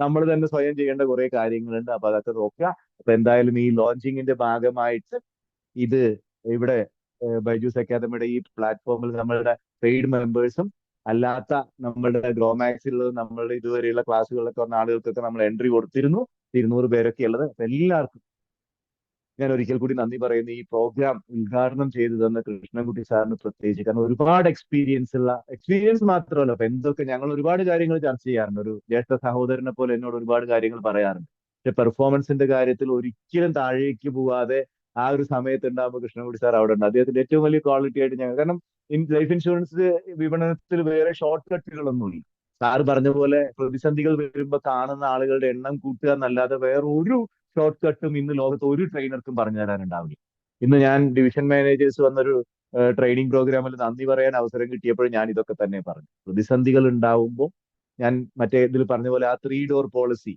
നമ്മൾ തന്നെ സ്വയം ചെയ്യേണ്ട കുറെ കാര്യങ്ങളുണ്ട്. അപ്പൊ അതൊക്കെ നോക്കുക. അപ്പൊ എന്തായാലും ഈ ലോഞ്ചിങ്ങിന്റെ ഭാഗമായിട്ട് ഇത് ഇവിടെ ബൈജൂസ് അക്കാദമിയുടെ ഈ പ്ലാറ്റ്ഫോമിൽ നമ്മളുടെ പെയ്ഡ് മെമ്പേഴ്സും അല്ലാത്ത നമ്മളുടെ ഗ്രോമാക്സിലുള്ള നമ്മളുടെ ഇതുവരെയുള്ള ക്ലാസ്സുകളിലൊക്കെ വന്ന ആളുകൾക്കൊക്കെ നമ്മൾ എൻട്രി കൊടുത്തിരുന്നു. 200 പേരൊക്കെ ഉള്ളത്. അപ്പൊ എല്ലാവർക്കും ഞാൻ ഒരിക്കൽ കൂടി നന്ദി പറയുന്നു. ഈ പ്രോഗ്രാം ഉദ്ഘാടനം ചെയ്തു തന്ന കൃഷ്ണൻകുട്ടി സാറിന് പ്രത്യേകിച്ച്. കാരണം ഒരുപാട് എക്സ്പീരിയൻസ് മാത്രമല്ല, അപ്പൊ എന്തൊക്കെ ഞങ്ങൾ ഒരുപാട് കാര്യങ്ങൾ ചർച്ച ചെയ്യാറുണ്ട്. ഒരു ജ്യേഷ്ഠ സഹോദരനെ പോലെ എന്നോട് ഒരുപാട് കാര്യങ്ങൾ പറയാറുണ്ട്. പക്ഷെ പെർഫോമൻസിന്റെ കാര്യത്തിൽ ഒരിക്കലും താഴേക്ക് പോവാതെ ആ ഒരു സമയത്ത് ഉണ്ടാകുമ്പോൾ കൃഷ്ണൻകുട്ടി സാർ അവിടെ ഉണ്ട്. അദ്ദേഹത്തിന്റെ ഏറ്റവും വലിയ ക്വാളിറ്റി ആയിട്ട് ഞങ്ങൾ, കാരണം ലൈഫ് ഇൻഷുറൻസ് വിപണനത്തിൽ വേറെ ഷോർട്ട് കട്ടുകളൊന്നുമില്ല. സാറ് പറഞ്ഞ പോലെ പ്രതിസന്ധികൾ വരുമ്പോൾ കാണുന്ന ആളുകളുടെ എണ്ണം കൂട്ടുക എന്നല്ലാതെ വേറെ ഒരു ഷോർട്ട് കട്ടും ഇന്ന് ലോകത്ത് ഒരു ട്രെയിനർക്കും പറഞ്ഞു തരാനുണ്ടാവില്ല. ഇന്ന് ഞാൻ ഡിവിഷൻ മാനേജേഴ്സ് വന്നൊരു ട്രെയിനിങ് പ്രോഗ്രാമിൽ നന്ദി പറയാൻ അവസരം കിട്ടിയപ്പോൾ ഞാൻ ഇതൊക്കെ തന്നെ പറഞ്ഞു. പ്രതിസന്ധികൾ ഉണ്ടാവുമ്പോൾ ഞാൻ മറ്റേ ഇതിൽ പറഞ്ഞ പോലെ ആ 3 ഡോർ പോളിസി,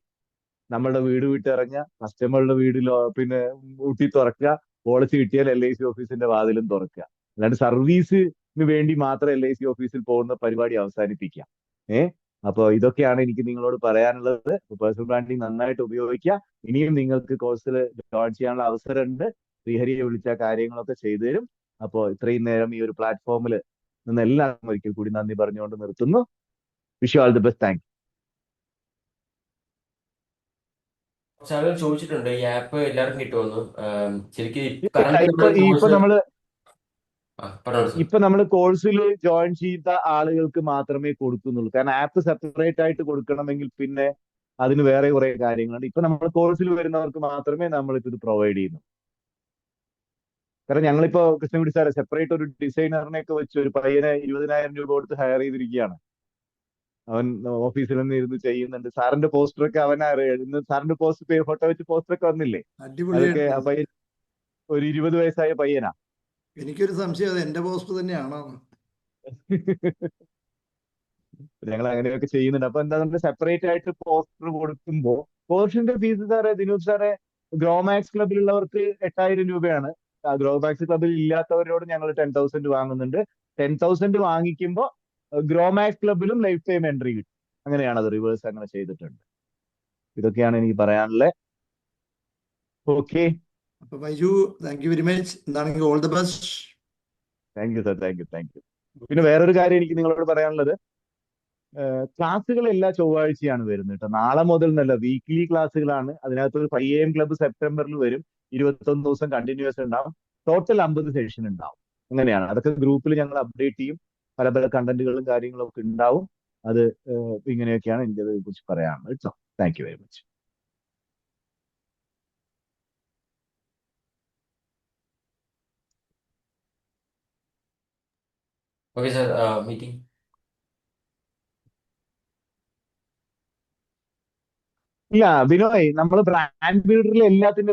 നമ്മളുടെ വീട് വിട്ടിറങ്ങുക, കസ്റ്റമറുടെ വീടിലോ പിന്നെ ഊട്ടി തുറക്കുക, പോളിസി കിട്ടിയാൽ LIC ഓഫീസിന്റെ വാതിലും തുറക്കുക. അല്ലാണ്ട് സർവീസിന് വേണ്ടി മാത്രം LIC ഓഫീസിൽ പോകുന്ന പരിപാടി അവസാനിപ്പിക്കുക. അപ്പൊ ഇതൊക്കെയാണ് എനിക്ക് നിങ്ങളോട് പറയാനുള്ളത്. പേഴ്സണൽ ബ്രാൻഡിങ് നന്നായിട്ട് ഉപയോഗിക്കുക. ഇനിയും നിങ്ങൾക്ക് കോഴ്സിൽ ജോയിൻ ചെയ്യാനുള്ള അവസരമുണ്ട്. ശ്രീഹരിയെ വിളിച്ച കാര്യങ്ങളൊക്കെ ചെയ്തു തരും. അപ്പോൾ ഇത്രയും നേരം ഈ ഒരു പ്ലാറ്റ്ഫോമിൽ നിന്ന് എല്ലാവർക്കും ഒരിക്കൽ കൂടി നന്ദി പറഞ്ഞുകൊണ്ട് നിർത്തുന്നു. Wish you all the best. Thank കുറച്ച് ആളുകൾ ചോദിച്ചിട്ടുണ്ട് ഈ ആപ്പ് എല്ലാവർക്കും കിട്ടുമെന്ന്. ശരിക്കും യു. കറന്റ് ഇപ്പൊ നമ്മുടെ നമ്മള് പറഞ്ഞോളൂ സർ. ഇപ്പൊ നമ്മൾ കോഴ്സിൽ ജോയിൻ ചെയ്ത ആളുകൾക്ക് മാത്രമേ കൊടുക്കുന്നുള്ളൂ. കാരണം ആപ്പ് സെപ്പറേറ്റ് ആയിട്ട് കൊടുക്കണമെങ്കിൽ പിന്നെ അതിന് വേറെ കുറെ കാര്യങ്ങളുണ്ട്. ഇപ്പൊ നമ്മൾ കോഴ്സിൽ വരുന്നവർക്ക് മാത്രമേ നമ്മളിപ്പോ ഇത് പ്രൊവൈഡ് ചെയ്യുന്നു. കാരണം ഞങ്ങളിപ്പോ കൃഷ്ണൻകുട്ടി സാറെ സെപ്പറേറ്റ് ഒരു ഡിസൈനറിനെ ഒക്കെ വെച്ച് ഒരു പയ്യനെ 20,000 രൂപ കൊടുത്ത് ഹയർ ചെയ്തിരിക്കുകയാണ്. അവൻ ഓഫീസിൽ നിന്ന് ഇരുന്ന് ചെയ്യുന്നുണ്ട്. സാറിന്റെ പോസ്റ്ററൊക്കെ ഇന്ന് സാറിന്റെ പോസ്റ്റ് ഫോട്ടോ വെച്ച് പോസ്റ്ററൊക്കെ വന്നില്ലേ? അതൊക്കെ ആ അടിപൊളിയായിട്ടുണ്ട്. പയ്യൻ ഒരു 20 വയസ്സായ പയ്യനാ. എനിക്കൊരു സംശയം, അത് എന്റെ പോസ്റ്റ് തന്നെയാണോ? ഞങ്ങൾ അങ്ങനെയൊക്കെ ചെയ്യുന്നുണ്ട്. അപ്പൊ എന്താ നമ്മൾ സെപ്പറേറ്റ് ആയിട്ട് പോസ്റ്റർ കൊടുക്കുമ്പോ കോഴ്സിന്റെ ഫീസ് സാറേ, ദിനൂപ് സാറേ, ഗ്രോമാക്സ് ക്ലബിലുള്ളവർക്ക് 8,000 രൂപയാണ്. ഗ്രോമാക്സ് ക്ലബിൽ ഇല്ലാത്തവരോട് ഞങ്ങൾ 10,000 വാങ്ങുന്നുണ്ട്. 10,000 വാങ്ങിക്കുമ്പോൾ ഗ്രോമാക്സ് ക്ലബിലും ലൈഫ് ടൈം എൻട്രി കിട്ടും. അങ്ങനെയാണ് അത് റിവേഴ്സ് അങ്ങനെ ചെയ്തിട്ടുണ്ട്. ഇതൊക്കെയാണ് എനിക്ക് പറയാനുള്ളത്. ഓക്കെ, അപ്പൊ Baiju, thank you very much. എന്താണെങ്കിൽ all the best. Thank you sir, thank you, thank you. പിന്നെ വേറൊരു കാര്യം എനിക്ക് നിങ്ങളോട് പറയാനുള്ളത്, ക്ലാസ്സുകൾ എല്ലാ ചൊവ്വാഴ്ചയാണ് വരുന്നത് കേട്ടോ. നാളെ മുതൽ എന്നല്ല, വീക്ക്ലി ക്ലാസ്സുകളാണ്. അതിനകത്ത് ഒരു 5 AM ക്ലബ്ബ് സെപ്റ്റംബറിൽ വരും. 21 ദിവസം കണ്ടിന്യൂസ് ഉണ്ടാവും. ടോട്ടൽ 50 സെഷൻ ഉണ്ടാവും. അങ്ങനെയാണ്. അതൊക്കെ ഗ്രൂപ്പിൽ ഞങ്ങൾ അപ്ഡേറ്റ് ചെയ്യും. പല പല കണ്ടന്റുകളും കാര്യങ്ങളും ഒക്കെ ഉണ്ടാവും. അത് ഇങ്ങനെയൊക്കെയാണ് എനിക്കത് കുറിച്ച് പറയാനുള്ളത് കേട്ടോ. Thank you very much. Okay sir, meeting. ഇല്ല ബിനോയ്, നമ്മൾ ബ്രാൻഡ് ബിൽഡറിൽ എല്ലാത്തിന്റെ